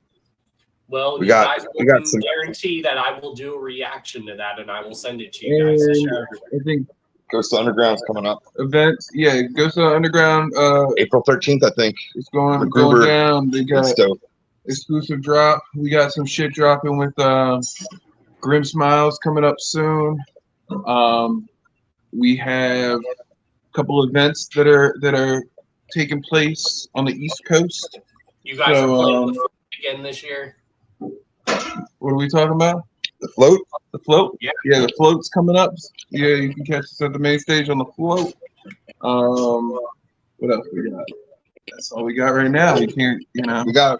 Well, we guys got some guarantee that I will do a reaction to that and I will send it to you guys to share. I think Ghost of Underground's coming up. Events, yeah, Ghost of Underground. April 13th, I think. It's going down. They got exclusive drop. We got some shit dropping with Grim Smiles coming up soon. We have a couple events that are taking place on the East Coast. You guys are playing the float again this year? What are we talking about? The float? The float? Yeah. Yeah, the float's coming up. Yeah, you can catch us at the main stage on the float. What else we got? That's all we got right now. We can't, we got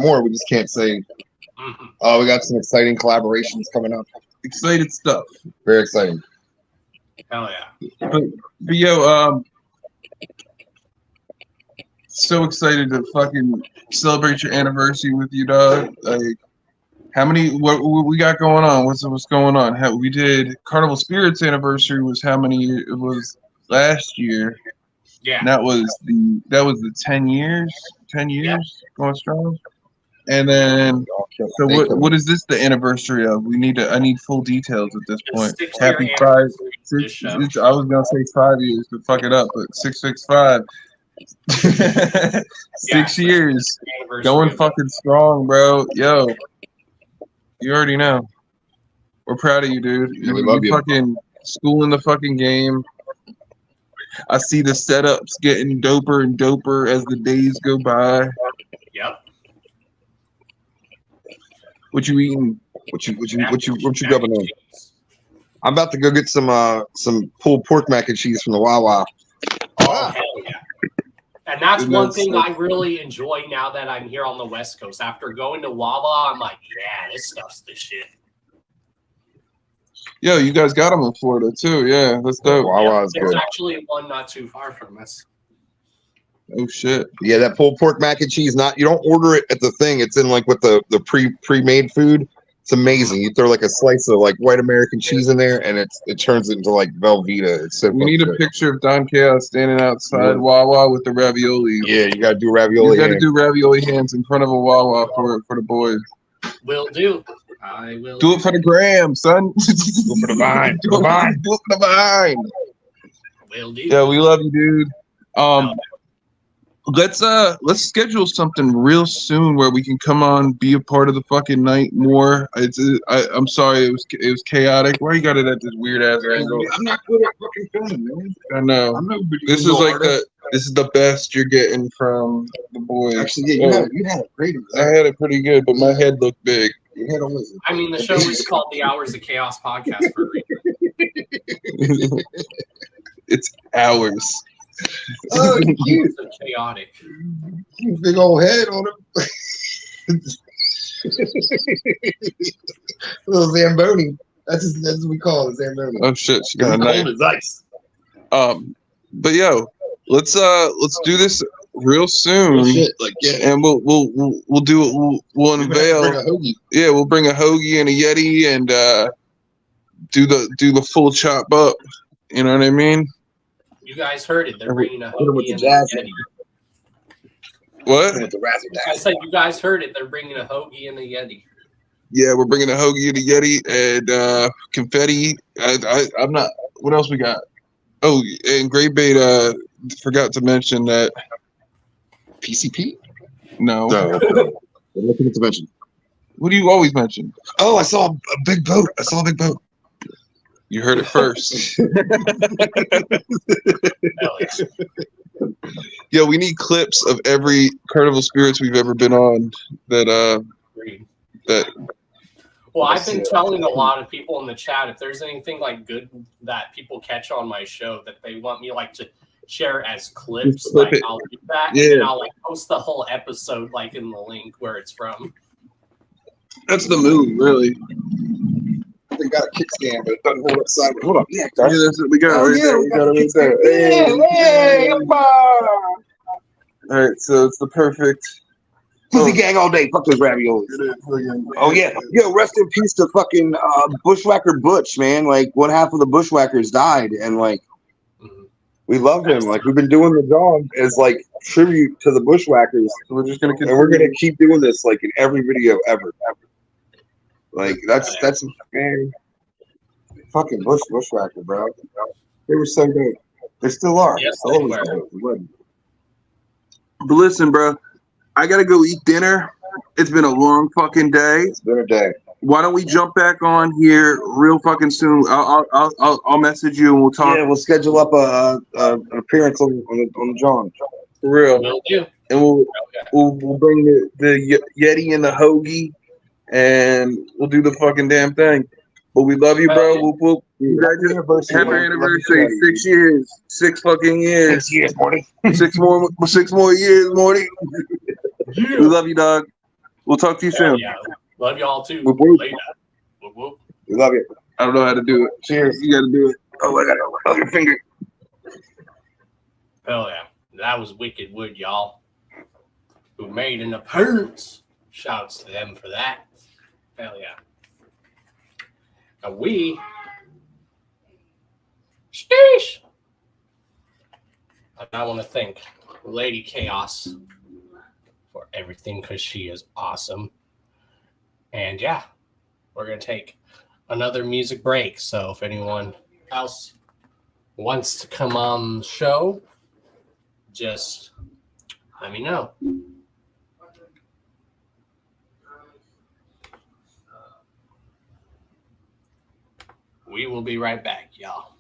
more. We just can't say. We got some exciting collaborations coming up. Excited stuff. Very exciting. Hell yeah. But yo, so excited to fucking celebrate your anniversary with you, dog. Like, what we got going on? What's going on? We did Carnival Spirits anniversary was how many years? It was last year. Yeah. And that was the 10 years going strong. And then, so what is this the anniversary of? I need full details at this point. Happy 5. I was gonna say 5 years to fuck it up, but 665. 6 years, going fucking strong, bro. Yo, you already know. We're proud of you, dude. Yeah, we love you. Fucking schooling the fucking game. I see the setups getting doper and doper as the days go by. Yep. What you eating? What you grubbing on? I'm about to go get some pulled pork mac and cheese from the Wawa. Oh, hell yeah. And that's one thing I really enjoy now that I'm here on the West Coast. After going to Wawa, I'm like, yeah, this stuff's the shit. Yo, you guys got them in Florida too. Yeah, that's dope. Wawa's There's good. actually one not too far from us. Oh shit. Yeah, that pulled pork mac and cheese. You don't order it at the thing. It's in like with the pre-made food. It's amazing. You throw like a slice of like white American cheese in there, and it turns into like Velveeta. It's so we need a picture of Don Chaos standing outside Wawa with the ravioli. Yeah, you gotta do ravioli. You gotta do ravioli hands in front of a Wawa for the boys. Will do. I will do it for the gram, son. Do it for the vine. Do it for the vine. Will do. Yeah, we love you, dude. Let's schedule something real soon where we can come on, be a part of the fucking night more. I'm sorry, it was chaotic. Why you got it at this weird ass angle? I'm not good at fucking filming, man. I know. I'm no good This is like this is the best you're getting from the boys. Actually, yeah, you had it great. I had it pretty good, but my head looked big. Your head on listen. I mean, the show is called the Hours of Chaos Podcast for a reason. It's hours. Oh, cute. So chaotic. Big old head on him. Little Zamboni. That's what we call it, Zamboni. Oh shit, she got a Cold knife. as ice. But yo, let's do this real soon. Real shit, like, yeah. And we'll do it. We'll unveil. Bring a hoagie. Yeah, we'll bring a hoagie and a Yeti and do the full chop up. You know what I mean? You guys heard it. They're bringing a Hit him with hoagie the and a jazz. Yeti. What? With the razzle I said you guys heard it. They're bringing a hoagie and a Yeti. Yeah, we're bringing a hoagie and a Yeti and confetti. I'm not. What else we got? Oh, and Great Bait. Forgot to mention that. PCP? No. No. I'm looking at the mention. What do you always mention? Oh, I saw a big boat. You heard it first. Yo, we need clips of every Carnival Spirits we've ever been on. That. Well, I've been telling a lot of people in the chat if there's anything like good that people catch on my show that they want me like to share as clips, Just clip like it. I'll do that, Yeah. and then I'll like post the whole episode like in the link where it's from. That's the move, really. They got a kickstand, but it doesn't hold up sideways. Hold up. Yeah, Yeah, that's what we got. Oh, Right yeah, there. we We got got a it right there. kickstand. Hey, All right, so it's the perfect. Pussy gang all day. Fuck those raviolis. Oh yeah. Yo, rest in peace to fucking Bushwhacker Butch, man. Like one half of the Bushwhackers died, and like we love him. Like we've been doing the job as like tribute to the Bushwhackers. So we're just gonna and we're gonna keep doing this like in every video ever. Like that's man. Fucking Bushwhacker, bro. They were so good. They still are. Yes, They'll they always were. be. But listen, bro, I gotta go eat dinner. It's been a long fucking day. It's been a day. Why don't we jump back on here real fucking soon? I'll message you and we'll talk. Yeah, we'll schedule up an appearance on the John. For real. Will do. And we'll bring the Yeti and the hoagie, and we'll do the fucking damn thing. But we love you, bro. We'll happy anniversary. 6 years. 6 fucking years. 6 years, Morty. 6 more years, Morty. We love you, dog. We'll talk to you soon. Yeah, love y'all too. Whoop, whoop. Later. Whoop, whoop. We love you. I don't know how to do it. Cheers. You got to do it. Oh, I got it. Your finger. Hell yeah, that was Wicked Wood, y'all. Who made an appearance? Shouts to them for that. Hell yeah. And we, sheesh. And I want to thank Lady Chaos for everything because she is awesome. And yeah, we're going to take another music break. So if anyone else wants to come on the show, just let me know. We will be right back, y'all.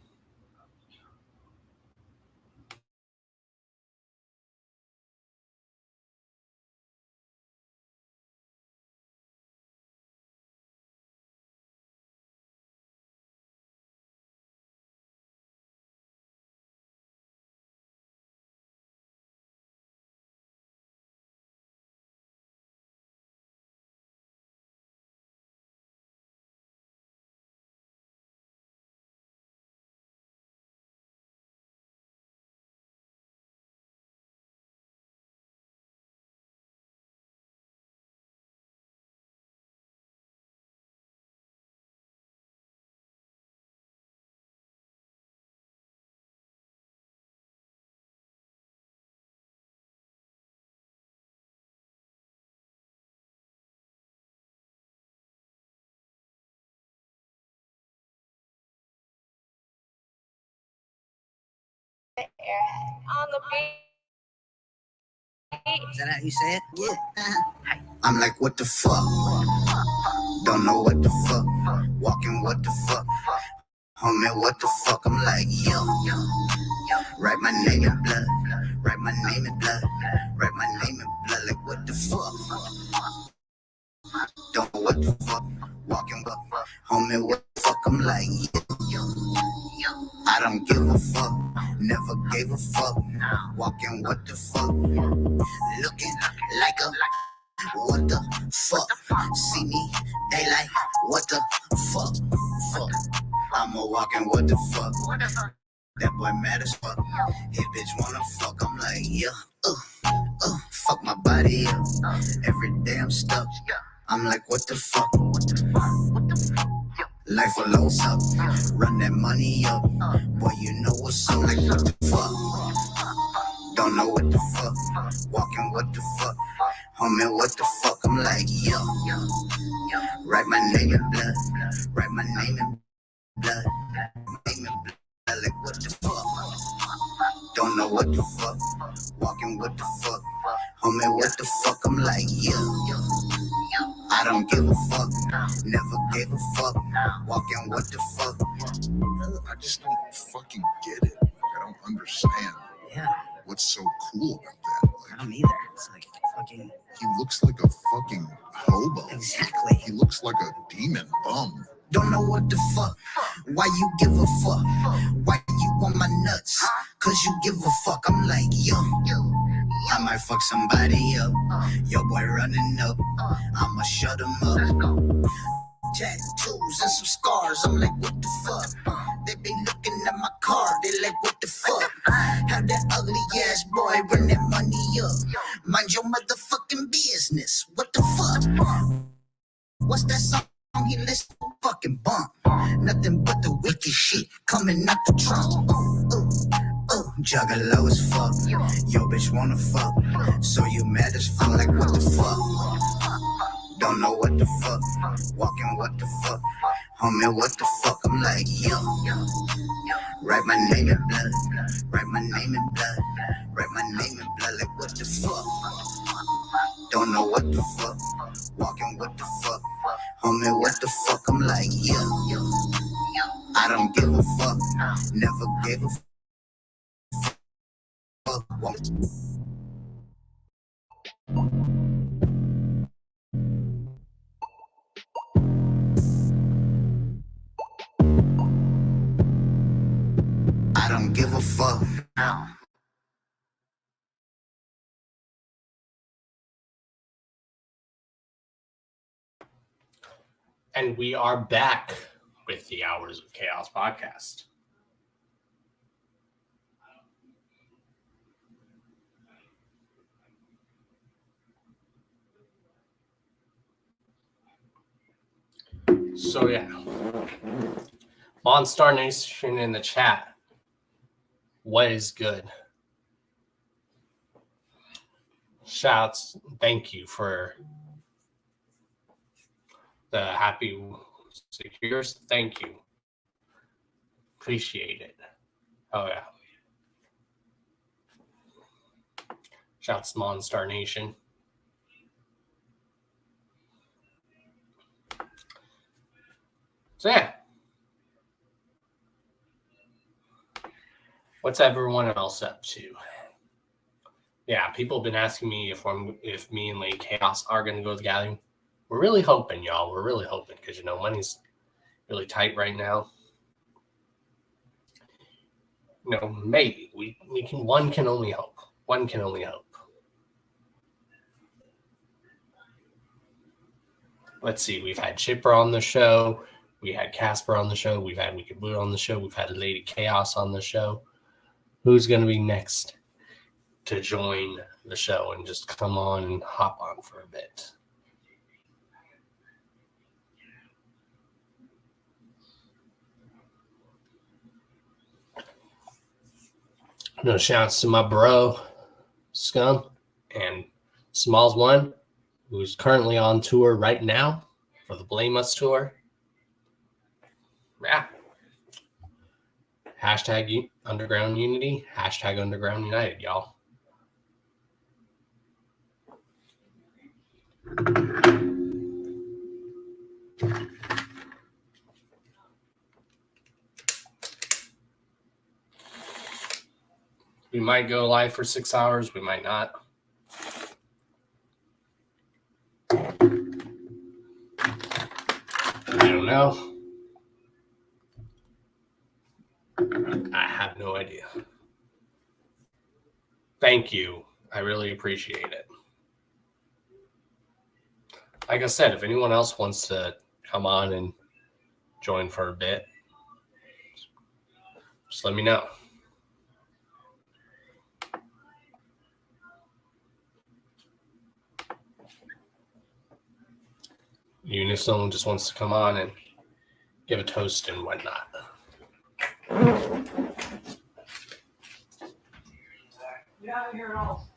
On the beat. Is that how you say it? Yeah. I'm like, what the fuck? Don't know what the fuck. Walking, what the fuck? Homie, what the fuck? I'm like, yo. Write my name in blood. Write my name in blood. Write my name in blood. Like, what the fuck? Don't know what the fuck. walking what the fuck, looking like a what the fuck. See me, they like what the fuck. I'm a walking what the fuck. That boy mad as fuck. Hey bitch wanna fuck, I'm like yeah. Fuck my body up. Every day I'm stuck. I'm like what the fuck. Life alone up. Run that money up. Boy you know what's up. Like what the fuck. Don't know what the fuck. Walking what the fuck. Homie what the fuck. I'm like yo. Write my name in blood. Write my name in blood. Name in blood. Like what the fuck. Don't know what the fuck. Walking what the fuck. Homie what the fuck. I'm like yo. I don't give a fuck. Never gave a fuck. Walking what the fuck. I just don't fucking get it. Like, I don't understand. Yeah. What's so cool about that? Like, I don't either. It's like fucking. He looks like a fucking hobo. Exactly. He looks like a demon bum. Don't know what the fuck. Why you give a fuck? Why you want my nuts? Cause you give a fuck. I'm like, yo. I might fuck somebody up. Yo boy running up. I'ma shut him up. Tattoos and some scars. I'm like, what the fuck? They be looking at my car. They like, what the fuck? How that ugly ass boy run that money up? Mind your motherfucking business. What the fuck? What's that song? He listen to fucking bump. Nothing but the wicked shit coming out the trunk. Juggalo as fuck. Yo bitch wanna fuck. So you mad as fuck. Like what the fuck? Don't know what the fuck. Walking what the fuck. Homie what the fuck. I'm like yo. Write my name in blood. Write my name in blood. Write my name in blood. Like what the fuck? Don't know what the fuck. Walking what the fuck. Homie what the fuck. I'm like yo. I don't give a fuck. Never gave a fuck. I don't give a fuck. And we are back with the Hours of Chaos podcast. So yeah, Monstar Nation in the chat. What is good? Shouts, thank you for the happy secures. Thank you. Appreciate it. Oh yeah. Shouts Monstar Nation. So yeah. What's everyone else up to? Yeah, people have been asking me if me and Lady Chaos are going to go to the gathering. We're really hoping, y'all. We're really hoping because money's really tight right now. Maybe we can. One can only hope. One can only hope. Let's see. We've had Chipper on the show. We had Casper on the show. We've had Wicked Blue on the show. We've had Lady Chaos on the show. Who's going to be next to join the show and just come on and hop on for a bit? No shouts to my bro, Scum, and Smalls One, who's currently on tour right now for the Blame Us tour. Yeah. Hashtag Underground Unity. Hashtag Underground United, y'all. We might go live for 6 hours. We might not. I don't know. I have no idea. thank you. I really appreciate it. Like I said, if anyone else wants to come on and join for a bit, just let me know. Even if someone just wants to come on and give a toast and whatnot. Yeah, here at all.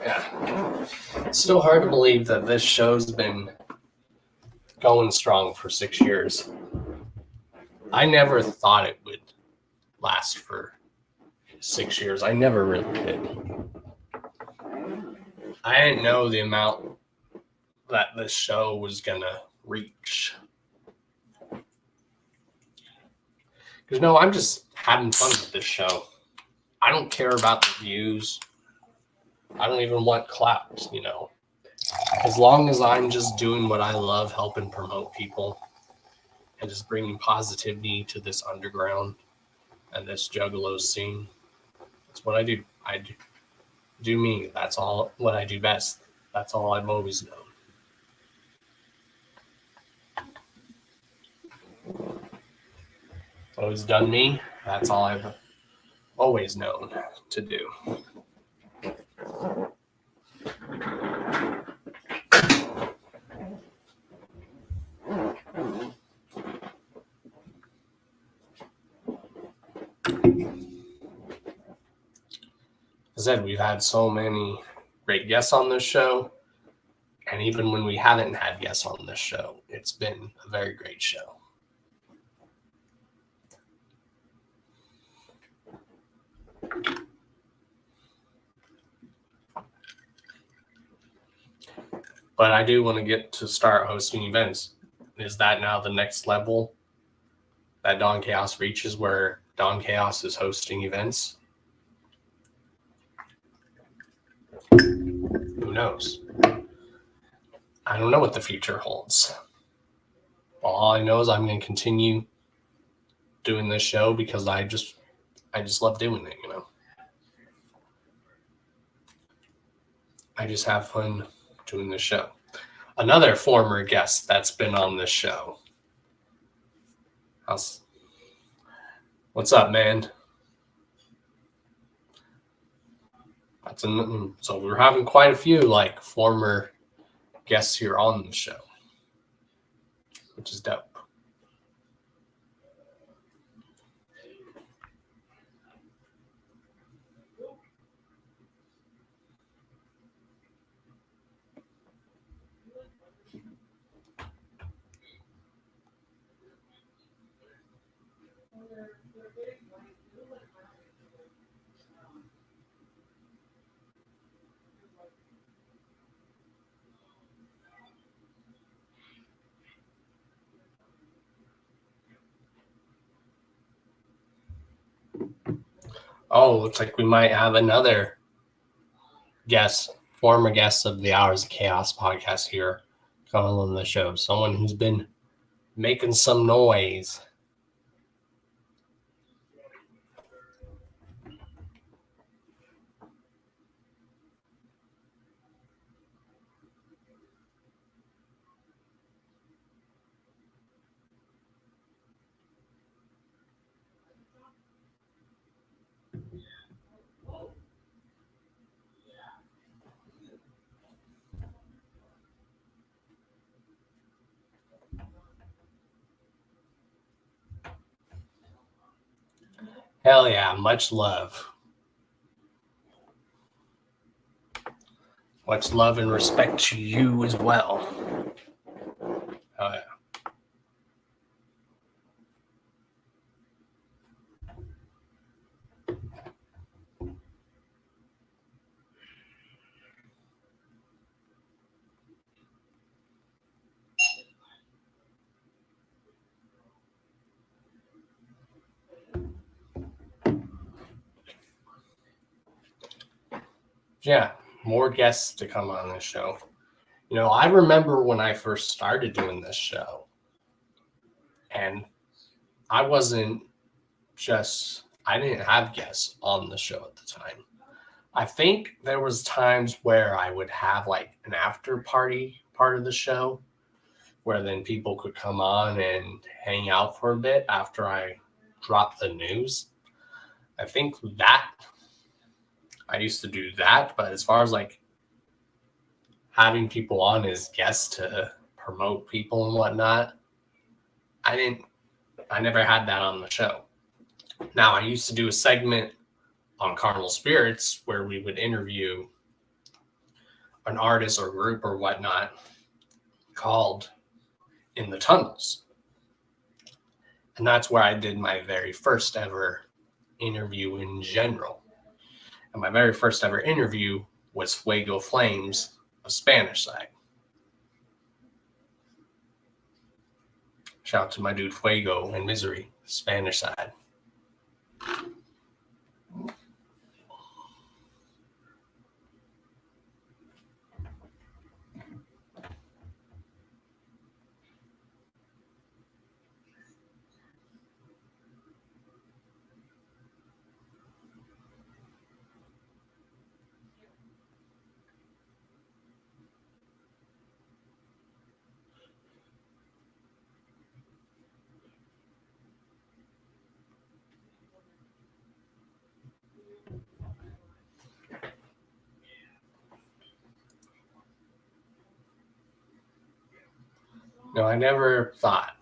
Yeah. It's still hard to believe that this show's been going strong for 6 years. I never thought it would last for 6 years. I never really did. I didn't know the amount that this show was gonna reach. Because no, I'm just having fun with this show. I don't care about the views. I don't even want clout, you know. As long as I'm just doing what I love, helping promote people and just bringing positivity to this underground and this juggalo scene. That's what I do. I do me. That's all what I do best. That's all I've always known. Always done me. That's all I've always known to do. As I said, we've had so many great guests on this show. And even when we haven't had guests on this show, it's been a very great show. But I do want to get to start hosting events. Is that now the next level that Don Chaos reaches, where Don Chaos is hosting events? Who knows? I don't know what the future holds. All I know is I'm going to continue doing this show because I just love doing it, you know. I just have fun doing this show. Another former guest that's been on this show. What's up, man? So we're having quite a few like former guests here on the show, which is dope. Oh, looks like we might have another guest, former guest of the Hours of Chaos podcast here coming on the show. Someone who's been making some noise. Hell yeah, much love. Much love and respect to you as well. Hell yeah. Yeah, more guests to come on this show. You know, I remember when I first started doing this show, and I wasn't I didn't have guests on the show at the time. I think there was times where I would have like an after party part of the show where then people could come on and hang out for a bit after I dropped the news. I think that I used to do that, but as far as like having people on as guests to promote people and whatnot, I never had that on the show. Now, I used to do a segment on Carnival Spirits where we would interview an artist or group or whatnot called In the Tunnels. And that's where I did my very first ever interview in general. And my very first ever interview was Fuego Flames, a Spanish side. Shout out to my dude Fuego and Misery, Spanish side. No, I never thought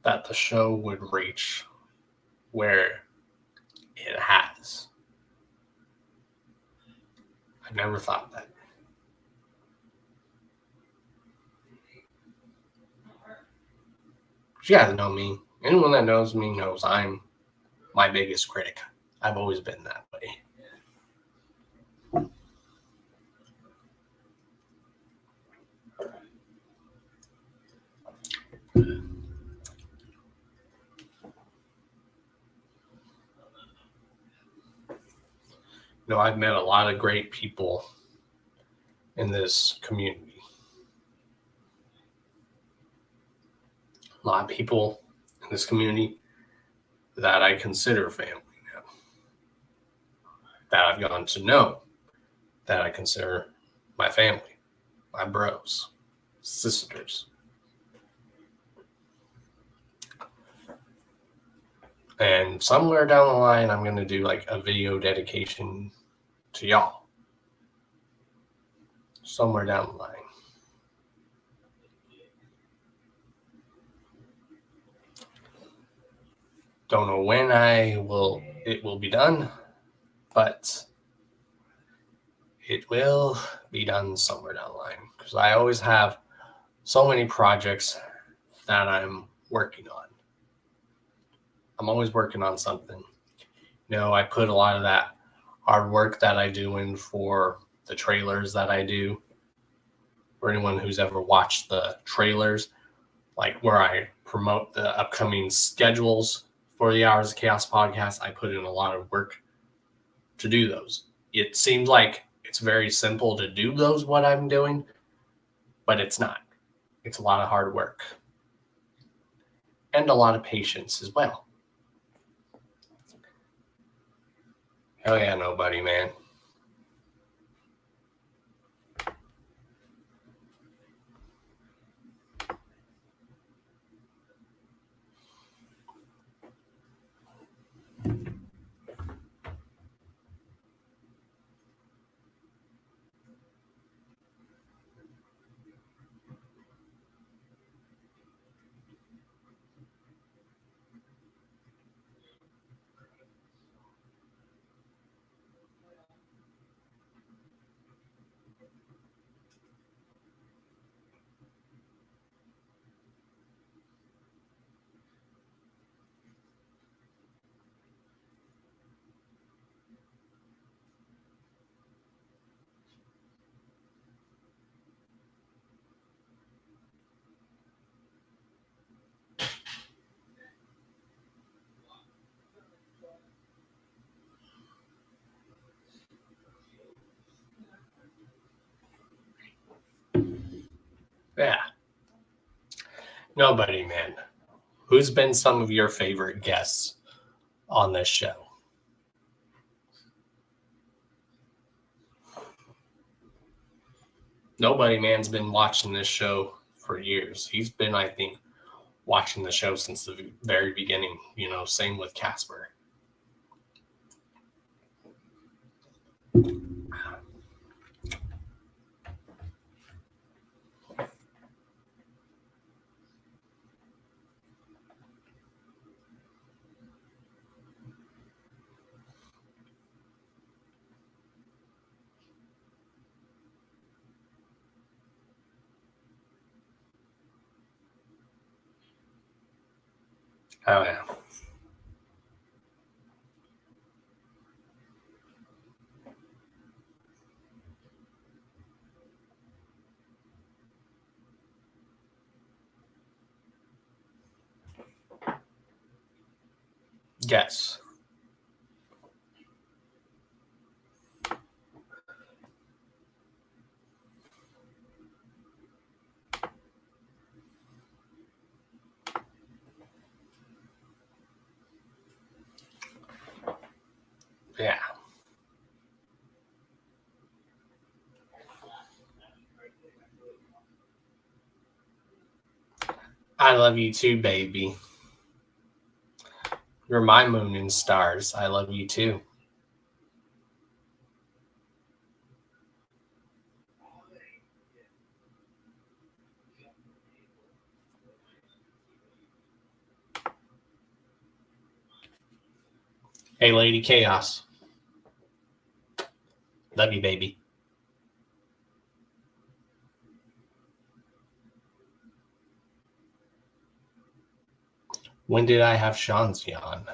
that the show would reach where it has. I never thought that. You guys know me. Anyone that knows me knows I'm my biggest critic. I've always been that way. You know, I've met a lot of great people in this community. A lot of people in this community that I consider family now, that I've gotten to know, that I consider my family, my bros, sisters. And somewhere down the line, I'm going to do like a video dedication to y'all. Somewhere down the line. Don't know when it will be done, but it will be done somewhere down the line. Because I always have so many projects that I'm working on. I'm always working on something. You know, I put a lot of that hard work that I do in for the trailers that I do. For anyone who's ever watched the trailers, like where I promote the upcoming schedules for the Hours of Chaos podcast, I put in a lot of work to do those. It seems like it's very simple to do those, what I'm doing, but it's not. It's a lot of hard work and a lot of patience as well. Hell yeah, nobody, man. Yeah. Nobody, man. Who's been some of your favorite guests on this show? Nobody Man's been watching this show for years. He's been, I think, watching the show since the very beginning. You know, same with Casper. Oh, yeah. Yes. Yeah. I love you too, baby. You're my moon and stars. I love you too. Hey, Lady Chaos. Love you, baby. When did I have Shanzi on?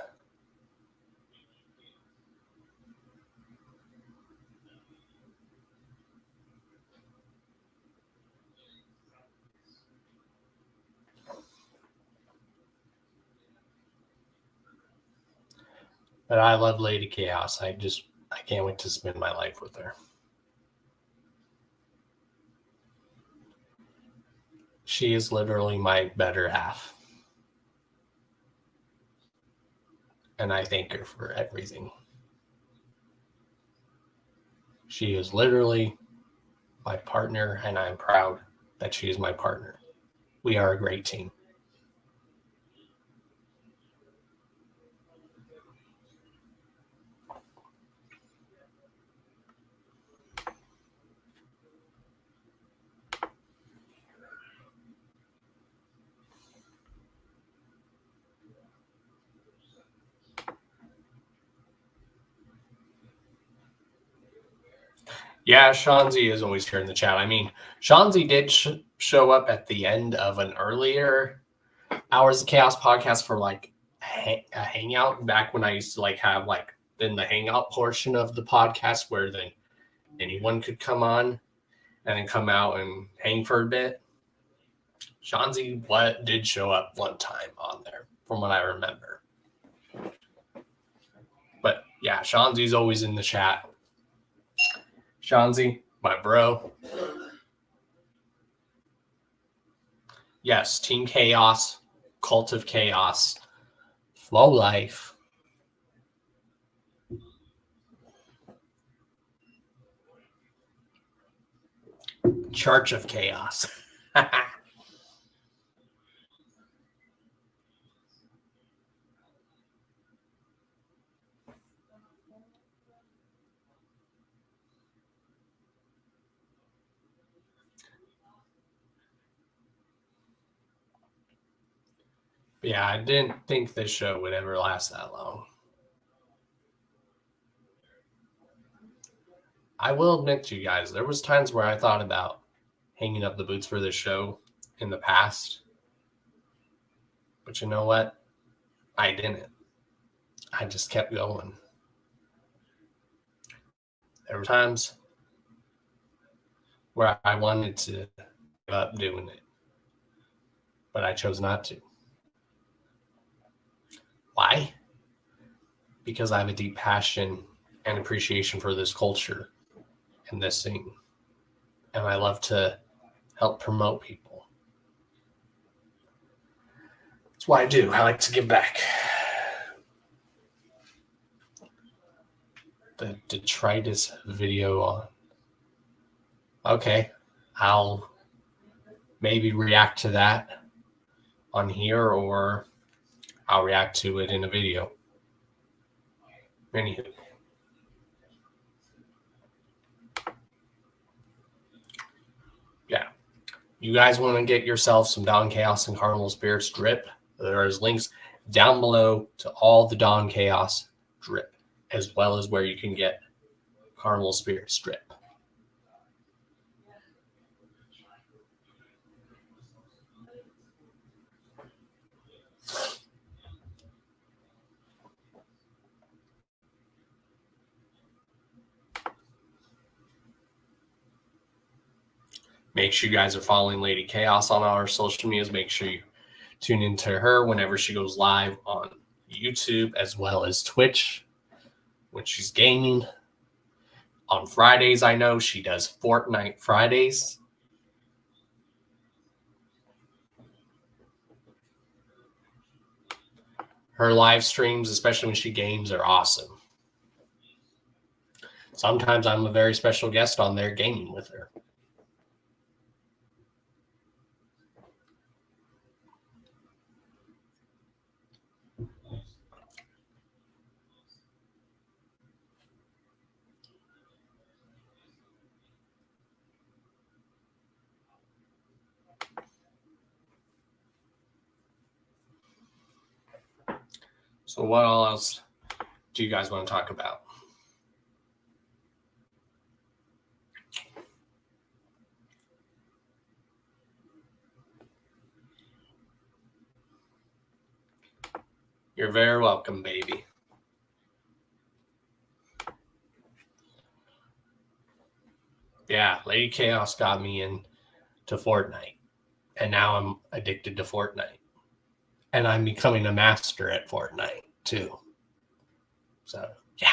But I love Lady Chaos. I can't wait to spend my life with her. She is literally my better half. And I thank her for everything. She is literally my partner, and I'm proud that she is my partner. We are a great team. Yeah, Shanzi is always here in the chat. I mean, Shanzi did show up at the end of an earlier Hours of Chaos podcast for like a hangout back when I used to like have like then the hangout portion of the podcast where then anyone could come on and then come out and hang for a bit. Shanzi did show up one time on there from what I remember. But yeah, Shanzi's always in the chat. Shanzi, my bro. Yes, Team Chaos, Cult of Chaos, Flow Life. Church of Chaos. Yeah, I didn't think this show would ever last that long. I will admit to you guys, there was times where I thought about hanging up the boots for this show in the past. But you know what? I didn't. I just kept going. There were times where I wanted to give up doing it, but I chose not to. Why? Because I have a deep passion and appreciation for this culture and this scene. And I love to help promote people. That's what I do. I like to give back. The detritus video on. Okay, I'll maybe react to that on here, or I'll react to it in a video. Anywho. Yeah. You guys want to get yourself some Dawn Chaos and Carnival Spirits drip? There's links down below to all the Dawn Chaos drip, as well as where you can get Carnival Spirits drip. Make sure you guys are following Lady Chaos on our social medias. Make sure you tune into her whenever she goes live on YouTube as well as Twitch when she's gaming. On Fridays, I know she does Fortnite Fridays. Her live streams, especially when she games, are awesome. Sometimes I'm a very special guest on there gaming with her. So what else do you guys want to talk about? You're very welcome, baby. Yeah, Lady Chaos got me into Fortnite, and now I'm addicted to Fortnite. And I'm becoming a master at Fortnite, too. So, yeah.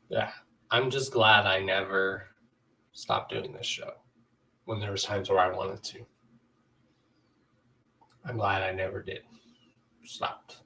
Yeah, I'm just glad I never stopped doing this show when there was times where I wanted to. I'm glad I never did. Stopped.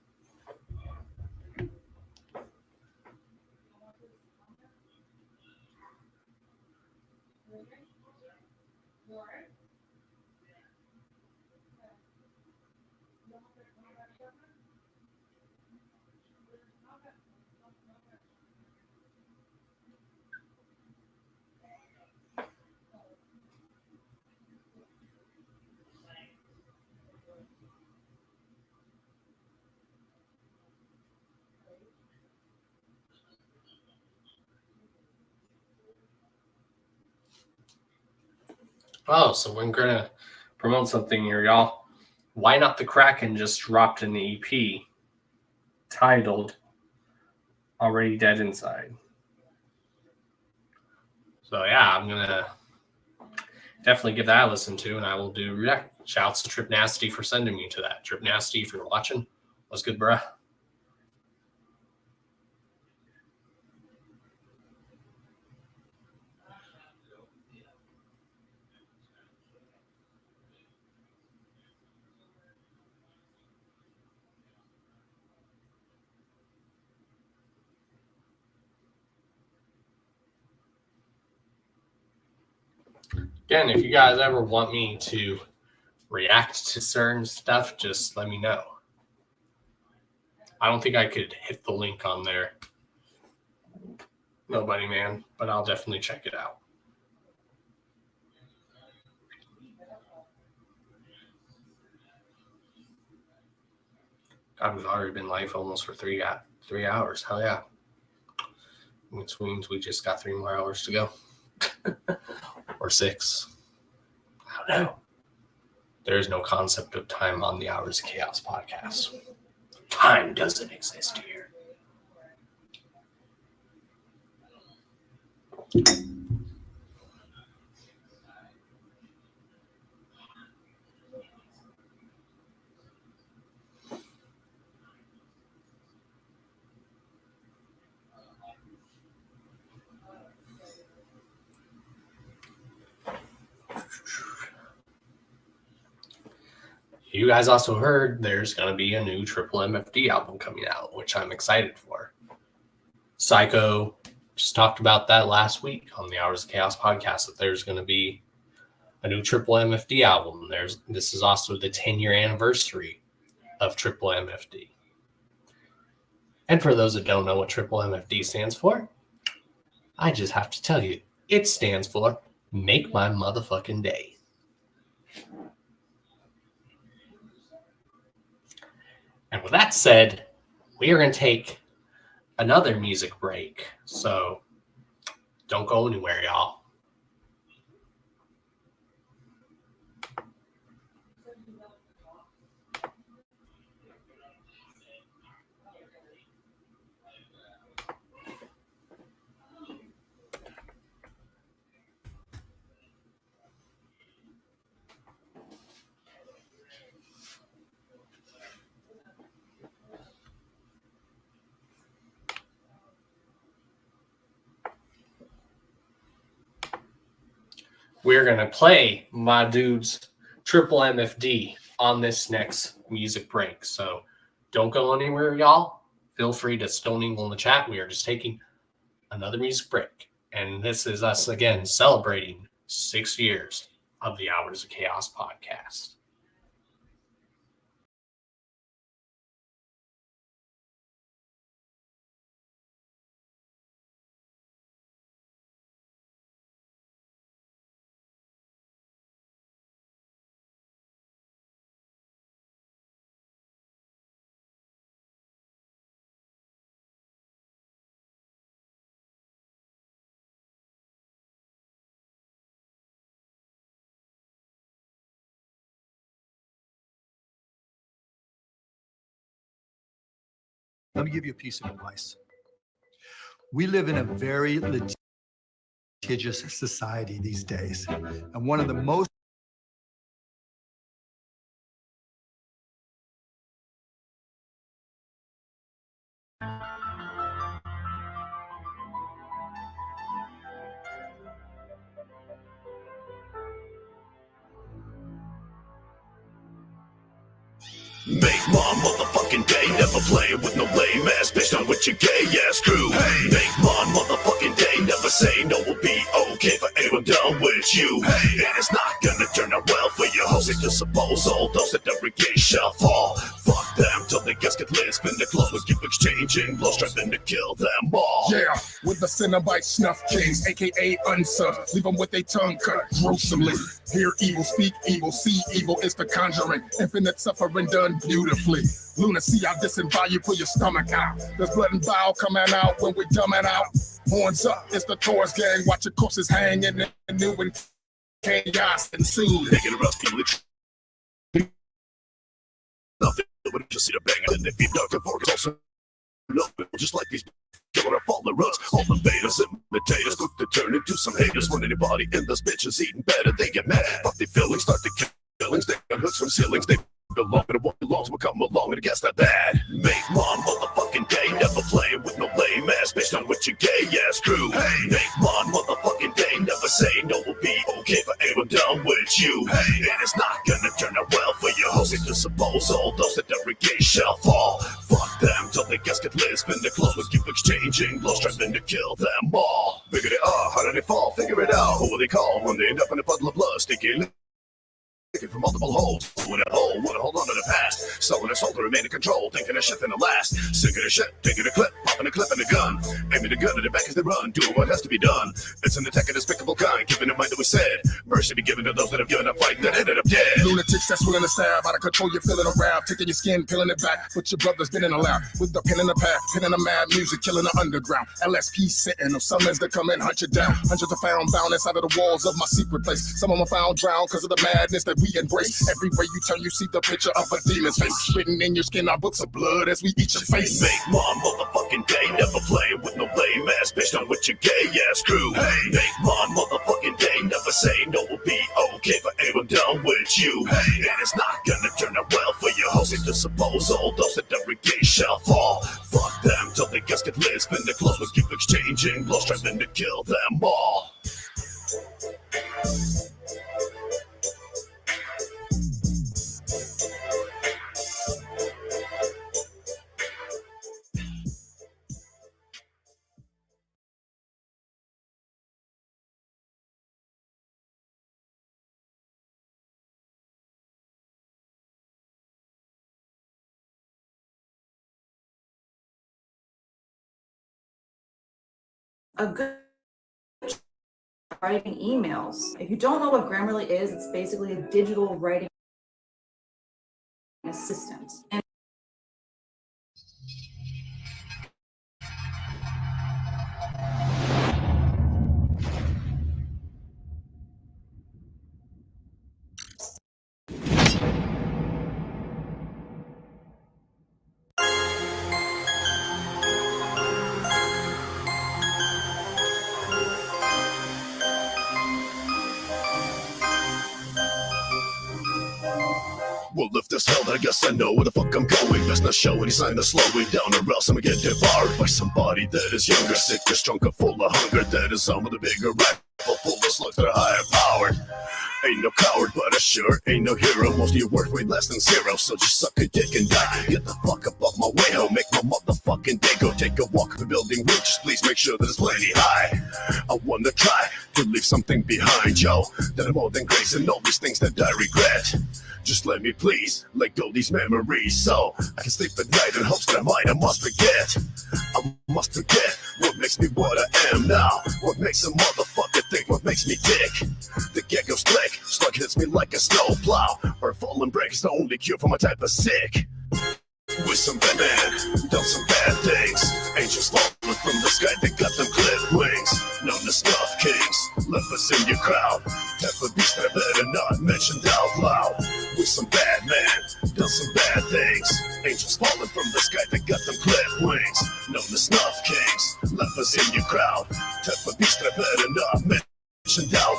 Oh, so we're going to promote something here, y'all. Why Not the Kraken just dropped an EP titled Already Dead Inside. So, yeah, I'm going to definitely give that a listen to, and I will do react. Shouts to Trip Nasty for sending me to that. Trip Nasty, if you're watching, what's good, bruh? Again, if you guys ever want me to react to certain stuff, just let me know. I don't think I could hit the link on there. Nobody, man, but I'll definitely check it out. God, we've already been live almost for 3 hours. Hell yeah. Which means we just got 3 more hours to go. or 6. I don't know. There is no concept of time on the Hours of Chaos podcast. Time doesn't exist here. You guys also heard there's going to be a new Triple MFD album coming out, which I'm excited for. Psycho just talked about that last week on the Hours of Chaos podcast, that there's going to be a new Triple MFD album. This is also the 10-year anniversary of Triple MFD. And for those that don't know what Triple MFD stands for, I just have to tell you, it stands for Make My Motherfucking Day. And with that said, we are going to take another music break. So don't go anywhere, y'all. We're going to play my dude's Triple MFD on this next music break. So don't go anywhere, y'all. Feel free to stone Eagle in the chat. We are just taking another music break. And this is us again celebrating 6 years of the Hours of Chaos podcast. Let me give you a piece of advice. We live in a very litigious society these days. And one of the most Make my motherfucking day, never playing with no lame ass bitch. I'm with your gay ass crew. Hey, make my motherfucking day, never say no will be okay for anyone done with you. Hey, and it's not gonna turn out well for your host. It's just suppose all those that never get shall fall. Fuck them till they guess get lit, spin the clothes, we keep exchanging blows, trying to kill them all. Yeah, with the Cenobite Snuff Kings, aka Unsub, leave them with their tongue cut gruesomely. Hear evil, speak evil, see evil, it's the conjuring. Infinite suffering done beautifully. Lunacy, I disembowel you, pull your stomach out. There's blood and bile coming out when we dumbing out. Horns up, it's the Taurus gang, watch your corpses hang in the new and chaos ensues. They get a rough people. Nothing, but just see the bang, and if you dug the fork, also just like these gonna fall the roots. All the betas and imitators quick to turn into some haters. When anybody in this bitch is eating better, they get mad. Fuck their feelings, start to kill killings. They got hooks from ceilings. They belong to what belongs will come along and guess that bad. Make my motherfucking day, never playing with no lame ass bitch. I'm with your gay ass crew. Hey, make my motherfucking day, never say no will be okay for anyone done with you. Hey, and it's not gonna turn out well for your host. It's just suppose all those that derogate shall fall. Fuck them till they guess get lit, spin the clothes, we keep exchanging blows, trying to kill them all. Figure it out, how did they fall? Figure it out. Who will they call when they end up in a puddle of blood? Sticky looking for multiple holes. in a hole, wanna hold on to the past. Selling their soul to remain in control, thinking of shit finna last. Sinking a shit, taking a clip, popping a clip in a gun. Aiming the gun at the back as they run, doing what has to be done. It's an attack of despicable kind, giving in mind that we said. Mercy be given to those that have given up fighting that ended up dead. Lunatics that's willing to stab, out of control, you're feeling around. Taking your skin, peeling it back, but your brother's been in a lab. With the pen in the pad, pen in the mad music, killing the underground. LSP sitting on summons that come and hunt you down. Hundreds are found bound inside of the walls of my secret place. Some of them are found drowned because of the madness that we embrace. Everywhere you turn, you see the picture of a demon's face. Written in your skin are books of blood as we eat your face. Make my motherfucking day, never play with no lame ass bitch, not with your gay ass crew. Hey, make my motherfucking day, never say no will be okay for anyone down with you. Hey, and it's not gonna turn out well for your host. To suppose all those that don't reggae shall fall. Fuck them till they guess get lit, spin their clothes, but keep exchanging blows, trying to kill them all. A good writing emails. If you don't know what Grammarly is, it's basically a digital writing assistant. And Well, if this hell, I guess I know where the fuck I'm going. Best not show any sign of slowing down, or else I'm gonna get devoured by somebody that is younger, sicker, stronger, full of hunger. That is some of the bigger rifle, full of slugs that are higher powered. Ain't no coward, but I sure ain't no hero. Most of your worth way less than zero, so just suck a dick and die. Get the fuck up off my way, ho. Make my motherfucking day go. Take a walk up the building roof, just please make sure that it's plenty high. I wanna try to leave something behind, yo. That I'm more than grace and all these things that I regret. Just let me please let go these memories, so I can sleep at night in hopes that I must forget. I must forget what makes me what I am now. What makes a motherfucker think, what makes me tick. The get goes click, slug hits me like a snowplow. Or falling break is the only cure for my type of sick. With some bad man, done some bad things. Angels falling from the sky, they got them clipped wings. Known as snuff kings, left us in your crowd. Type of beast that I better not mention out loud. With some bad man, done some bad things. Angels falling from the sky, they got them clipped wings. Known as snuff kings, left us in your crowd. Type of beast that I better not mention.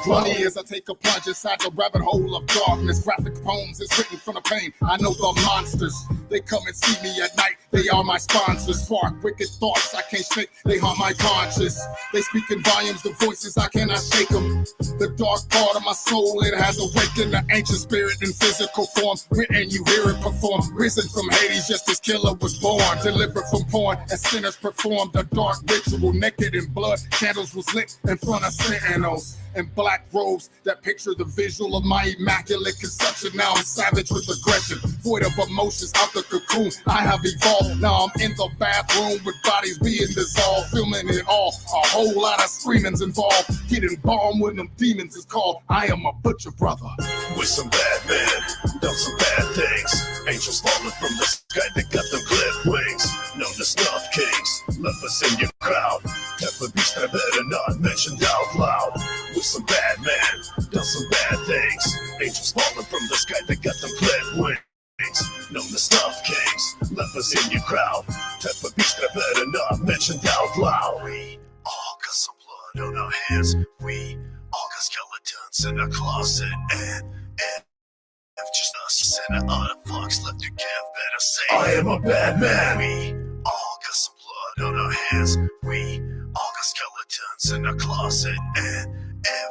Funny as I take a plunge inside the rabbit hole of darkness. Graphic poems is written from the pain. I know the monsters. They come and see me at night. They are my sponsors. Spark wicked thoughts I can't shake. They haunt my conscience. They speak in volumes. The voices I cannot shake them. The dark part of my soul, it has awakened. The ancient spirit in physical form. Written, you hear it perform. Risen from Hades, just as killer was born. Delivered from porn as sinners performed a dark ritual. Naked in blood, candles was lit in front of sentinels. And black robes that picture the visual of my immaculate conception. Now I'm savage with aggression, void of emotions out the cocoon. I have evolved. Now I'm in the bathroom with bodies being dissolved, filming it all. A whole lot of screamings involved. Getting bombed with them demons is called I am a butcher brother. With some bad men, done some bad things. Angels falling from the sky, they got them clipped wings. Known as snuff kings, left us in your crowd. Type of beast that I better not mention out loud. With some bad men, done some bad things. Angels falling from the sky, they got them clipped wings. Known as snuff kings, left us in your crowd. Type of beast that I better not mention out loud. We all got some blood on our hands. We all got skeletons in our closet. And just us and other fucks left to give, better say I am a bad man. We all got some blood on our hands. We all got skeletons in our closet. And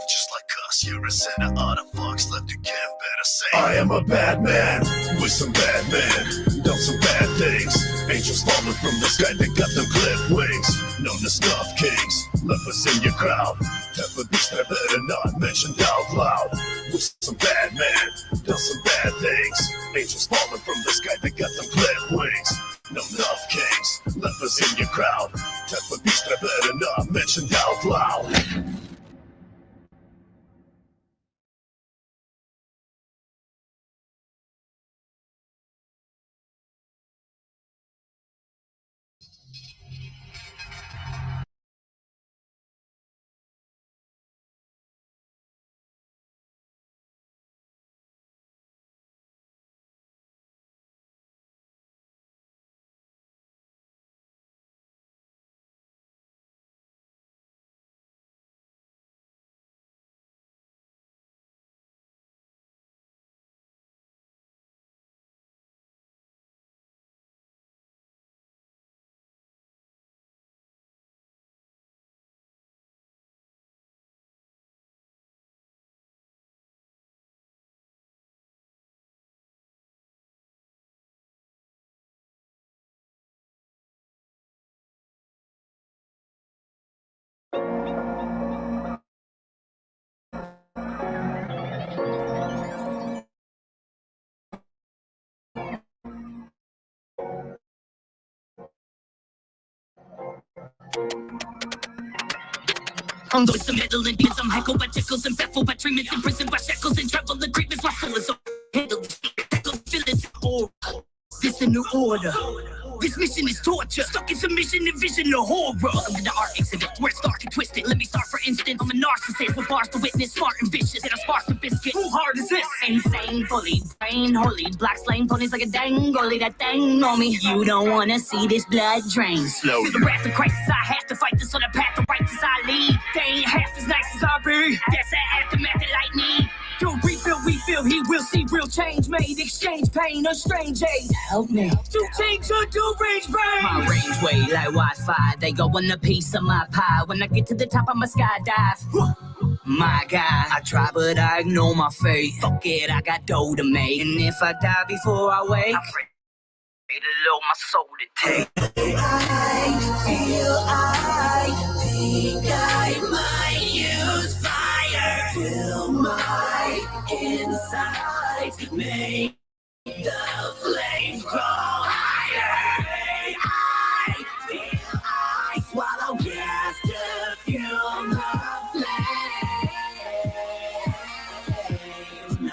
just like us, you're a sinner, other fucks left to give, better say I am a bad man. With some bad men, done some bad things. Angels falling from the sky, they got them clipped wings. Known as snuff kings, left us in your crowd. Type of beast that I better not mention out loud. With some bad men, done some bad things. Angels falling from the sky, they got them clad wings. No enough kings, lepers in your crowd. Type of beast I better not mention out loud. I'm with some middle and I'm heckled by tickles and baffled by treatments, imprisoned by shackles and travel agreements. My soul is handled. Feelings horror. This a new order. This mission is torture. Stuck in submission and vision of horror. I'm in the art exhibit where it's dark and twisted. Let me start for instance. I'm a narcissist with bars to witness, smart and vicious. And I spark the biscuit. Who hard is this? Insane, fully, brain holy. Black slaying ponies like a dang goalie. That thing on me. You don't wanna see this blood drain. Slow. Through the wrath of crisis, I have to fight this on the path of righteous I lead. They ain't half as nice as I be. That's that aftermath that lightning. To refill, we feel he will see real change made. Exchange pain, a strange aid. Help me to change or to range brain. My range way like Wi-Fi. They go on a piece of my pie. When I get to the top, I'ma skydive. My God, I try but I ignore my fate. Fuck it, I got dough to make. And if I die before I wake, I pray to Lord my soul to take. I think I might use fire. Fill my insides, make the flames grow higher. I feel I swallow gas to fuel my flame.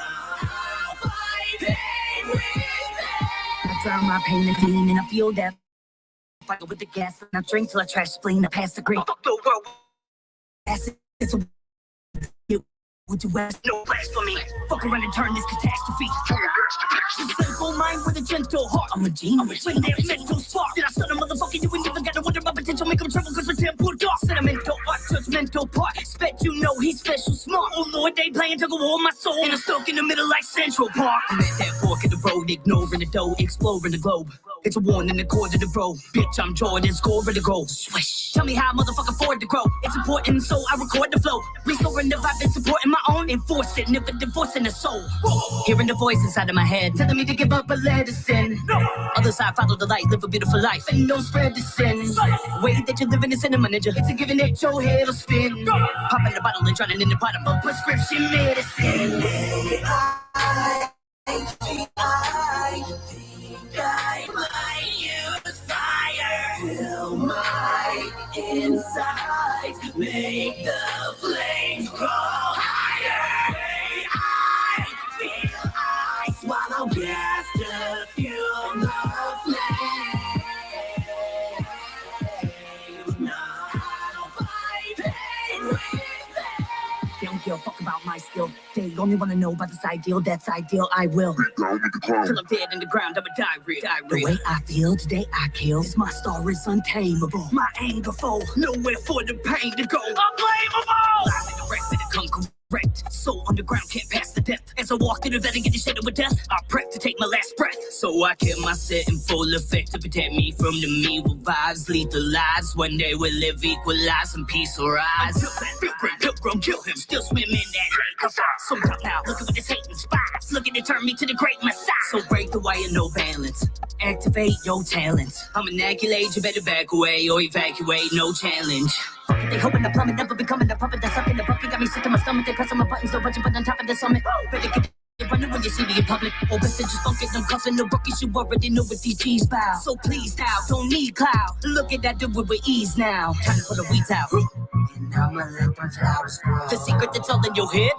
I'll fight pain with it. I drown my pain and pain and I feel that fire with the gas and I drink till I trash spleen. I pass the green. Fuck the world. Acid, it's a would you ask? No blasphemy. Fuck around and turn this catastrophe. A simple mind with a gentle heart. I'm a genius. When there's mental spark, did I stun a motherfucker? You ain't never gotta wonder my potential. Make them trouble cause my temple dark. Sentimental art, judgmental part. Spec, you know he's special smart. Oh Lord, they playing tug of war on my soul. And I'm stuck in the middle like Central Park. I'm at that fork in the road, ignoring the dough, exploring the globe. It's a warning, the cord of the bro. Bitch, I'm Jordan, scoring the goal. Swish. Tell me how a motherfucker afford to grow. It's important, so I record the flow. Restoring the vibe and supporting my own. Enforce it, never divorcing the soul. Hearing the voice inside of my head, telling me to give up, but let it sin. Other side, follow the light, live a beautiful life, and don't spread the sin. Way that you're living is cinema ninja. It's a given that your head will spin. Popping the bottle and drowning in the bottom of prescription medicine. I might use fire. Fill my insides, make the flames grow higher. I feel I swallow gas to fuel the flame. I'll fight pain with it. They don't give a fuck about my skill. They only wanna know about this ideal. That's ideal, I will. Till I'm dead in the ground, I'ma die real. The way I feel today, I kill. This my star is untamable. My anger full, nowhere for the pain to go. Unblameable! I'm in the wreck that come correct. So underground can't pass the depth. As I walk through the vet and get shattered with death, I prep to take my last breath. So I kept my set in full effect to protect me from the evil vibes. Lethal lives, one day we'll live equalize and peace will rise. Pilgrim, kill him, still swimming in that hate. So talk now, look at this hating spots. Looking to turn me to the great messiah. So break the wire, no balance. Activate your talents. I'm an accolade, you better back away or evacuate, no challenge. They hoping the plummet never becoming the puppet that's up in the bucket. Got me sick in my stomach. They pressing my buttons, no budget, but on top of the summit. Better get running when you see me in public. Or best to just funk it, I'm cussing the rookies. You already know what these G's bow. So please, now, don't need cloud. Look at that, do it with ease now. Time to put a weeds out. And now my lip on flowers grow. The secret that's all in your head?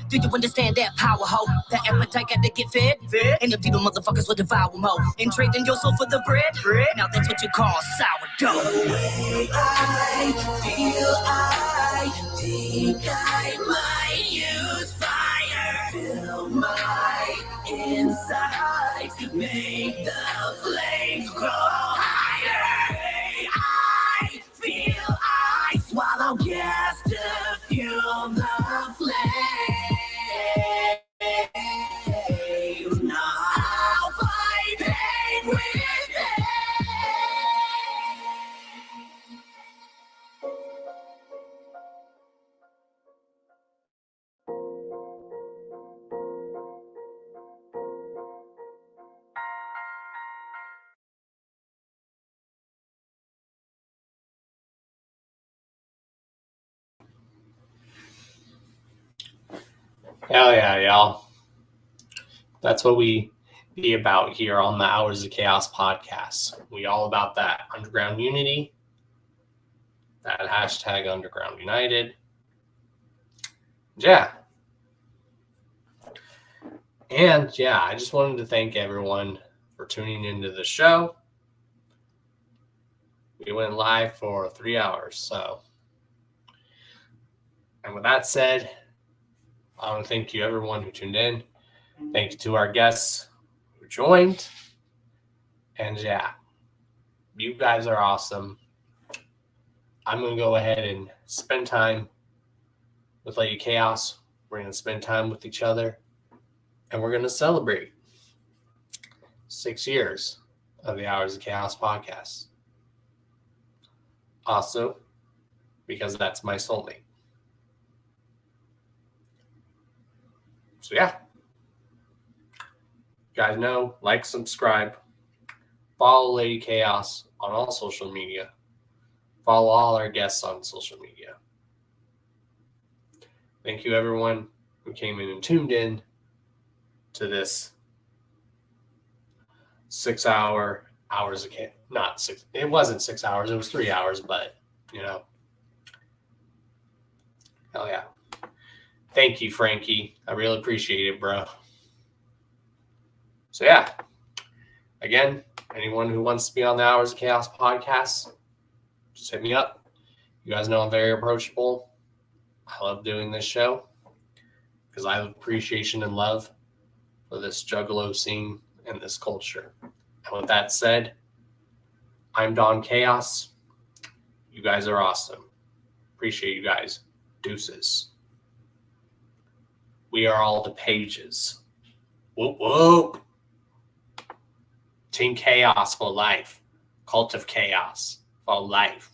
Do you understand that power, ho? That appetite got to get fed? And if people motherfuckers will devour mo. And trading your soul for the bread? Now that's what you call sourdough. The way I feel, I think I might use fire. Fill my insides, make the flames grow higher. I feel I swallow gas to fuel the flame. I'll fight pain with pain. Hell yeah, y'all. That's what we be about here on the Hours of Chaos podcast. We all about that underground unity, that hashtag Underground United. Yeah. And yeah, I just wanted to thank everyone for tuning into the show. We went live for 3 hours, so. And with that said, I want to thank you, everyone who tuned in. Thank you to our guests who joined. And yeah, you guys are awesome. I'm going to go ahead and spend time with Lady Chaos. We're going to spend time with each other. And we're going to celebrate 6 years of the Hours of Chaos podcast. Also, because that's my soulmate. So yeah, you guys know, like, subscribe, follow Lady Chaos on all social media, follow all our guests on social media. Thank you, everyone who came in and tuned in to this 6 hours of chaos. Not six. It wasn't 6 hours. It was 3 hours, but you know, hell yeah. Thank you, Frankie. I really appreciate it, bro. So yeah, again, anyone who wants to be on the Hours of Chaos podcast, just hit me up. You guys know I'm very approachable. I love doing this show because I have appreciation and love for this juggalo scene and this culture. And with that said, I'm Don Chaos. You guys are awesome. Appreciate you guys. Deuces. We are all the pages. Whoop, whoop. Team Chaos for life. Cult of Chaos for life.